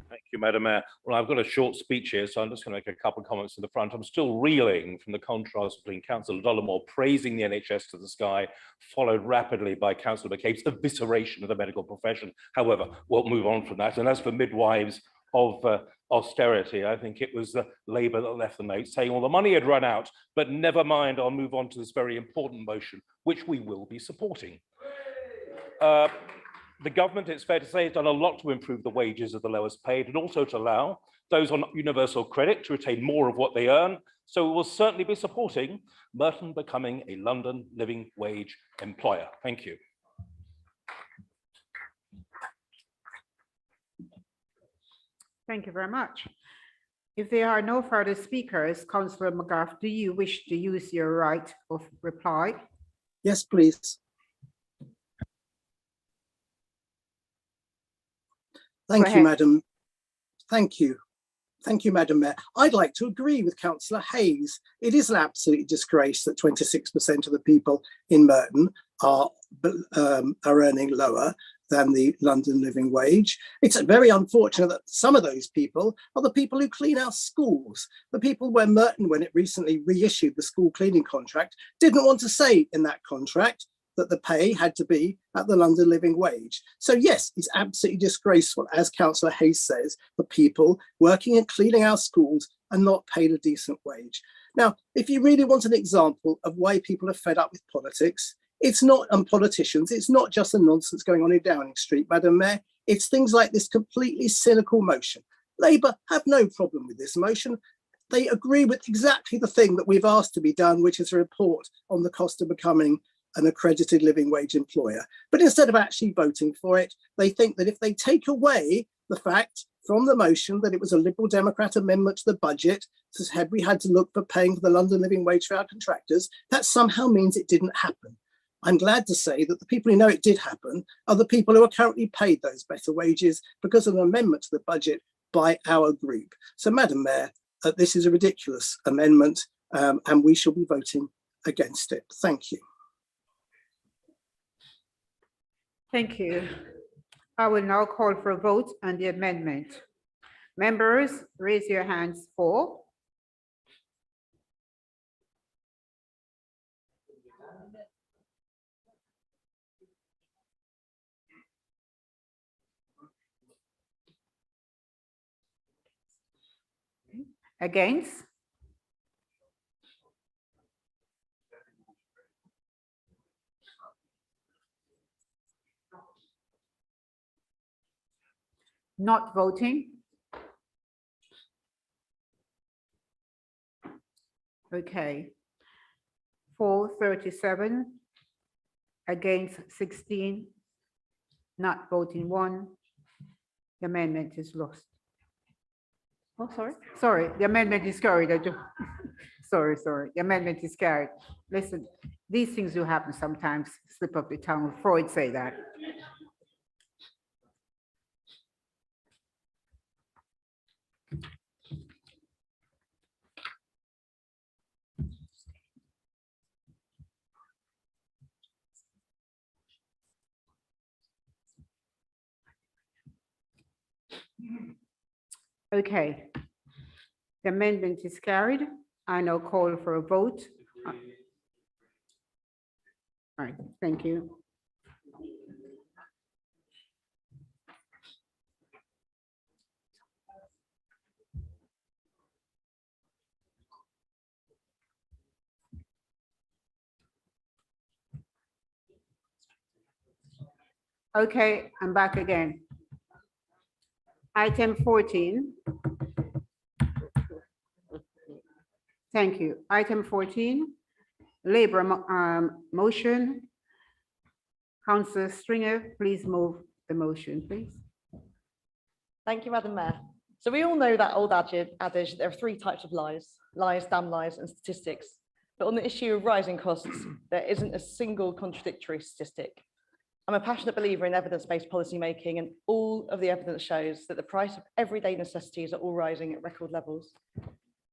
A: Thank you, Madam Mayor. Well, I've got a short speech here, so I'm just going to make a couple of comments in the front. I'm still reeling from the contrast between Councillor Dollamore praising the NHS to the sky, followed rapidly by Councillor McCabe's evisceration of the medical profession. However, we'll move on from that. And as for midwives of austerity, I think it was Labour that left the note saying, well, the money had run out, but never mind, I'll move on to this very important motion, which we will be supporting. The government, it's fair to say, has done a lot to improve the wages of the lowest paid and also to allow those on universal credit to retain more of what they earn. So we will certainly be supporting Merton becoming a London living wage employer. Thank you.
B: Thank you very much. If there are no further speakers, Councillor McGrath, do you wish to use your right of reply?
E: Yes, please. Thank you, Madam. Thank you. Thank you, Madam Mayor. I'd like to agree with Councillor Hayes. It is an absolute disgrace that 26% of the people in Merton are earning lower than the London living wage. It's very unfortunate that some of those people are the people who clean our schools. The people where Merton, when it recently reissued the school cleaning contract, didn't want to say in that contract that the pay had to be at the London living wage. So yes, it's absolutely disgraceful, as Councillor Hayes says, the people working and cleaning our schools are not paid a decent wage. Now, if you really want an example of why people are fed up with politics, it's not politicians, it's not just the nonsense going on in Downing Street, Madam Mayor, it's things like this completely cynical motion. Labour have no problem with this motion. They agree with exactly the thing that we've asked to be done, which is a report on the cost of becoming an accredited living wage employer. But instead of actually voting for it, they think that if they take away the fact from the motion that it was a Liberal Democrat amendment to the budget, that we had to look for paying for the London living wage for our contractors, that somehow means it didn't happen. I'm glad to say that the people who know it did happen are the people who are currently paid those better wages because of an amendment to the budget by our group. So, Madam Mayor, this is a ridiculous amendment and we shall be voting against it. Thank you.
B: Thank you. I will now call for a vote on the amendment. Members, raise your hands for. Against? Not voting? Okay. 437, against 16, not voting 1. The amendment is lost. Oh, sorry, the amendment is carried. Sorry, the amendment is carried. Listen, these things do happen sometimes, slip of the tongue. Freud say that. Okay, the amendment is carried. I now call for a vote. All right, thank you. Okay, I'm back again. Item 14. Thank you. Item 14, Labour motion. Councillor Stringer, please move the motion, please.
M: Thank you, Madam Mayor. So we all know that old adage, there are 3 types of lies: lies, damn lies, and statistics. But on the issue of rising costs, there isn't a single contradictory statistic. I'm a passionate believer in evidence-based policy making, and all of the evidence shows that the price of everyday necessities are all rising at record levels.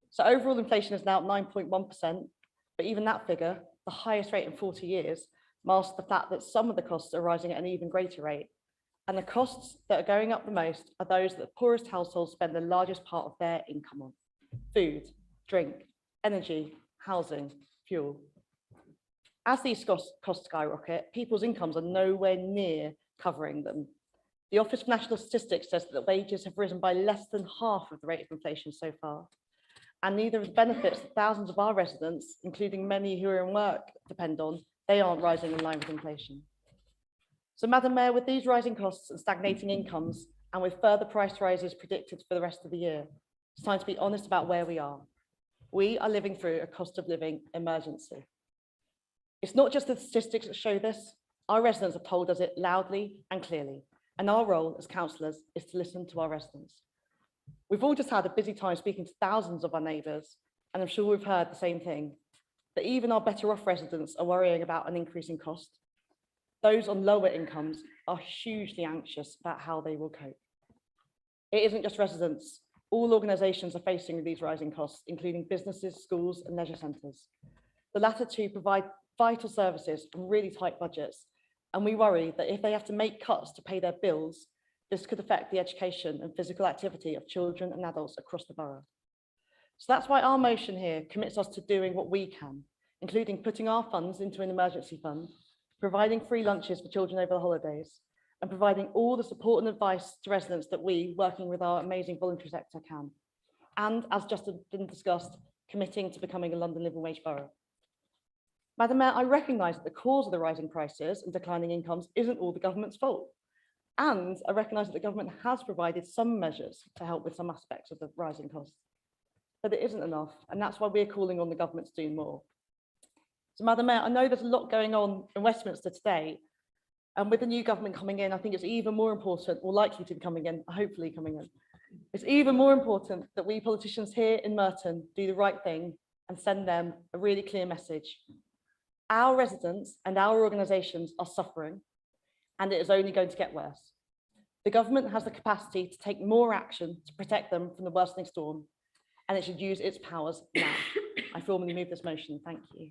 M: So overall inflation is now at 9.1%, but even that figure, the highest rate in 40 years, masks the fact that some of the costs are rising at an even greater rate. And the costs that are going up the most are those that the poorest households spend the largest part of their income on: food, drink, energy, housing, fuel. As these costs skyrocket, people's incomes are nowhere near covering them. The Office for National Statistics says that wages have risen by less than half of the rate of inflation so far. And neither of the benefits that thousands of our residents, including many who are in work, depend on, they aren't rising in line with inflation. So, Madam Mayor, with these rising costs and stagnating incomes, and with further price rises predicted for the rest of the year, it's time to be honest about where we are. We are living through a cost of living emergency. It's not just the statistics that show this. Our residents have told us it loudly and clearly, and our role as councillors is to listen to our residents. We've all just had a busy time speaking to thousands of our neighbours, and I'm sure we've heard the same thing, that even our better off residents are worrying about an increase in cost. Those on lower incomes are hugely anxious about how they will cope. It isn't just residents. All organisations are facing these rising costs, including businesses, schools and leisure centres. The latter two provide vital services and really tight budgets, and we worry that if they have to make cuts to pay their bills, this could affect the education and physical activity of children and adults across the borough. So that's why our motion here commits us to doing what we can, including putting our funds into an emergency fund, providing free lunches for children over the holidays, and providing all the support and advice to residents that we, working with our amazing voluntary sector, can. And as just been discussed, committing to becoming a London living wage borough. Madam Mayor, I recognise that the cause of the rising prices and declining incomes isn't all the government's fault. And I recognise that the government has provided some measures to help with some aspects of the rising costs. But it isn't enough, and that's why we're calling on the government to do more. So, Madam Mayor, I know there's a lot going on in Westminster today, and with the new government coming in, I think it's even more important, or likely to be coming in, hopefully coming in, it's even more important that we politicians here in Merton do the right thing and send them a really clear message. Our residents and our organisations are suffering, and it is only going to get worse. The government has the capacity to take more action to protect them from the worsening storm, and it should use its powers now. I formally move this motion. Thank you.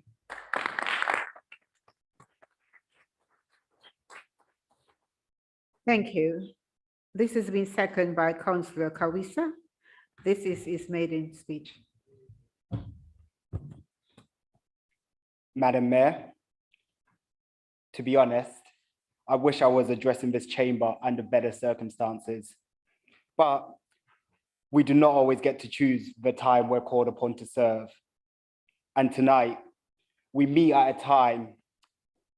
B: Thank you. This has been seconded by Councillor Kawisa. This is his maiden speech.
S: Madam Mayor, to be honest, I wish I was addressing this chamber under better circumstances, but we do not always get to choose the time we're called upon to serve. And tonight, we meet at a time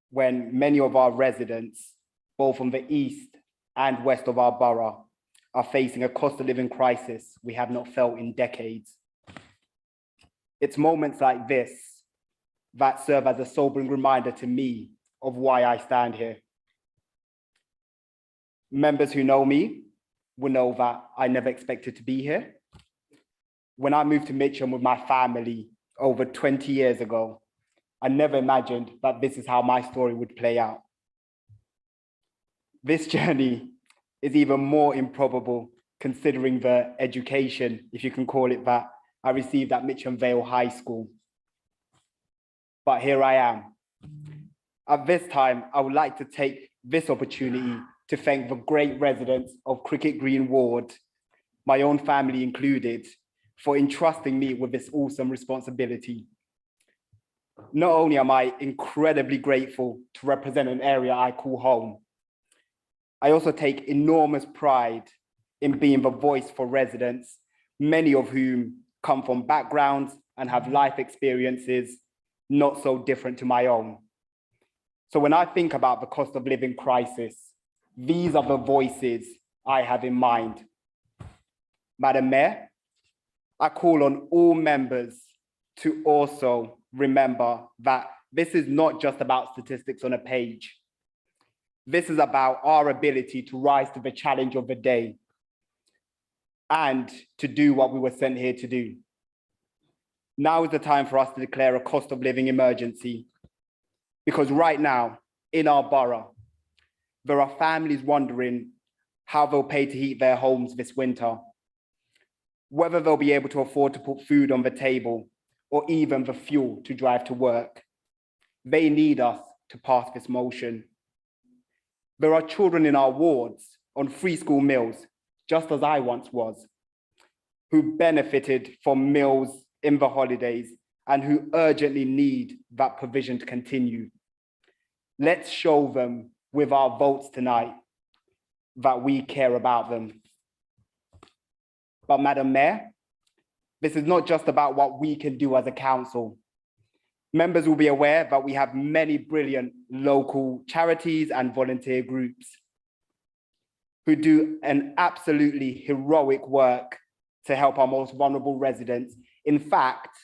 S: when many of our residents, both from the east and west of our borough, are facing a cost of living crisis we have not felt in decades. It's moments like this that serve as a sobering reminder to me of why I stand here. Members who know me will know that I never expected to be here. When I moved to Mitcham with my family over 20 years ago, I never imagined that this is how my story would play out. This journey is even more improbable considering the education, if you can call it that, I received at Mitcham Vale High School. But here I am. At this time, I would like to take this opportunity to thank the great residents of Cricket Green Ward, my own family included, for entrusting me with this awesome responsibility. Not only am I incredibly grateful to represent an area I call home, I also take enormous pride in being the voice for residents, many of whom come from backgrounds and have life experiences not so different to my own. So when I think about the cost of living crisis, these are the voices I have in mind. Madam Mayor, I call on all members to also remember that this is not just about statistics on a page. This is about our ability to rise to the challenge of the day and to do what we were sent here to do. Now is the time for us to declare a cost of living emergency, because right now in our borough, there are families wondering how they'll pay to heat their homes this winter, whether they'll be able to afford to put food on the table or even the fuel to drive to work. They need us to pass this motion. There are children in our wards on free school meals, just as I once was, who benefited from meals in the holidays and who urgently need that provision to continue. Let's show them with our votes tonight that we care about them. But Madam Mayor, this is not just about what we can do as a council. Members will be aware that we have many brilliant local charities and volunteer groups who do an absolutely heroic work to help our most vulnerable residents. In fact,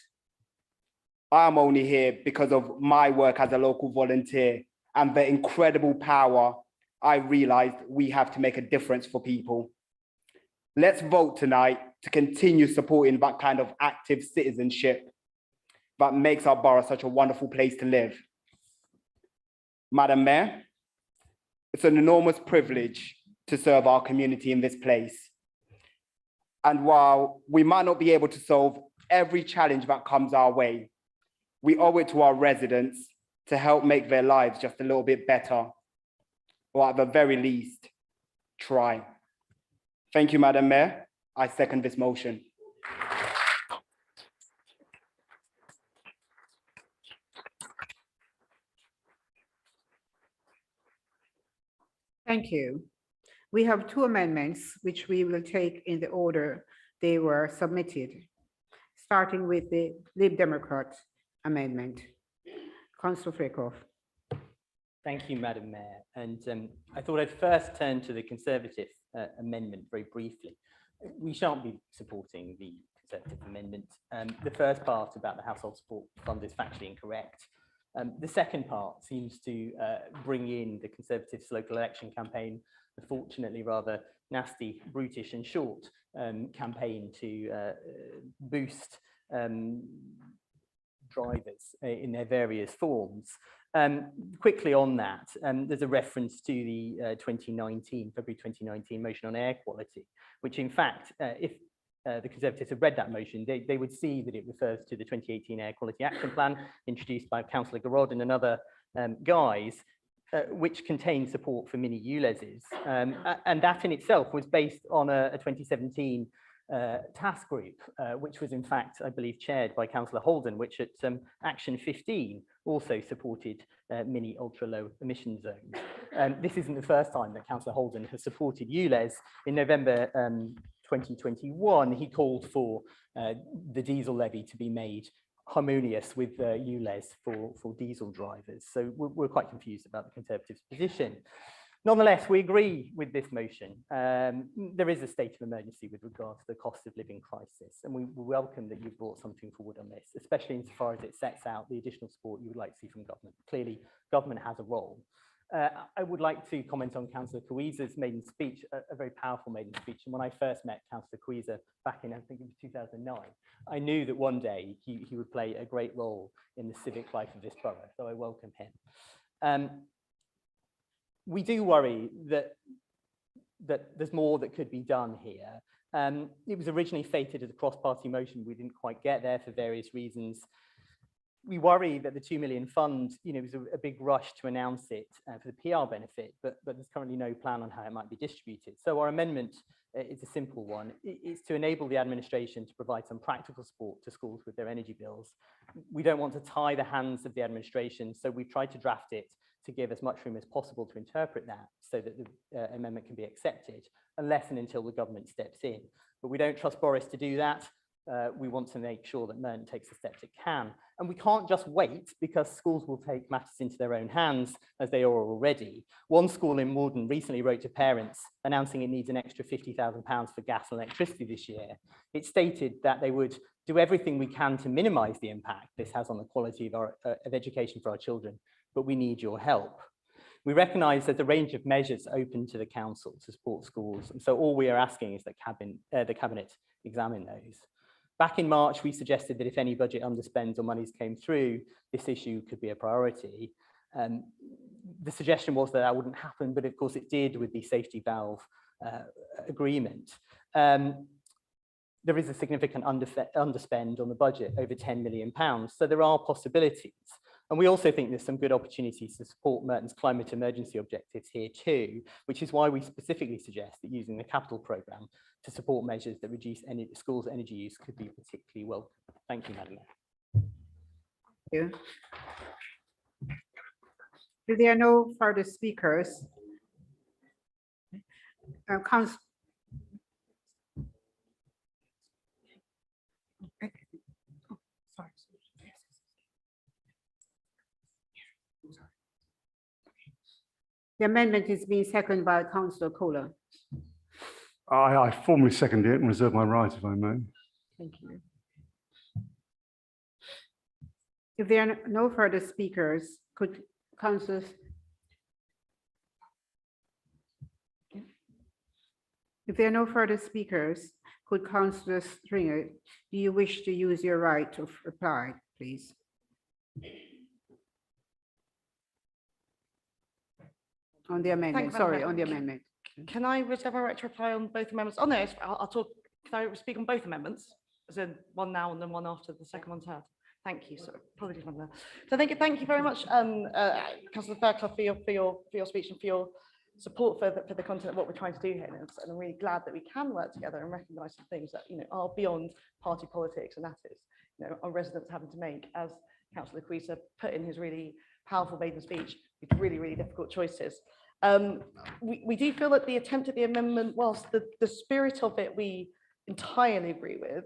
S: I'm only here because of my work as a local volunteer and the incredible power I realized we have to make a difference for people. Let's vote tonight to continue supporting that kind of active citizenship that makes our borough such a wonderful place to live. Madam Mayor, it's an enormous privilege to serve our community in this place. And while we might not be able to solve every challenge that comes our way, we owe it to our residents to help make their lives just a little bit better, or at the very least, try. Thank you, Madam Mayor. I second this motion.
B: Thank you. We have two amendments which we will take in the order they were submitted, starting with the Lib Democrat amendment. Councillor Freckhoff.
R: Thank you, Madam Mayor. And I thought I'd first turn to the Conservative amendment very briefly. We shan't be supporting the Conservative amendment. The first part about the Household Support Fund is factually incorrect. The second part seems to bring in the Conservatives' local election campaign, unfortunately rather nasty, brutish and short campaign to boost drivers in their various forms. Quickly on that, there's a reference to the February 2019 motion on air quality, which in fact, if the Conservatives have read that motion, they would see that it refers to the 2018 Air Quality Action Plan introduced by Councillor Garrod and another guys, which contained support for mini ULEZs. And that in itself was based on a 2017 task group, which was in fact, I believe, chaired by Councillor Holden, which at Action 15 also supported mini ultra-low emission zones. This isn't the first time that Councillor Holden has supported ULEZ. In November 2021, he called for the diesel levy to be made harmonious with ULEZ for diesel drivers. So we're quite confused about the Conservatives' position. Nonetheless, we agree with this motion. There is a state of emergency with regard to the cost of living crisis, and we welcome that you've brought something forward on this, especially insofar as it sets out the additional support you would like to see from government. Clearly, government has a role. I would like to comment on Councillor Kouiza's maiden speech, a very powerful maiden speech. And when I first met Councillor Kouiza back in, I think it was 2009, I knew that one day he would play a great role in the civic life of this borough, so I welcome him. We do worry that there's more that could be done here. It was originally fated as a cross-party motion. We didn't quite get there for various reasons. We worry that the 2 million fund, was a big rush to announce it for the PR benefit, but there's currently no plan on how it might be distributed. So our amendment is a simple one. It's to enable the administration to provide some practical support to schools with their energy bills. We don't want to tie the hands of the administration, so we've tried to draft it to give as much room as possible to interpret that so that the amendment can be accepted, unless and until the government steps in. But we don't trust Boris to do that. We want to make sure that Merton takes the steps it can. And we can't just wait, because schools will take matters into their own hands, as they are already. One school in Morden recently wrote to parents announcing it needs an extra £50,000 for gas and electricity this year. It stated that they would do everything we can to minimise the impact this has on the quality of education for our children, but we need your help. We recognise there's a range of measures open to the council to support schools, and so all we are asking is that the cabinet examine those. Back in March, we suggested that if any budget underspends or monies came through, this issue could be a priority. The suggestion was that that wouldn't happen, but of course it did with the safety valve agreement. There is a significant underspend on the budget, over £10 million. So there are possibilities. And we also think there's some good opportunities to support Merton's climate emergency objectives here too, which is why we specifically suggest that using the capital programme to support measures that reduce schools' energy use could be particularly welcome. Thank you, Madam Mayor.
B: Thank you. If there are no further speakers, Councillor. The amendment is being seconded by Councillor Kohler.
P: I formally second it and reserve my right, if I may.
B: Thank you. If there are no further speakers, could councillors? If there are no further speakers, could Councillor Stringer, do you wish to use your right of reply, please? On the amendment, sorry, on the amendment.
M: Can I reserve my right to reply on both amendments? Oh, no, I'll talk. Can I speak on both amendments? As in one now and then one after the second one's heard? Thank you. Sorry, apologies, Madam Mayor. So thank you very much, Councillor Fairclough, for your speech and for your support for the content of what we're trying to do here. And I'm really glad that we can work together and recognise some things that are beyond party politics, and that is our residents having to make, as Councillor Quisa put in his really powerful maiden speech, with really difficult choices. We do feel that the attempt at the amendment, whilst the spirit of it we entirely agree with,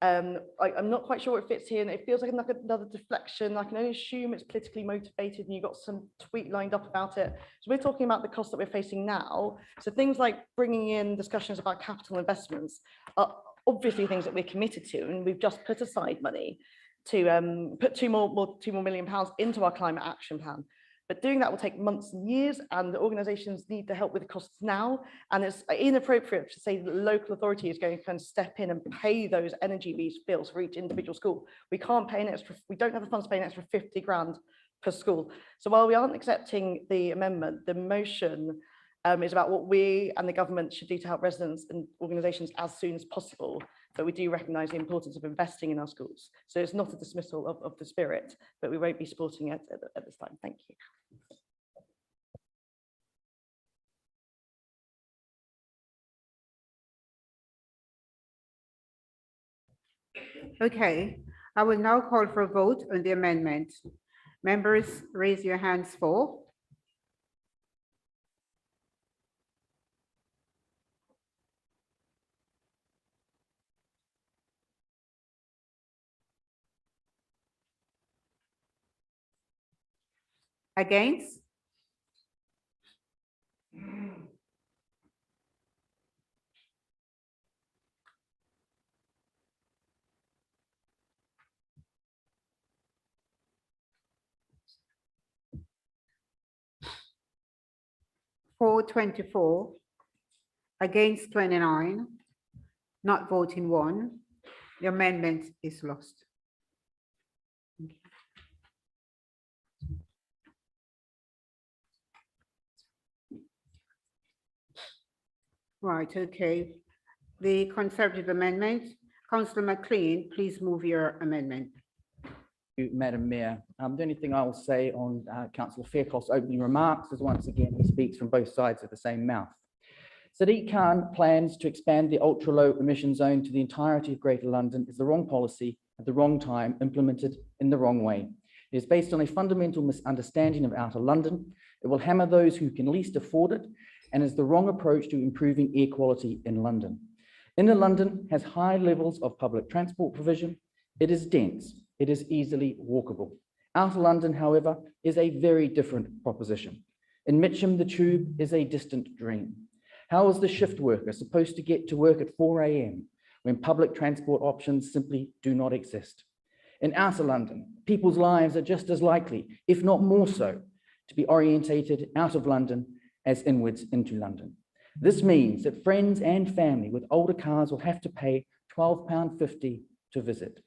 M: I'm not quite sure it fits here, and it feels like another deflection. I can only assume it's politically motivated, and you've got some tweet lined up about it. So we're talking about the costs that we're facing now. So things like bringing in discussions about capital investments are obviously things that we're committed to, and we've just put aside money to put £2 million into our climate action plan. But doing that will take months and years, and the organisations need the help with the costs now. And it's inappropriate to say that the local authority is going to kind of step in and pay those energy bills for each individual school. We can't pay an extra, we don't have the funds to pay an extra 50 grand per school. So while we aren't accepting the amendment, the motion is about what we and the government should do to help residents and organisations as soon as possible. But we do recognise the importance of investing in our schools. So it's not a dismissal of the spirit, but we won't be supporting it at this time. Thank you.
B: Okay, I will now call for a vote on the amendment. Members, raise your hands for. Against? For 24, against 29, not voting 1. The amendment is lost. Right, okay. The Conservative amendment, Councillor McLean, please move your amendment.
G: Madam Mayor. The only thing I will say on Councillor Fairclough's opening remarks is once again he speaks from both sides of the same mouth. Sadiq Khan plans to expand the ultra-low emission zone to the entirety of Greater London is the wrong policy at the wrong time, implemented in the wrong way. It is based on a fundamental misunderstanding of Outer London. It will hammer those who can least afford it, and is the wrong approach to improving air quality in London. Inner London has high levels of public transport provision. It is dense. It is easily walkable. Outer London, however, is a very different proposition. In Mitcham, the tube is a distant dream. How is the shift worker supposed to get to work at 4 a.m. when public transport options simply do not exist? In Outer London, people's lives are just as likely, if not more so, to be orientated out of London as inwards into London. This means that friends and family with older cars will have to pay £12.50 to visit.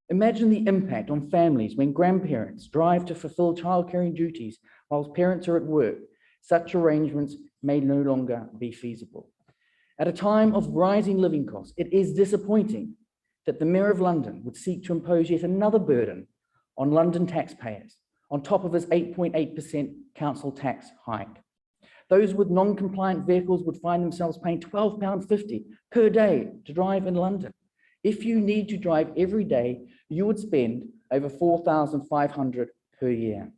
G: Imagine the impact on families when grandparents drive to fulfill childcaring duties whilst parents are at work. Such arrangements may no longer be feasible. At a time of rising living costs, it is disappointing that the Mayor of London would seek to impose yet another burden on London taxpayers, on top of his 8.8% council tax hike. Those with non-compliant vehicles would find themselves paying £12.50 per day to drive in London. If you need to drive every day, you would spend over £4,500 per year.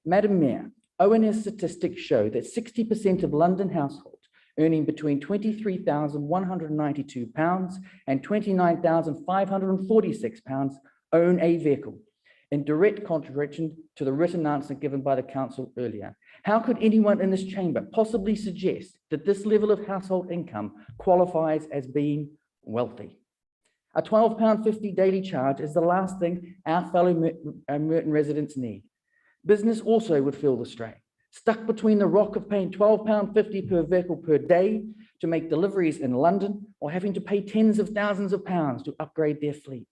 G: Madam Mayor, ONS statistics show that 60% of London households earning between £23,192 and £29,546 own a vehicle, in direct contradiction to the written answer given by the council earlier. How could anyone in this chamber possibly suggest that this level of household income qualifies as being wealthy? A £12.50 daily charge is the last thing our fellow Merton residents need. Business also would feel the strain, stuck between the rock of paying £12.50 per vehicle per day to make deliveries in London or having to pay tens of thousands of pounds to upgrade their fleet.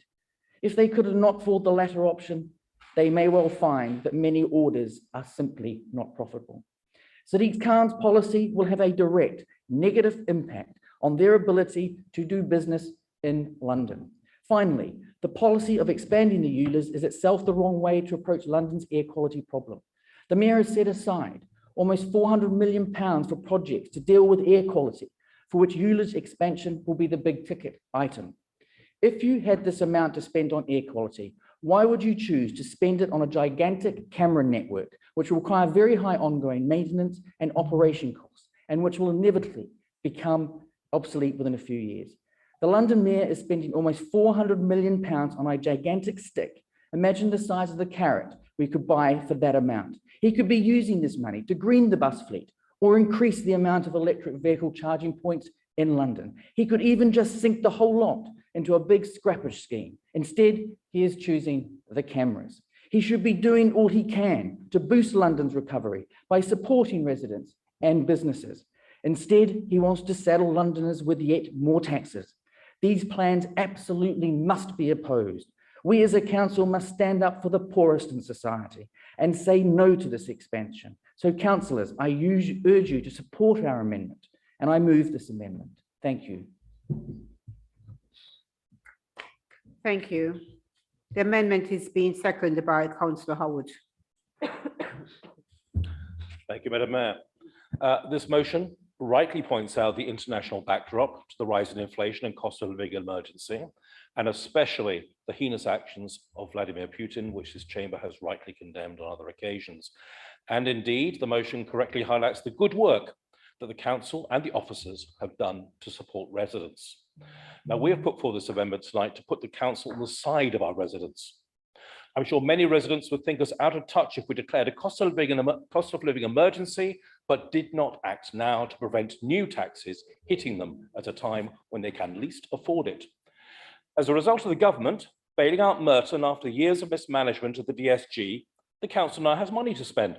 G: If they could not afford the latter option, they may well find that many orders are simply not profitable. Sadiq Khan's policy will have a direct negative impact on their ability to do business in London. Finally, the policy of expanding the ULEZ is itself the wrong way to approach London's air quality problem. The Mayor has set aside almost £400 million for projects to deal with air quality, for which ULEZ expansion will be the big ticket item. If you had this amount to spend on air quality, why would you choose to spend it on a gigantic camera network, which will require very high ongoing maintenance and operation costs, and which will inevitably become obsolete within a few years? The London Mayor is spending almost £400 million on a gigantic stick. Imagine the size of the carrot we could buy for that amount. He could be using this money to green the bus fleet or increase the amount of electric vehicle charging points in London. He could even just sink the whole lot into a big scrappage scheme. Instead, he is choosing the cameras. He should be doing all he can to boost London's recovery by supporting residents and businesses. Instead, he wants to saddle Londoners with yet more taxes. These plans absolutely must be opposed. We as a council must stand up for the poorest in society and say no to this expansion. So councillors, I urge you to support our amendment, and I move this amendment. Thank you.
B: Thank you. The amendment is being seconded by Councillor Howard.
A: Thank you, Madam Mayor. This motion rightly points out the international backdrop to the rise in inflation and cost of living emergency, and especially the heinous actions of Vladimir Putin, which this chamber has rightly condemned on other occasions. And indeed, the motion correctly highlights the good work that the council and the officers have done to support residents. Now, we have put forward this amendment tonight to put the council on the side of our residents. I'm sure many residents would think us out of touch if we declared a cost of living emergency, but did not act now to prevent new taxes hitting them at a time when they can least afford it. As a result of the government bailing out Merton after years of mismanagement of the DSG, the council now has money to spend,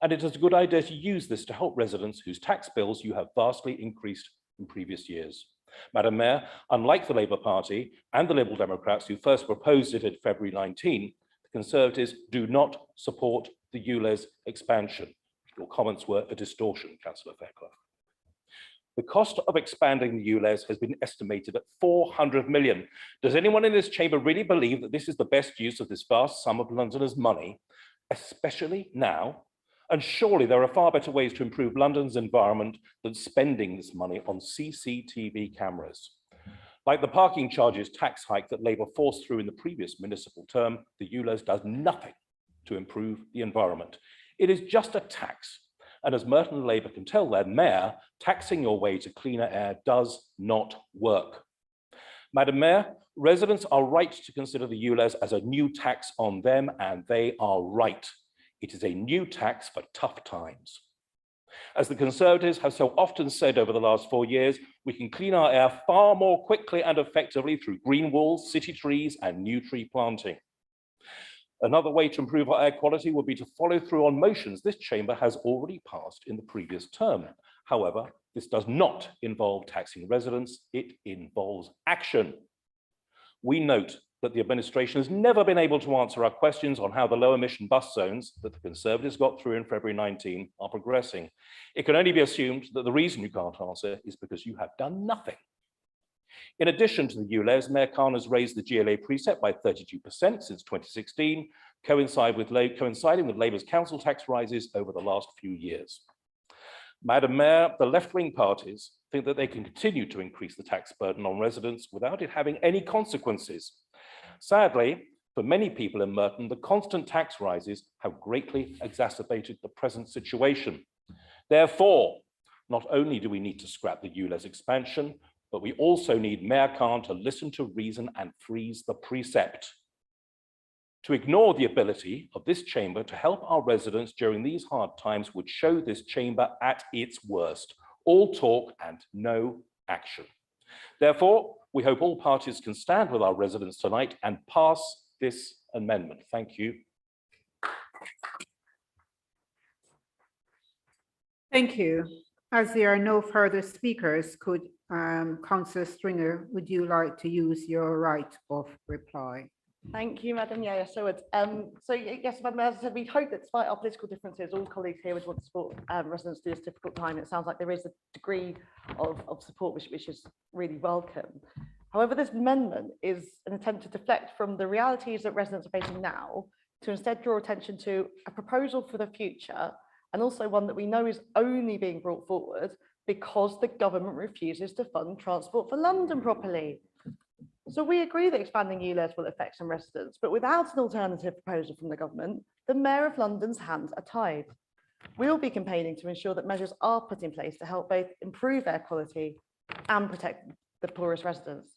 A: and it is a good idea to use this to help residents whose tax bills you have vastly increased in previous years. Madam Mayor, unlike the Labour Party and the Liberal Democrats who first proposed it in February 19, the Conservatives do not support the ULEZ expansion. Your comments were a distortion, Councillor Fairclough. The cost of expanding the ULEZ has been estimated at 400 million. Does anyone in this chamber really believe that this is the best use of this vast sum of Londoners' money, especially now? And surely there are far better ways to improve London's environment than spending this money on CCTV cameras. Like the parking charges tax hike that Labour forced through in the previous municipal term, the ULEZ does nothing to improve the environment. It is just a tax. And as Merton Labour can tell their mayor, taxing your way to cleaner air does not work. Madam Mayor, residents are right to consider the ULEZ as a new tax on them, and they are right. It is a new tax for tough times. As the Conservatives have so often said over the last 4 years, we can clean our air far more quickly and effectively through green walls, city trees, and new tree planting. Another way to improve our air quality would be to follow through on motions this chamber has already passed in the previous term. However, this does not involve taxing residents, it involves action. We note that the administration has never been able to answer our questions on how the low emission bus zones that the Conservatives got through in February 19 are progressing. It can only be assumed that the reason you can't answer is because you have done nothing. In addition to the ULEZ, Mayor Khan has raised the GLA precept by 32% since 2016, coinciding with Labour's council tax rises over the last few years. Madam Mayor, the left-wing parties think that they can continue to increase the tax burden on residents without it having any consequences. Sadly, for many people in Merton, the constant tax rises have greatly exacerbated the present situation. Therefore, not only do we need to scrap the ULEZ expansion, but we also need Mayor Khan to listen to reason and freeze the precept. To ignore the ability of this chamber to help our residents during these hard times would show this chamber at its worst, all talk and no action. Therefore, we hope all parties can stand with our residents tonight and pass this amendment. Thank you.
B: Thank you. As there are no further speakers, could Councillor Stringer, would you like to use your right of reply?
M: Thank you, Madam. Yeah, so it's yes, Madam, as I said, we hope that despite our political differences, all colleagues here would want to support residents through this difficult time. It sounds like there is a degree of support which is really welcome. However, this amendment is an attempt to deflect from the realities that residents are facing now to instead draw attention to a proposal for the future, and also one that we know is only being brought forward because the government refuses to fund Transport for London properly. So we agree that expanding ULEZ will affect some residents, but without an alternative proposal from the government, the Mayor of London's hands are tied. We'll be campaigning to ensure that measures are put in place to help both improve air quality and protect the poorest residents,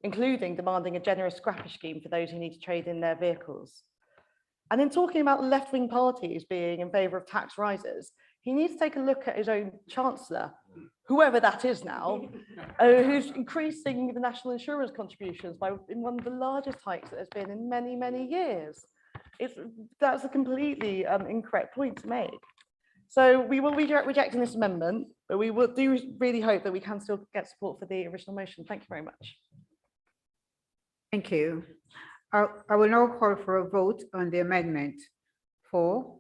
M: including demanding a generous scrappage scheme for those who need to trade in their vehicles. And in talking about left-wing parties being in favour of tax rises, he needs to take a look at his own Chancellor, whoever that is now, who's increasing the national insurance contributions in one of the largest hikes that has been in many, many years. That's a completely incorrect point to make. So we will be rejecting this amendment, but we do really hope that we can still get support for the original motion. Thank you very much.
B: Thank you. I will now call for a vote on the amendment. For,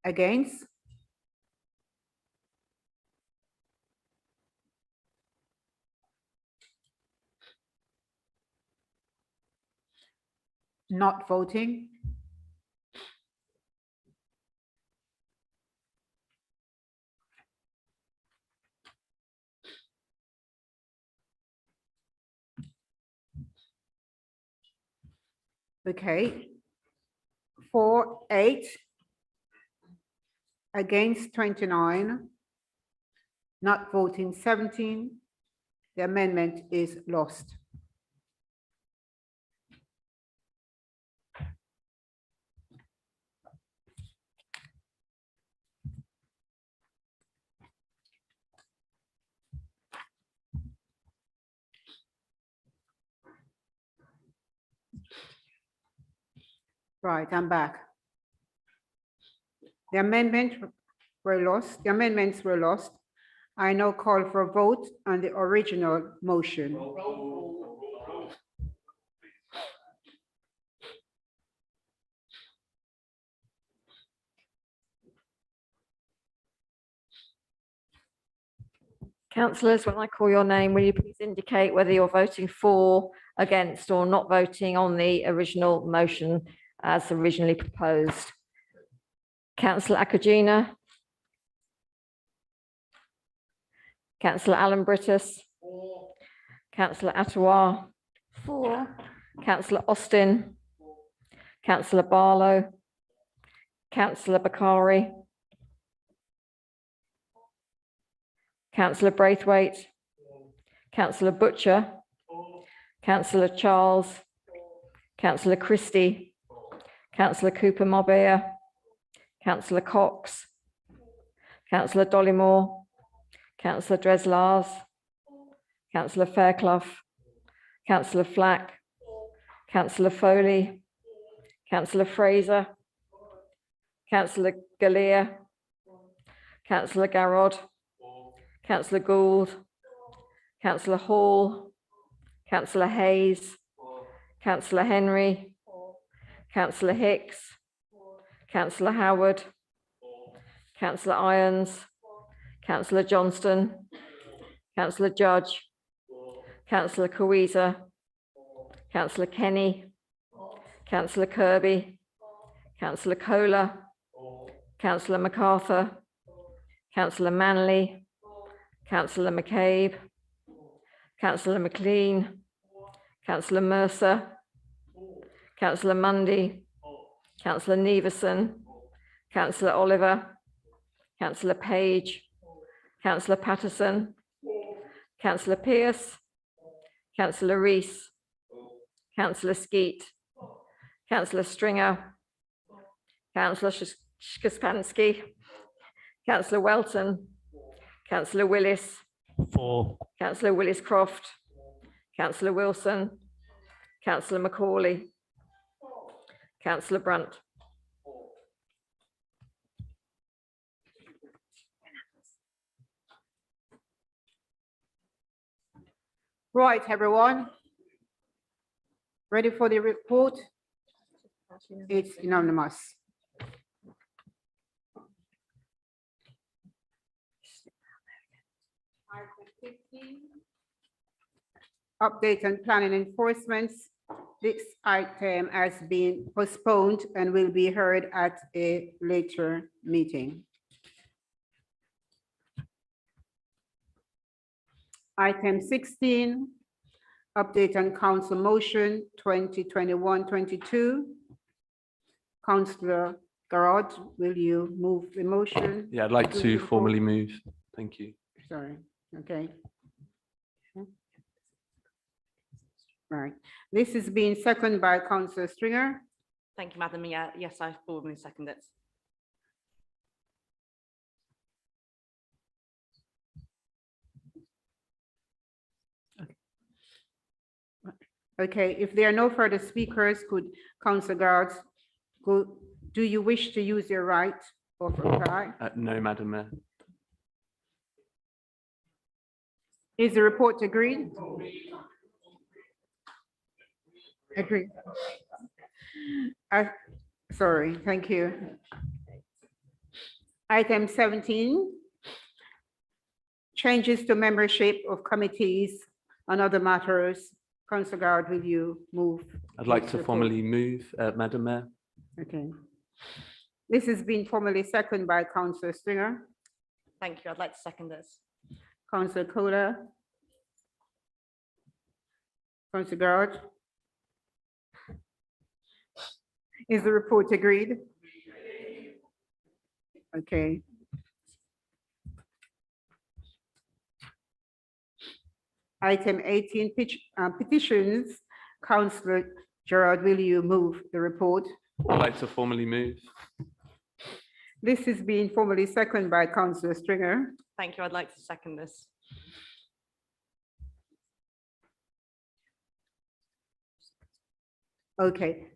B: against, not voting, okay, for 8, against 29, not voting 17, the amendment is lost. Right, I'm back. The amendments were lost. I now call for a vote on the original motion.
H: Councillors, when I call your name, will you please indicate whether you're voting for, against, or not voting on the original motion as originally proposed? Councillor Akagina. Councillor Alan Brittas. Councillor Attawar.
J: For.
H: Councillor Austin. Councillor Barlow. Councillor Bakari. Councillor Braithwaite. Councillor Butcher. Councillor Charles. Councillor Christie. Councillor Cooper Mobea. Councillor Cox. Councillor Dollymore. Councillor Dreslars. Councillor Fairclough. Councillor Flack. Councillor Foley. Councillor Fraser. Councillor Galea. Councillor Garrod. Councillor Gould. Councillor Hall. Councillor Hayes. Councillor Henry. Councillor Hicks, Councillor Howard, Councillor Irons, Councillor Johnston, Councillor Judge, Councillor Kawisa, Councillor Kenny, Councillor Kirby, Councillor Kohler, Councillor MacArthur, Councillor Manley, Councillor McCabe, Councillor McLean, Councillor Mercer, Councillor Mundy, Councillor Neveson, Councillor Oliver, Councillor Page, Councillor Patterson, Councillor Pearce, Councillor Rees, Councillor Skeet, Councillor Stringer, Councillor Szkuspansky, Councillor Welton, Councillor Willis,
L: 4.
H: Councillor Willis-Croft, Councillor Wilson, Councillor Macaulay, Councillor Brunt.
B: Right, everyone. Ready for the report? It's unanimous. Update on planning enforcements. This item has been postponed and will be heard at a later meeting. Item 16, update on council motion 2021-22. Councillor Garrod, will you move the motion?
T: Yeah, I'd like to formally move. Thank you.
B: Sorry, okay. Right, this is being seconded by Councillor Stringer.
M: Thank you, Madam Mayor. Yes, I formally second it.
B: Okay, if there are no further speakers, could Councillor Guards go? Do you wish to use your right of reply?
T: No, Madam Mayor.
B: Is the report agreed? Agreed. Sorry, thank you. Item 17, changes to membership of committees and other matters. Councillor Guard, will you move?
T: I'd like
B: this
T: to
B: report?
T: formally move, Madam Mayor.
B: Okay. This has been formally seconded by Councillor Stringer.
M: Thank you. I'd like to second this.
B: Councillor Kohler. Councillor Guard. Is the report agreed? Okay. Item 18, petitions. Councillor Gerard, will you move the report?
T: I'd like to formally move.
B: This is being formally seconded by Councillor Stringer.
M: Thank you. I'd like to second this.
B: Okay.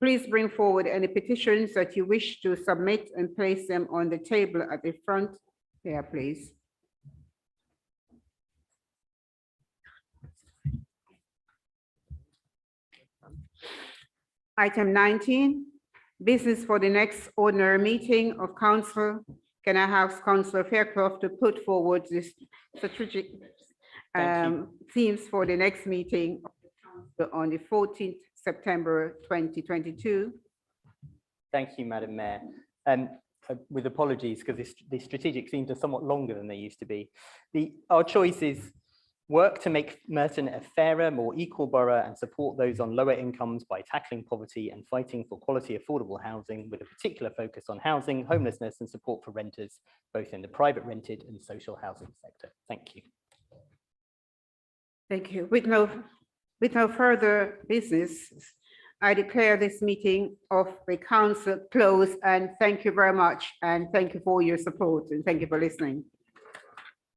B: Please bring forward any petitions that you wish to submit and place them on the table at the front here, please. Item 19, business for the next ordinary meeting of council. Can I have Councillor Fairclough to put forward this strategic themes for the next meeting on the 14th September 2022.
R: Thank you, Madam Mayor. With apologies, because the strategic themes are somewhat longer than they used to be. Our choice is work to make Merton a fairer, more equal borough and support those on lower incomes by tackling poverty and fighting for quality affordable housing with a particular focus on housing, homelessness and support for renters, both in the private rented and social housing sector. Thank you.
B: Thank you. With no further business, I declare this meeting of the council closed, and thank you very much, and thank you for your support, and thank you for listening.